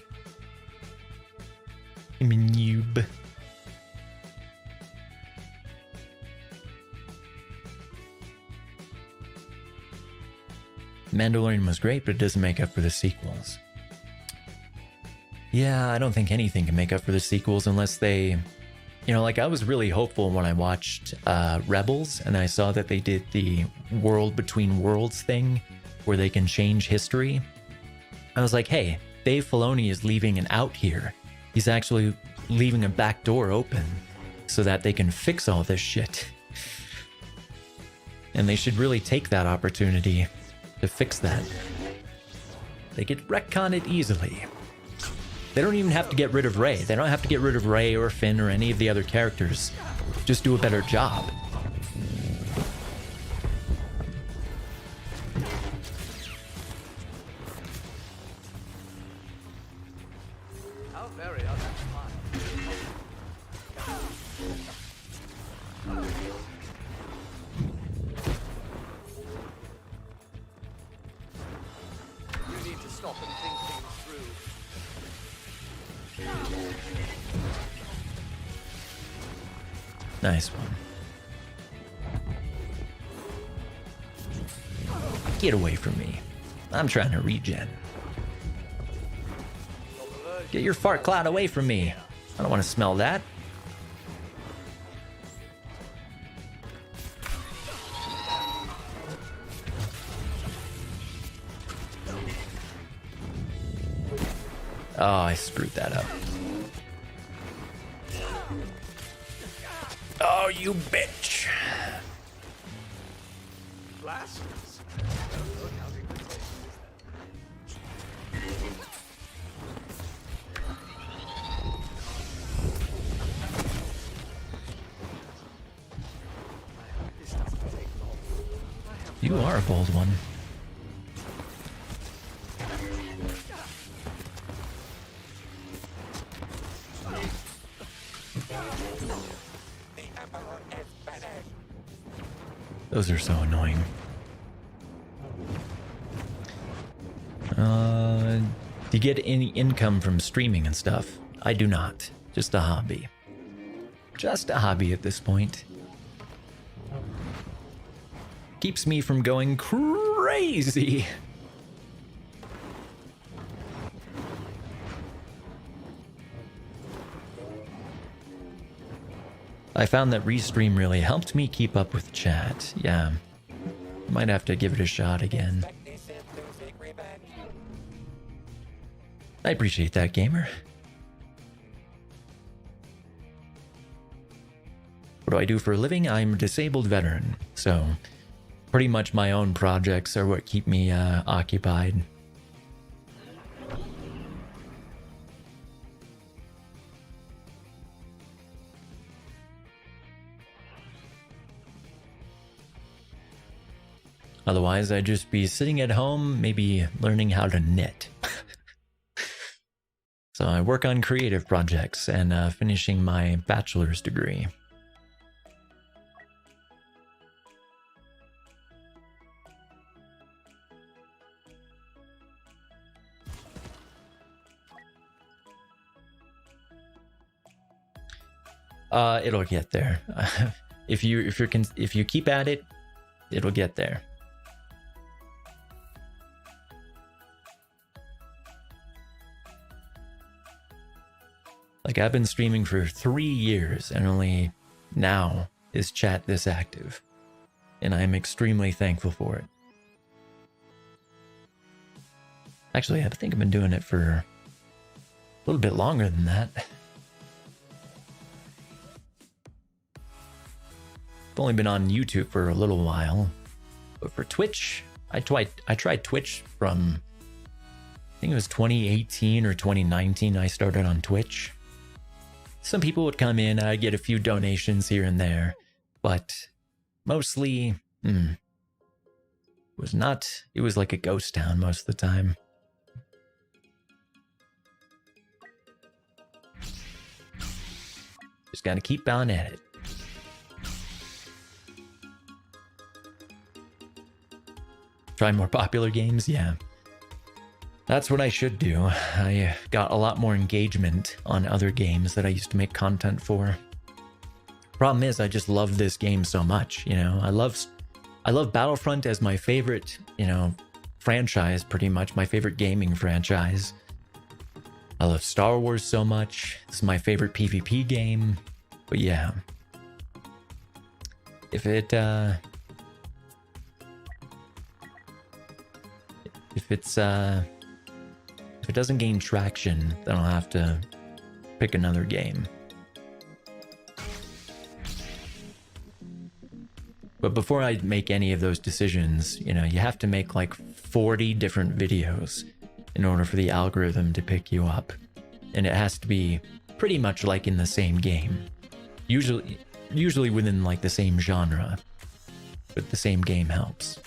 I'm a noob. Mandalorian was great, but it doesn't make up for the sequels. Yeah, I don't think anything can make up for the sequels unless they... You know, like I was really hopeful when I watched Rebels and I saw that they did the World Between Worlds thing where they can change history. I was like, hey, Dave Filoni is leaving an out here. He's actually leaving a back door open so that they can fix all this shit. And they should really take that opportunity to fix that. They could retcon it easily. They don't even have to get rid of Rey. They don't have to get rid of Rey or Finn or any of the other characters. Just do a better job. How very unexpected. You need to stop and think things through. Nice one. Get away from me. I'm trying to regen. Get your fart cloud away from me. I don't want to smell that. Oh, I screwed that up. Oh, you bitch. Blasphemous. You are a bold one. Those are so annoying. Do you get any income from streaming and stuff? I do not. Just a hobby. Just a hobby at this point. Keeps me from going crazy. I found that Restream really helped me keep up with chat. Yeah. Might have to give it a shot again. I appreciate that, gamer. What do I do for a living? I'm a disabled veteran, so pretty much my own projects are what keep me occupied. Otherwise, I'd just be sitting at home, maybe learning how to knit. So I work on creative projects and finishing my bachelor's degree. It'll get there. If you keep at it, it'll get there. Like, I've been streaming for 3 years and only now is chat this active. And I'm extremely thankful for it. Actually, I think I've been doing it for a little bit longer than that. I've only been on YouTube for a little while. But for Twitch, I tried Twitch from, I think it was 2018 or 2019 I started on Twitch. Some people would come in, I'd get a few donations here and there, but mostly, it was like a ghost town most of the time. Just gotta keep on at it. Try more popular games? Yeah. That's what I should do. I got a lot more engagement on other games that I used to make content for. Problem is, I just love this game so much, you know? I love Battlefront as my favorite, you know, franchise, pretty much. My favorite gaming franchise. I love Star Wars so much. This is my favorite PvP game. But yeah. If it doesn't gain traction, then I'll have to pick another game. But before I make any of those decisions, you know, you have to make like 40 different videos in order for the algorithm to pick you up. And it has to be pretty much like in the same game. Usually within like the same genre. But the same game helps.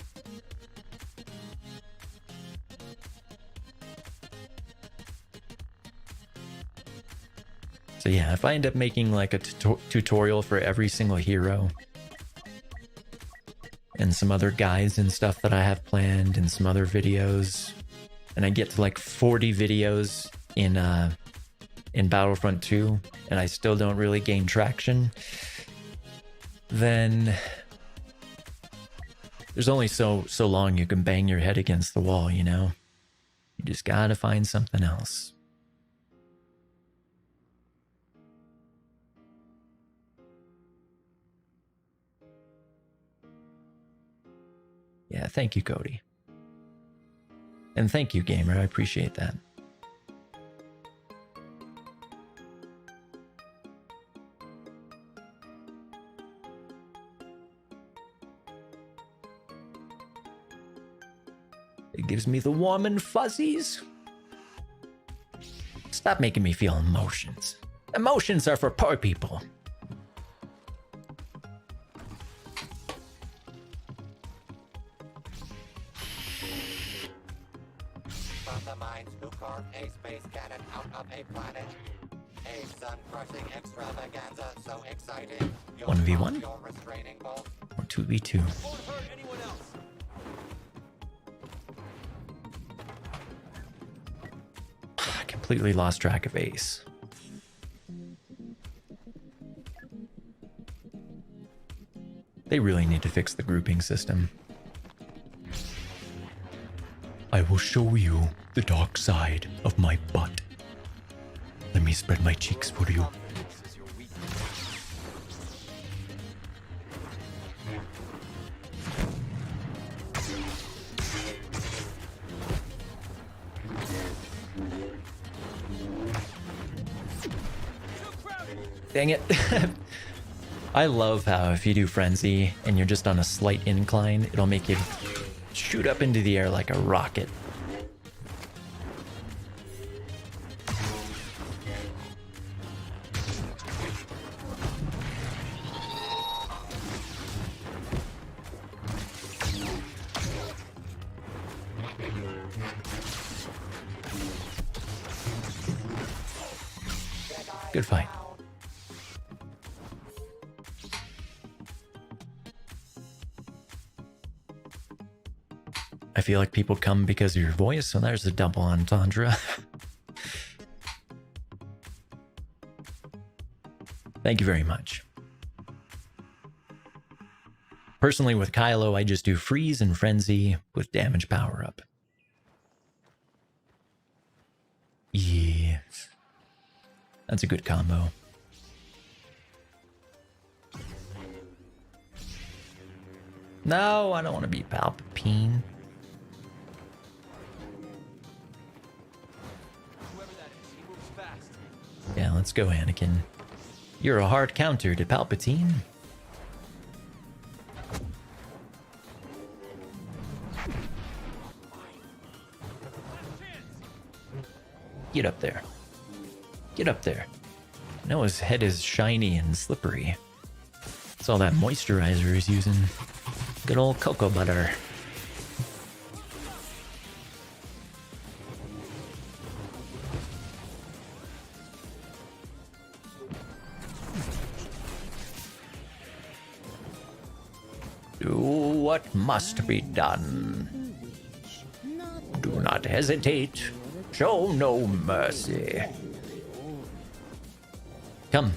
So yeah, if I end up making like a tutorial for every single hero, and some other guides and stuff that I have planned, and some other videos, and I get to like 40 videos in Battlefront 2, and I still don't really gain traction, then there's only so long you can bang your head against the wall, you know? You just gotta find something else. Yeah, thank you, Cody. And thank you, Gamer. I appreciate that. It gives me the warm and fuzzies. Stop making me feel emotions. Emotions are for poor people. A space cannon out of a planet. A sun-crushing extravaganza so exciting. 1v1? Or 2v2? I completely lost track of Ace. They really need to fix the grouping system. I will show you the dark side of my butt. Let me spread my cheeks for you. Dang it. I love how if you do Frenzy and you're just on a slight incline, it'll make you shoot up into the air like a rocket. Good fight. I feel like people come because of your voice, so there's a double entendre. Thank you very much. Personally, with Kylo, I just do freeze and frenzy with damage power up. Yes. That's a good combo. No, I don't want to be Palpatine. Yeah, let's go, Anakin. You're a hard counter to Palpatine. Get up there. Get up there. I know his head is shiny and slippery. That's all that moisturizer is using. Good old cocoa butter. Do what must be done. Do not hesitate. Show no mercy. Come.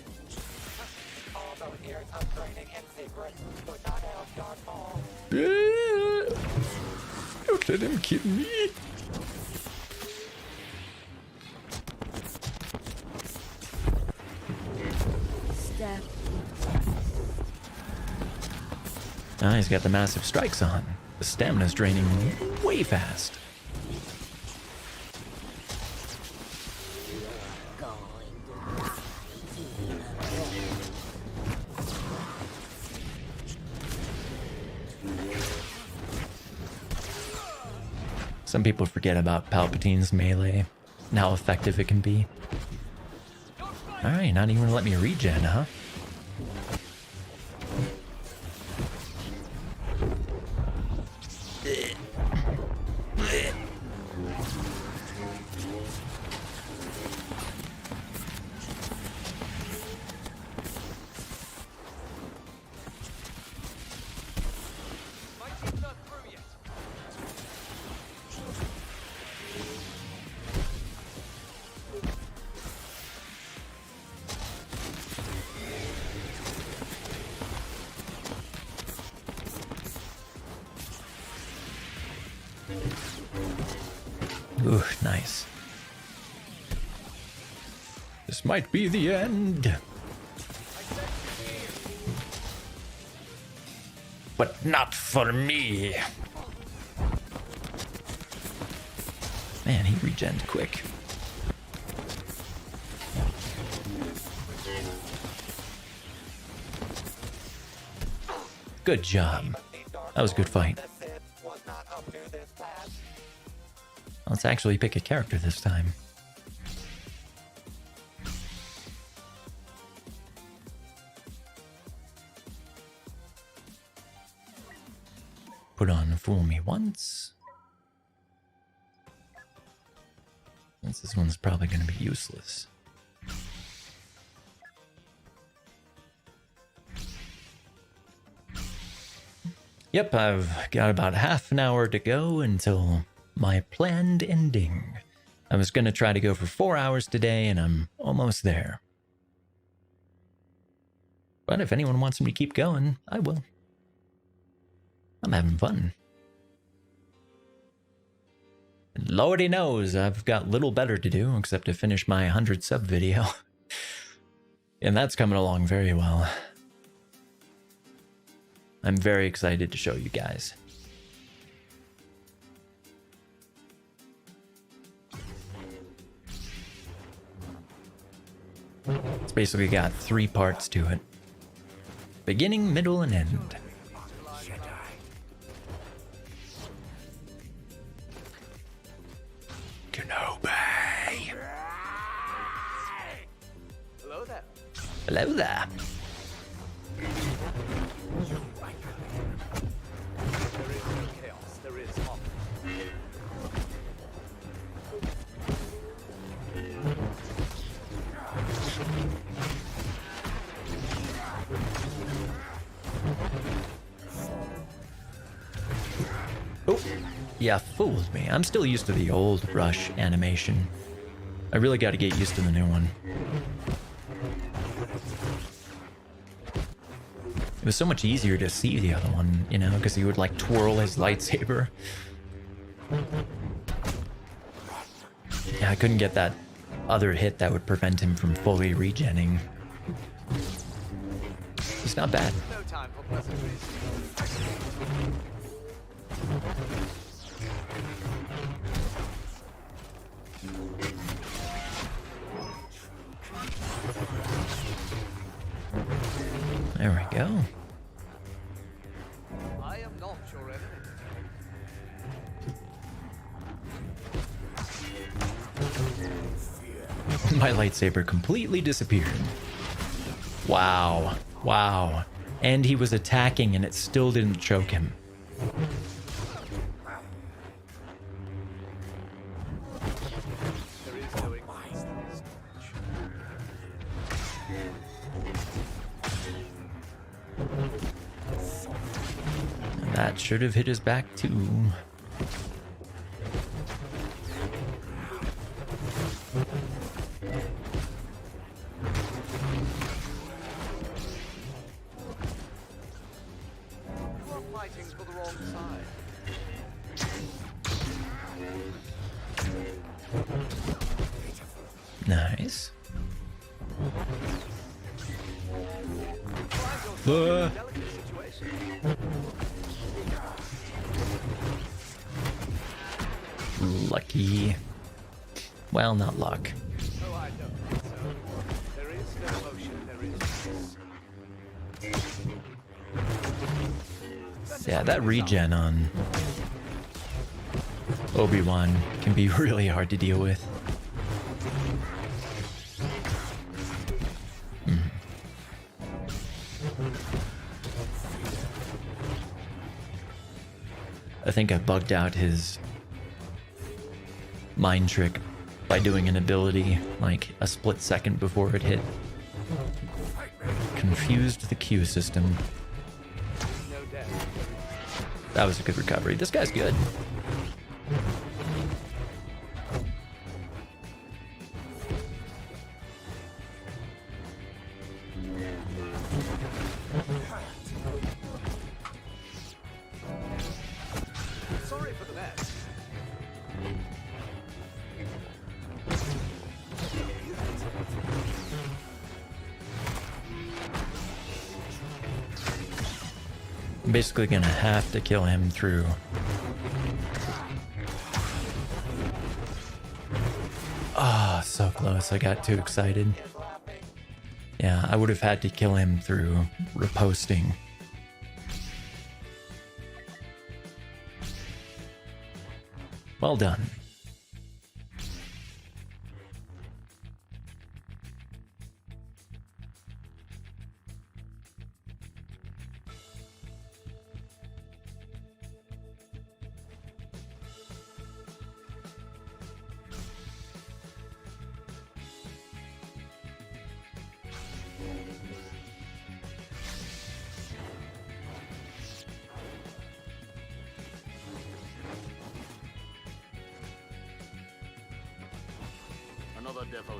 All those years of training in secret would not help your fall. Don't let him kill me. Step. Ah, he's got the massive strikes on. The stamina's draining way fast. Some people forget about Palpatine's melee and how effective it can be. Alright, not even gonna let me regen, huh? My team's not through yet. Ooh, nice. This might be the end. But not for me. Man, he regened quick. Good job. That was a good fight. The Sith was not up to this task. Let's actually pick a character this time. Put on Fool Me Once. Since this one's probably going to be useless. Yep, I've got about half an hour to go until my planned ending. I was going to try to go for 4 hours today, and I'm almost there. But if anyone wants me to keep going, I will. I'm having fun. And Lordy knows I've got little better to do except to finish my 100 sub video. And that's coming along very well. I'm very excited to show you guys. It's basically got 3 parts to it. Beginning, middle, and end. Kenobi. Hello there. Hello there. There is no chaos. There is harmony. Oh, yeah, fooled me. I'm still used to the old Rush animation. I really got to get used to the new one. It was so much easier to see the other one, you know, because he would like twirl his lightsaber. Yeah, I couldn't get that other hit that would prevent him from fully regenning. It's not bad. No time for pleasantries. There we go. I am not your enemy. My lightsaber completely disappeared. Wow. Wow. and he was attacking and it still didn't choke him. That should have hit his back too. Nice. Lucky. Well, not luck. Yeah, that regen on Obi-Wan can be really hard to deal with. I think I bugged out his mind trick by doing an ability like a split second before it hit. Confused the Q system. That was a good recovery. This guy's good. Sorry for the mess. I'm basically gonna have to kill him through. Ah, so close. I got too excited. Yeah, I would have had to kill him through riposting. Well done.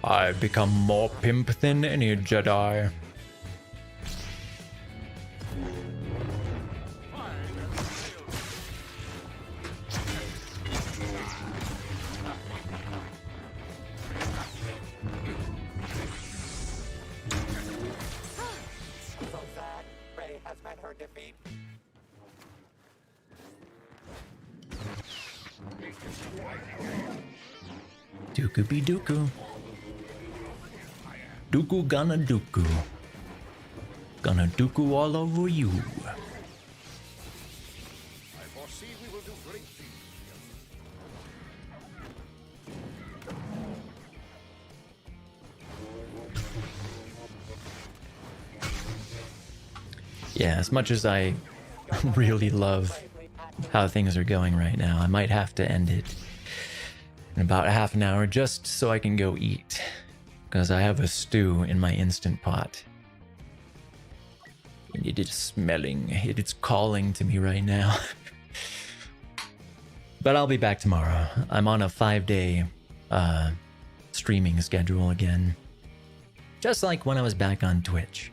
I've become more pimp than any Jedi. So sad. Rey has met her defeat. Dooku be dooku. Dooku gonna dooku. Gonna dooku all over you. I foresee we will do great things. Yeah, as much as I really love how things are going right now, I might have to end it in about half an hour just so I can go eat. Because I have a stew in my Instant Pot. And it is smelling. It is calling to me right now. But I'll be back tomorrow. I'm on a 5-day streaming schedule again. Just like when I was back on Twitch.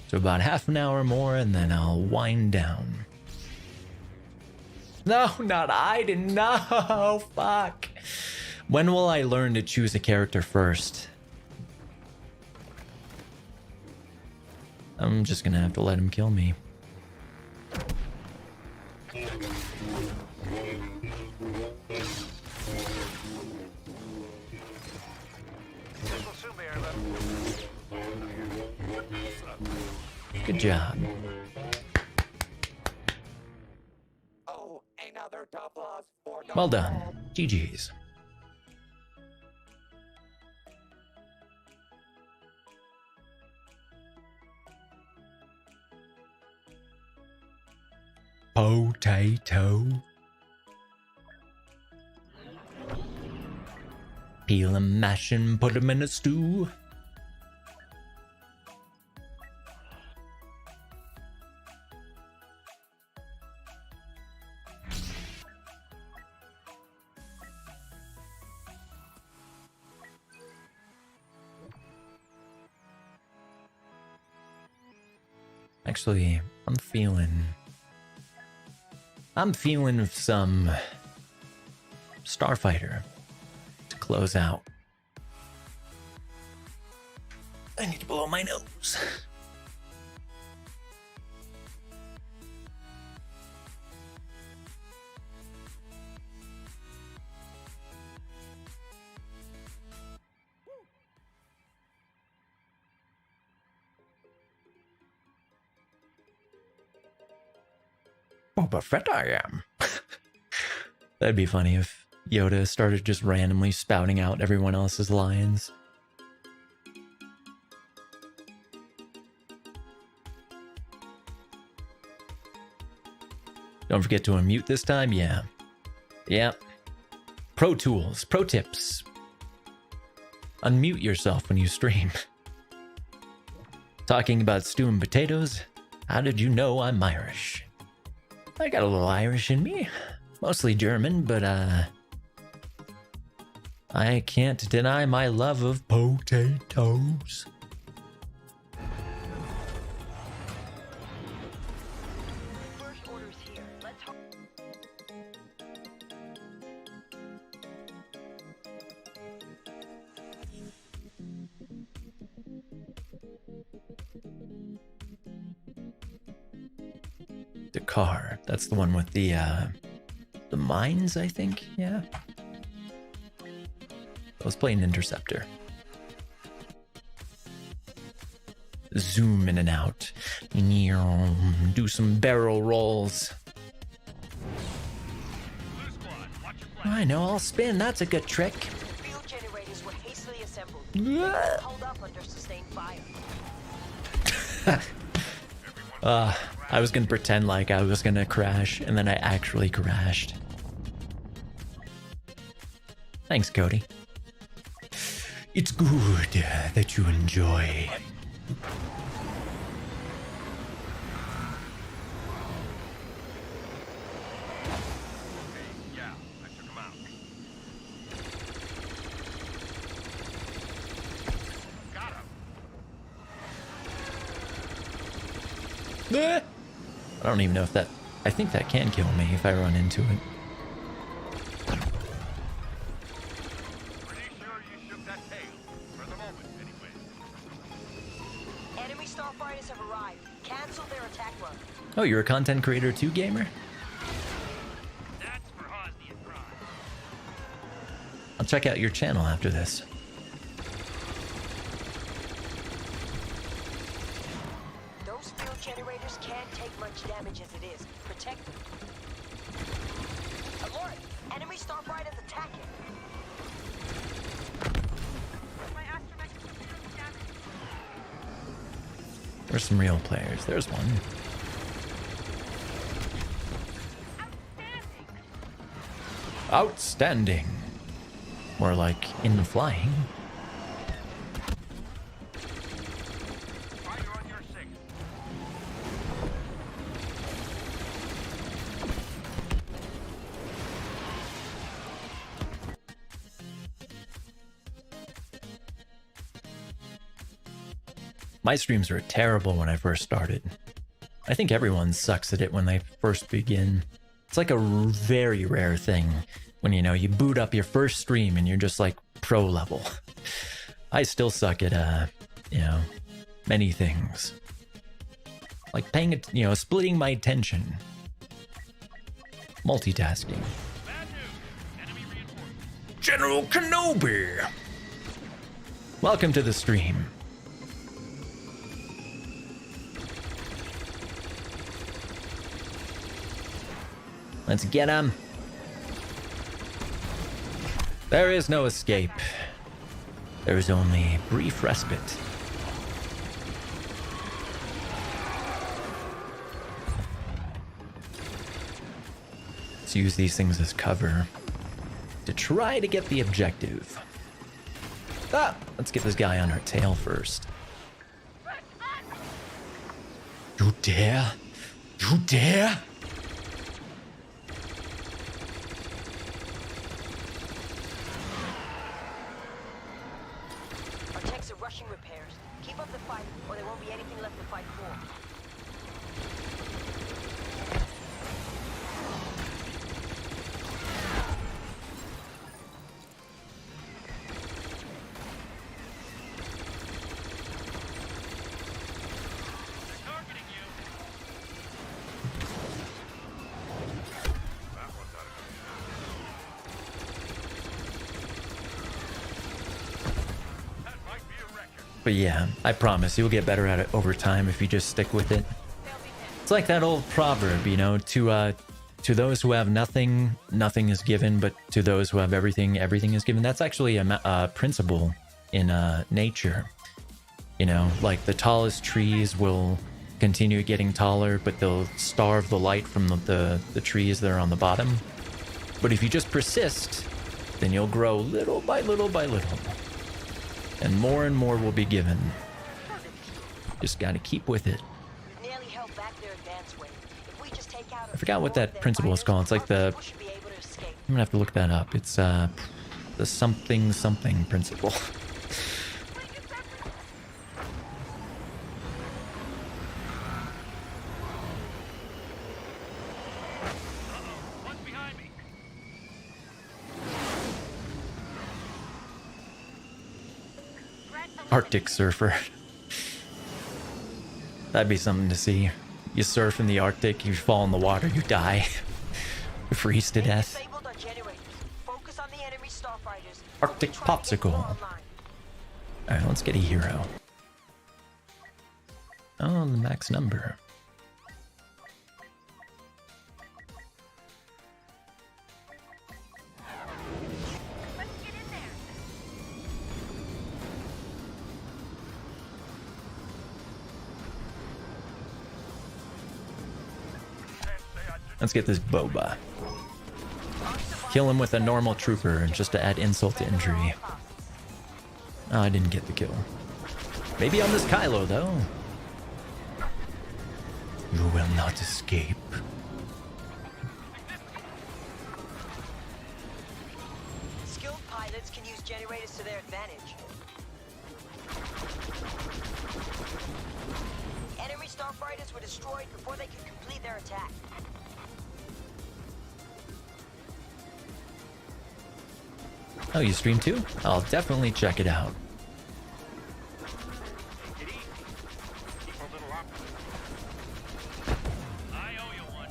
So about half an hour more and then I'll wind down. No, not Aiden. No, fuck. When will I learn to choose a character first? I'm just gonna have to let him kill me. Good job. Oh, another tough loss for Well done. GG's. potato. Peel and mash and put them in a stew. Actually, I'm feeling some Starfighter to close out. I need to blow my nose. Boba Fett I am. That'd be funny if Yoda started just randomly spouting out everyone else's lines. Don't forget to unmute this time, yeah. Yep. Pro tools, pro tips. Unmute yourself when you stream. Talking about stew and potatoes, how did you know I'm Irish? I got a little Irish in me. Mostly German, but I can't deny my love of potatoes. First orders here. Let's hope. Dakar, that's the one with the mines, I think, yeah. I was playing Interceptor. Zoom in and out. Do some barrel rolls. I know, I'll spin, that's a good trick. Field generators were hastily assembled. Hold up under sustained fire. I was gonna pretend like I was gonna crash, and then I actually crashed. Thanks, Cody. It's good that you enjoy. Yeah, I took him out. Got him. I don't even know if that... I think that can kill me if I run into it. Pretty sure you shook that tail. For the moment, anyway. Enemy starfighters have arrived. Cancel their attack run. Oh, you're a content creator too, gamer? That's for Hosni and Prime. I'll check out your channel after this. Those field generators can't take much damage as it is. Protect them. Alert! Enemy starfighters attacking. My astromech is severely damaged. There's some real players. There's one. Outstanding. More like in flying. Fire on your six. My streams were terrible when I first started. I think everyone sucks at it when they first begin. It's like a very rare thing when, you know, you boot up your first stream and you're just like pro level. I still suck at, you know, many things. Like paying it, you know, splitting my attention. Multitasking. Bad news. Enemy reinforcements. General Kenobi! Welcome to the stream. Let's get him. There is no escape. There is only brief respite. Let's use these things as cover to try to get the objective. Ah, let's get this guy on our tail first. You dare? You dare? Our tanks are rushing repairs. Keep up the fight, or there won't be anything left to fight for. But yeah, I promise you'll get better at it over time if you just stick with it. It's like that old proverb, you know, to those who have nothing, nothing is given, but to those who have everything, everything is given. That's actually a principle in nature. You know, like the tallest trees will continue getting taller, but they'll starve the light from the trees that are on the bottom. But if you just persist, then you'll grow little by little by little. And more will be given. Just gotta keep with it. We've nearly held back their advance wave. If we just take out I forgot what that principle is called. It's like the... we should be able to escape. I'm gonna have to look that up. It's the something principle. Arctic surfer. That'd be something to see. You surf in the Arctic, you fall in the water, you die. You freeze to death. Disabled our generators. Focus on the enemy starfighters. Arctic Try to get popsicle. more online. Alright, let's get a hero. Oh, the max number. Let's get this boba. Kill him with a normal trooper just to add insult to injury. Oh, I didn't get the kill. Maybe on this Kylo, though. You will not escape. Skilled pilots can use generators to their advantage. Enemy starfighters were destroyed before they could complete their attack. Oh, you stream too? I'll definitely check it out. Take it easy. Keep a little optimism. I owe you one.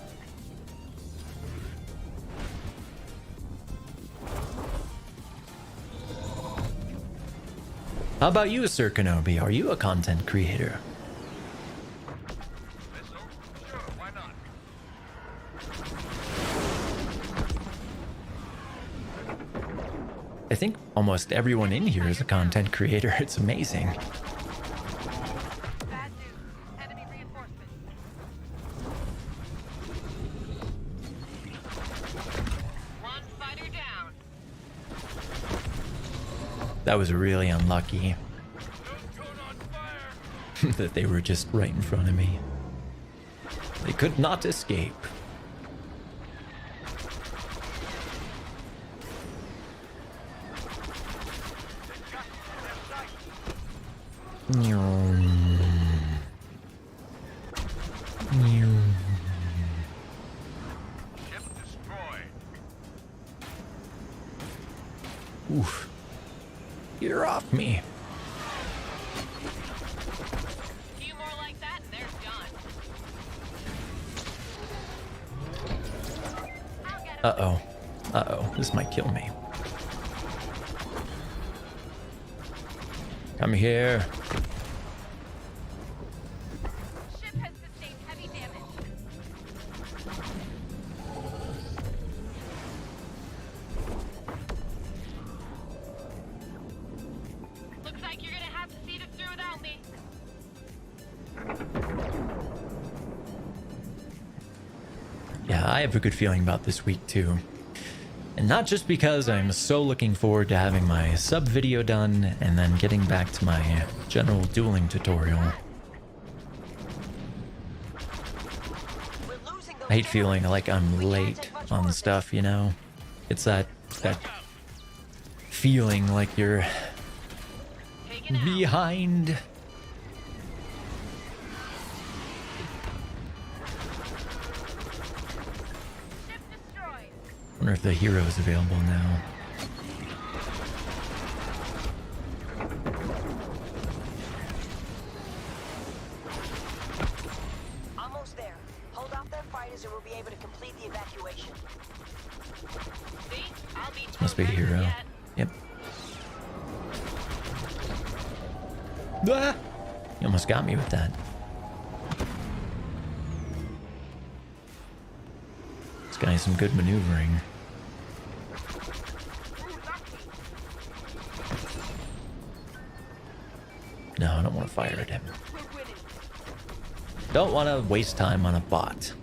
How about you, Sir Kenobi? Are you a content creator? Missile? Sure, why not? I think almost everyone in here is a content creator. It's amazing. Bad news. Enemy reinforcements. One fighter down. That was really unlucky. That they were just right in front of me. They could not escape. Ship destroyed. Oof. You're off me. Few more like that and they're done. Uh-oh. Uh-oh. This might kill me. Come here. Ship has sustained heavy damage. Looks like you're gonna have to see this through without me. Yeah, I have a good feeling about this week too. And not just because I'm so looking forward to having my sub video done and then getting back to my general dueling tutorial. I hate feeling like I'm late on stuff, you know? It's that feeling like you're behind. Wonder if the hero is available now. Almost there. Hold off their fighters and we'll be able to complete the evacuation. Must be a hero. Yep. Ah! You almost got me with that. This guy has some good maneuvering. No, I don't want to fire at him. Don't want to waste time on a bot.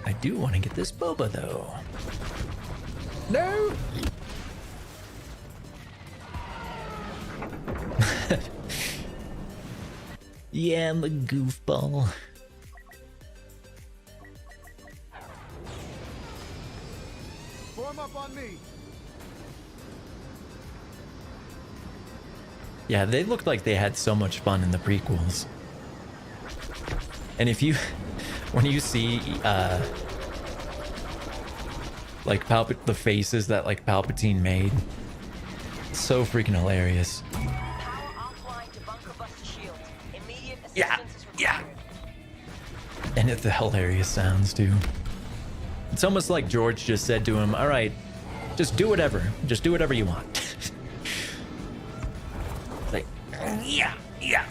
I do want to get this boba though. No! Yeah, I'm a goofball. Form up on me. Yeah, they looked like they had so much fun in the prequels. And if you, when you see, like the faces that like Palpatine made, it's so freaking hilarious. Yeah, yeah. And it's the hilarious sounds too. It's almost like George just said to him, all right, just do whatever. Just do whatever you want. Like, yeah, yeah.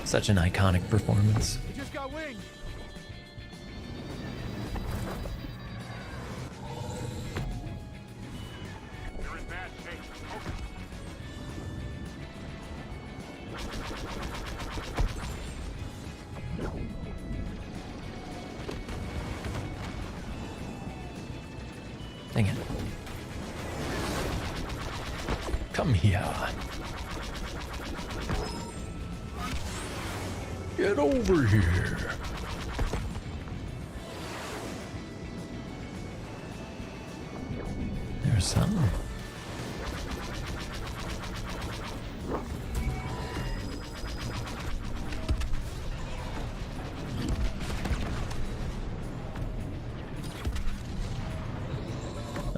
Such an iconic performance. We just got winged. You're in bad shape. Dang it. Come here. Get over here. There's some.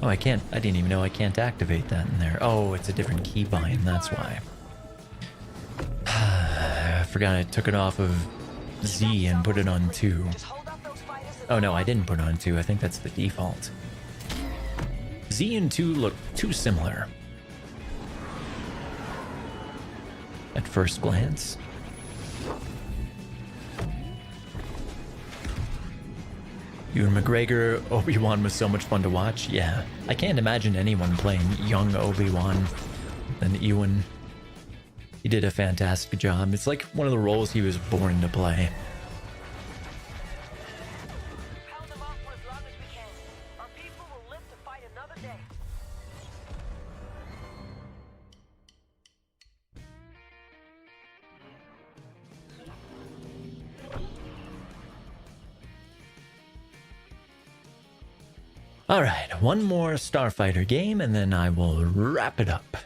Oh, I can't. I didn't even know I can't activate that in there. Oh, it's a different keybind. That's why. I forgot I took it off of Z and put it on 2. Oh no, I didn't put it on 2. I think that's the default. Z and 2 look too similar at first glance. Ewan McGregor, Obi-Wan was so much fun to watch. Yeah, I can't imagine anyone playing young Obi-Wan than Ewan. He did a fantastic job. It's like one of the roles he was born to play. Pound them off for as long as we can. Our people will live to fight another day. All right, one more Starfighter game and then I will wrap it up.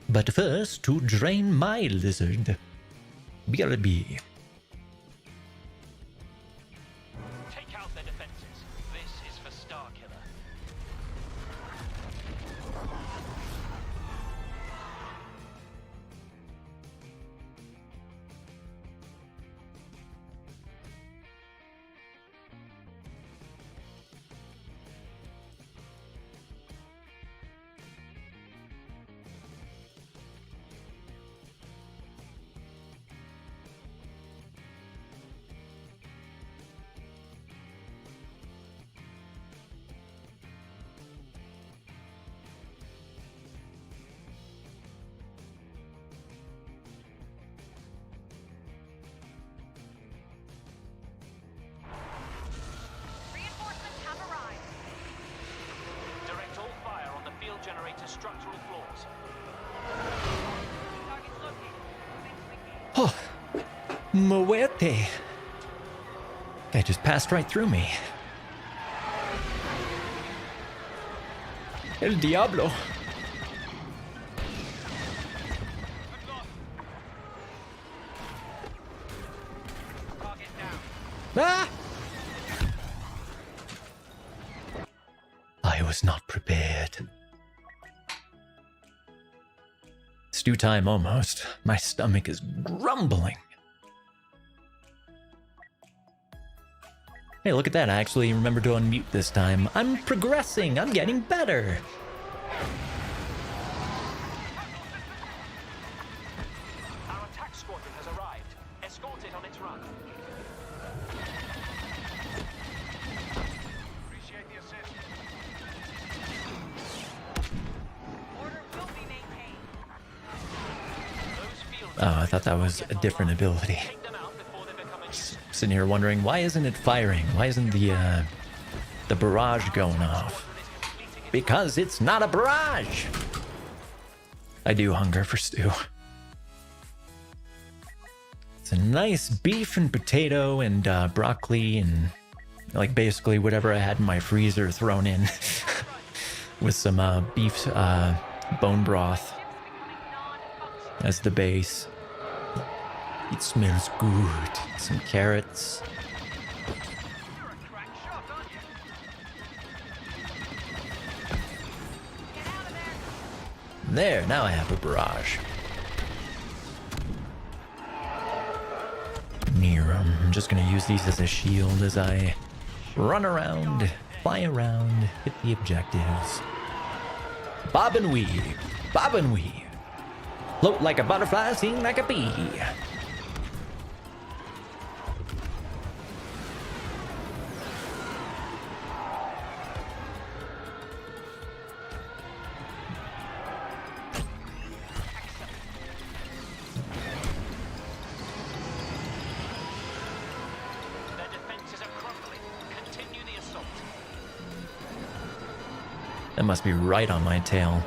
But first, to drain my lizard. BRB. Take out their defenses. This is for Starkiller. structural flaws. Oh, muerte. Guy just passed right through me. El diablo. Ah! I was not prepared. Stew time almost. My stomach is grumbling. Hey, look at that. I actually remembered to unmute this time. I'm progressing. I'm getting better. Our attack squadron has arrived. Escort it on its run. Appreciate the assist. Order will be maintained. Those field Oh, I thought that was a different ability. take them out before they become a nuisance. Sitting here wondering, why isn't it firing? Why isn't the barrage going off? Because it's not a barrage! I do hunger for stew. It's a nice beef and potato and broccoli and like basically whatever I had in my freezer thrown in with some beef bone broth as the base. It smells good. Some carrots. There, now I have a barrage. I'm just gonna use these as a shield as I run around, fly around, hit the objectives. Bob and weave, bob and weave. Float like a butterfly, sing like a bee. Their defenses are crumbling. Continue the assault. That must be right on my tail.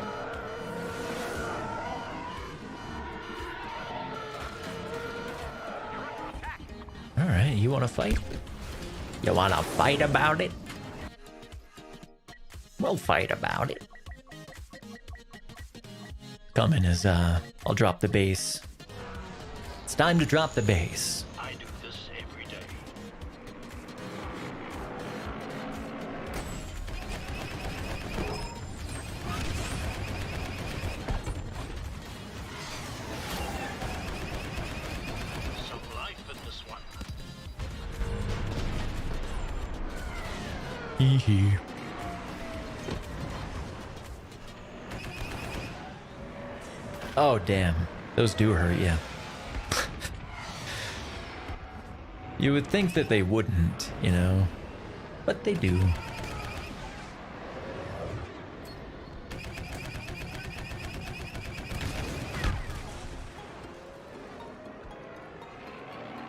Alright, you wanna fight? You wanna fight about it? We'll fight about it. Coming as I'll drop the base. It's time to drop the base. I do this every day. Some life in this one. Hee hee. Oh damn, those do hurt, yeah. You would think that they wouldn't, you know, but they do.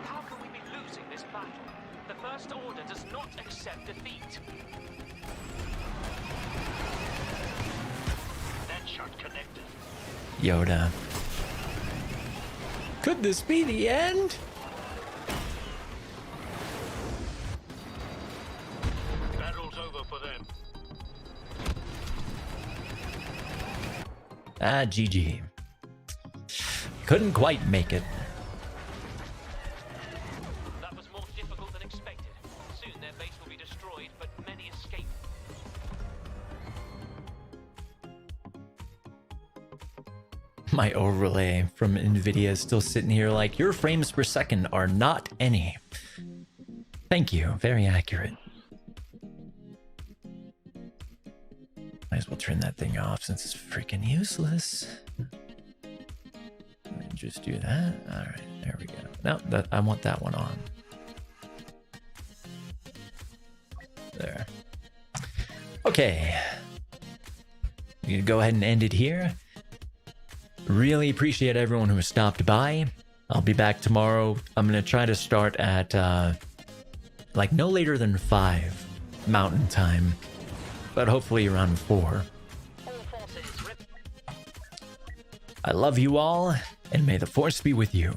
How can we be losing this battle? The First Order does not accept defeat. That shot connected. Yoda. Could this be the end? Battle's over for them. Ah, GG. Couldn't quite make it. That was more difficult than expected. Soon their base will be destroyed, but many escape. My overlay from NVIDIA is still sitting here like, your frames per second are not any. Thank you, very accurate. Might as well turn that thing off since it's freaking useless. Let me just do that. All right, there we go. No, I want that one on. There. Okay. You can go ahead and end it here. Really appreciate everyone who has stopped by. I'll be back tomorrow. I'm going to try to start at like no later than 5 Mountain Time, but hopefully around 4. All forces, I love you all, and may the Force be with you.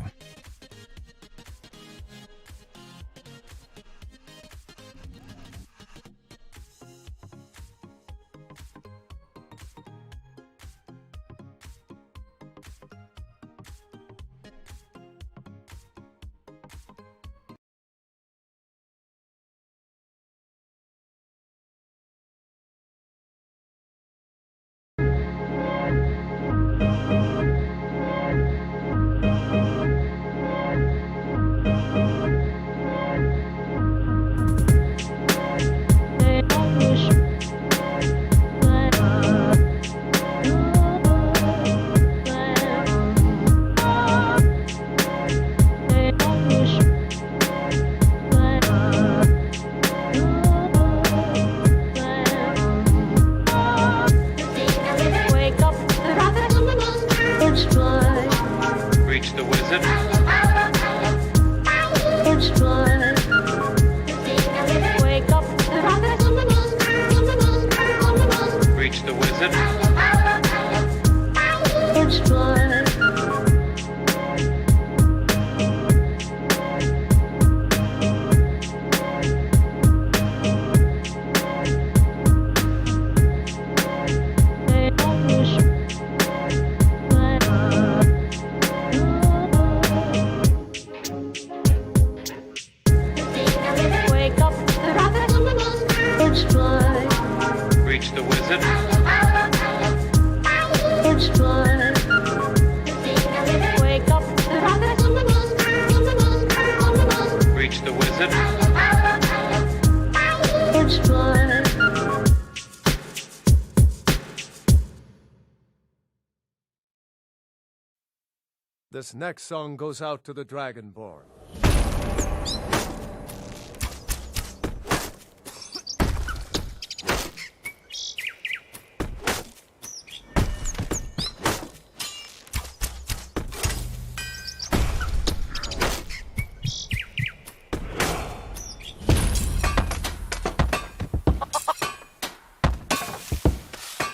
This next song goes out to the Dragonborn.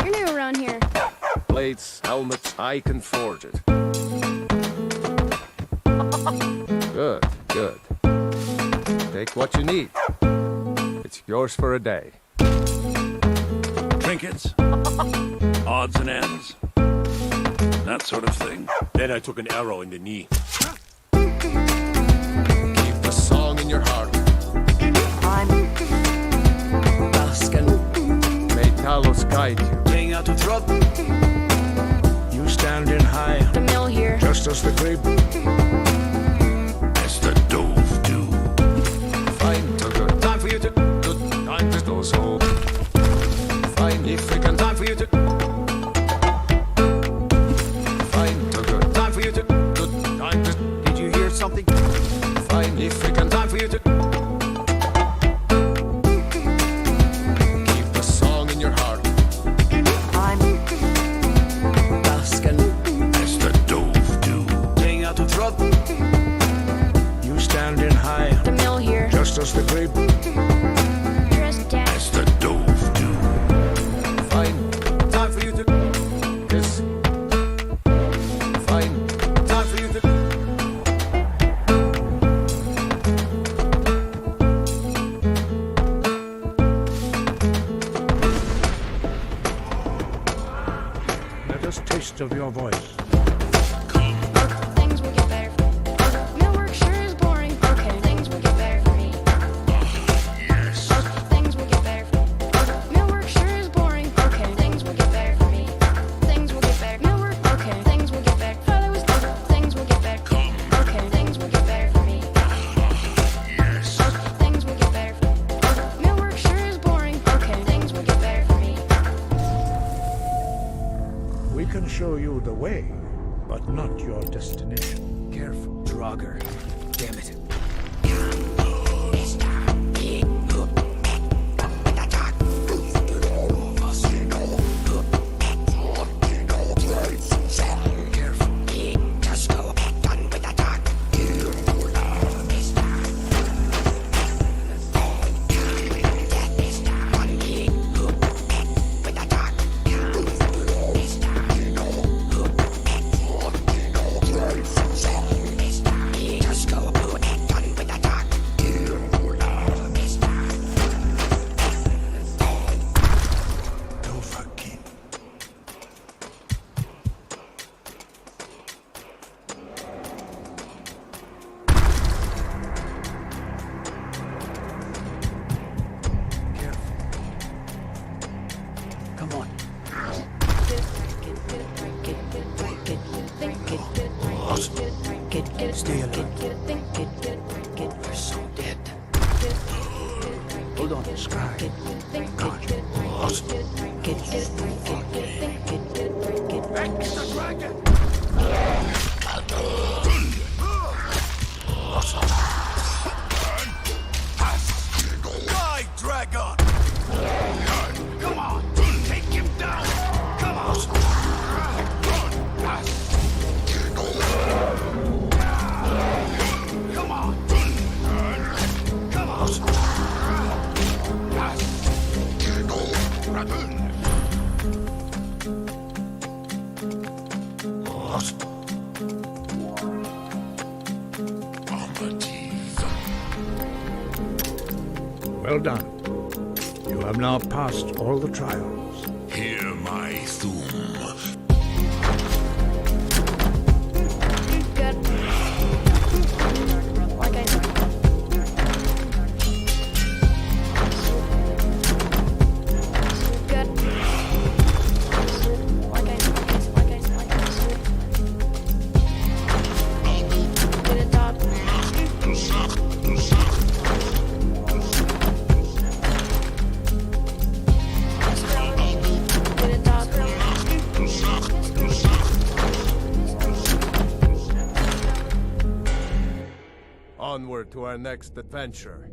You're new around here. Plates, helmets, I can forge it. Good, good. Take what you need. It's yours for a day. Trinkets, odds and ends, that sort of thing. Then I took an arrow in the knee. Keep the song in your heart. May Talos guide you. Laying out to drop. You standing high, The mill here. just as the grape. As the dove do. Fine to good. Time for you to. Good time to go so. Fine if we can. Time for you to. Fine to good. Time for you to. Good time to. Did you hear something? Fine if we can. Time for you to. Keep the song in your heart. As the dove do. Laying out to drop. You standing high, The mill here. just as the grape. Dressed down. As the dove do. Fine. Time for you to. Yes. Fine. Time for you to. Let us taste of your voice. Things will get better. Millwork sure is boring. Okay. Things will get better for me. Yes. Things will get better. Millwork sure is boring. Okay. Things will get better for me. Things will get better. Millwork. Okay. Things will get better. Father was. Things will get better. Okay. Things will get better for me. Yes. Things will get better. Millwork sure is boring. Okay. Things will get better for me. We can show you the way, but not your destination. Careful, Draugr. Damn it. Stay alert. You're so dead. Hold on, Sky. God. Extra dragon! Die, dragon! Come on! Take him down! Come on! Come on! Come Well done. You have now passed all the trials. Hear my doom. Good. Like I said. Good. Like I said. Get it done. Get it done. Onward to our next adventure.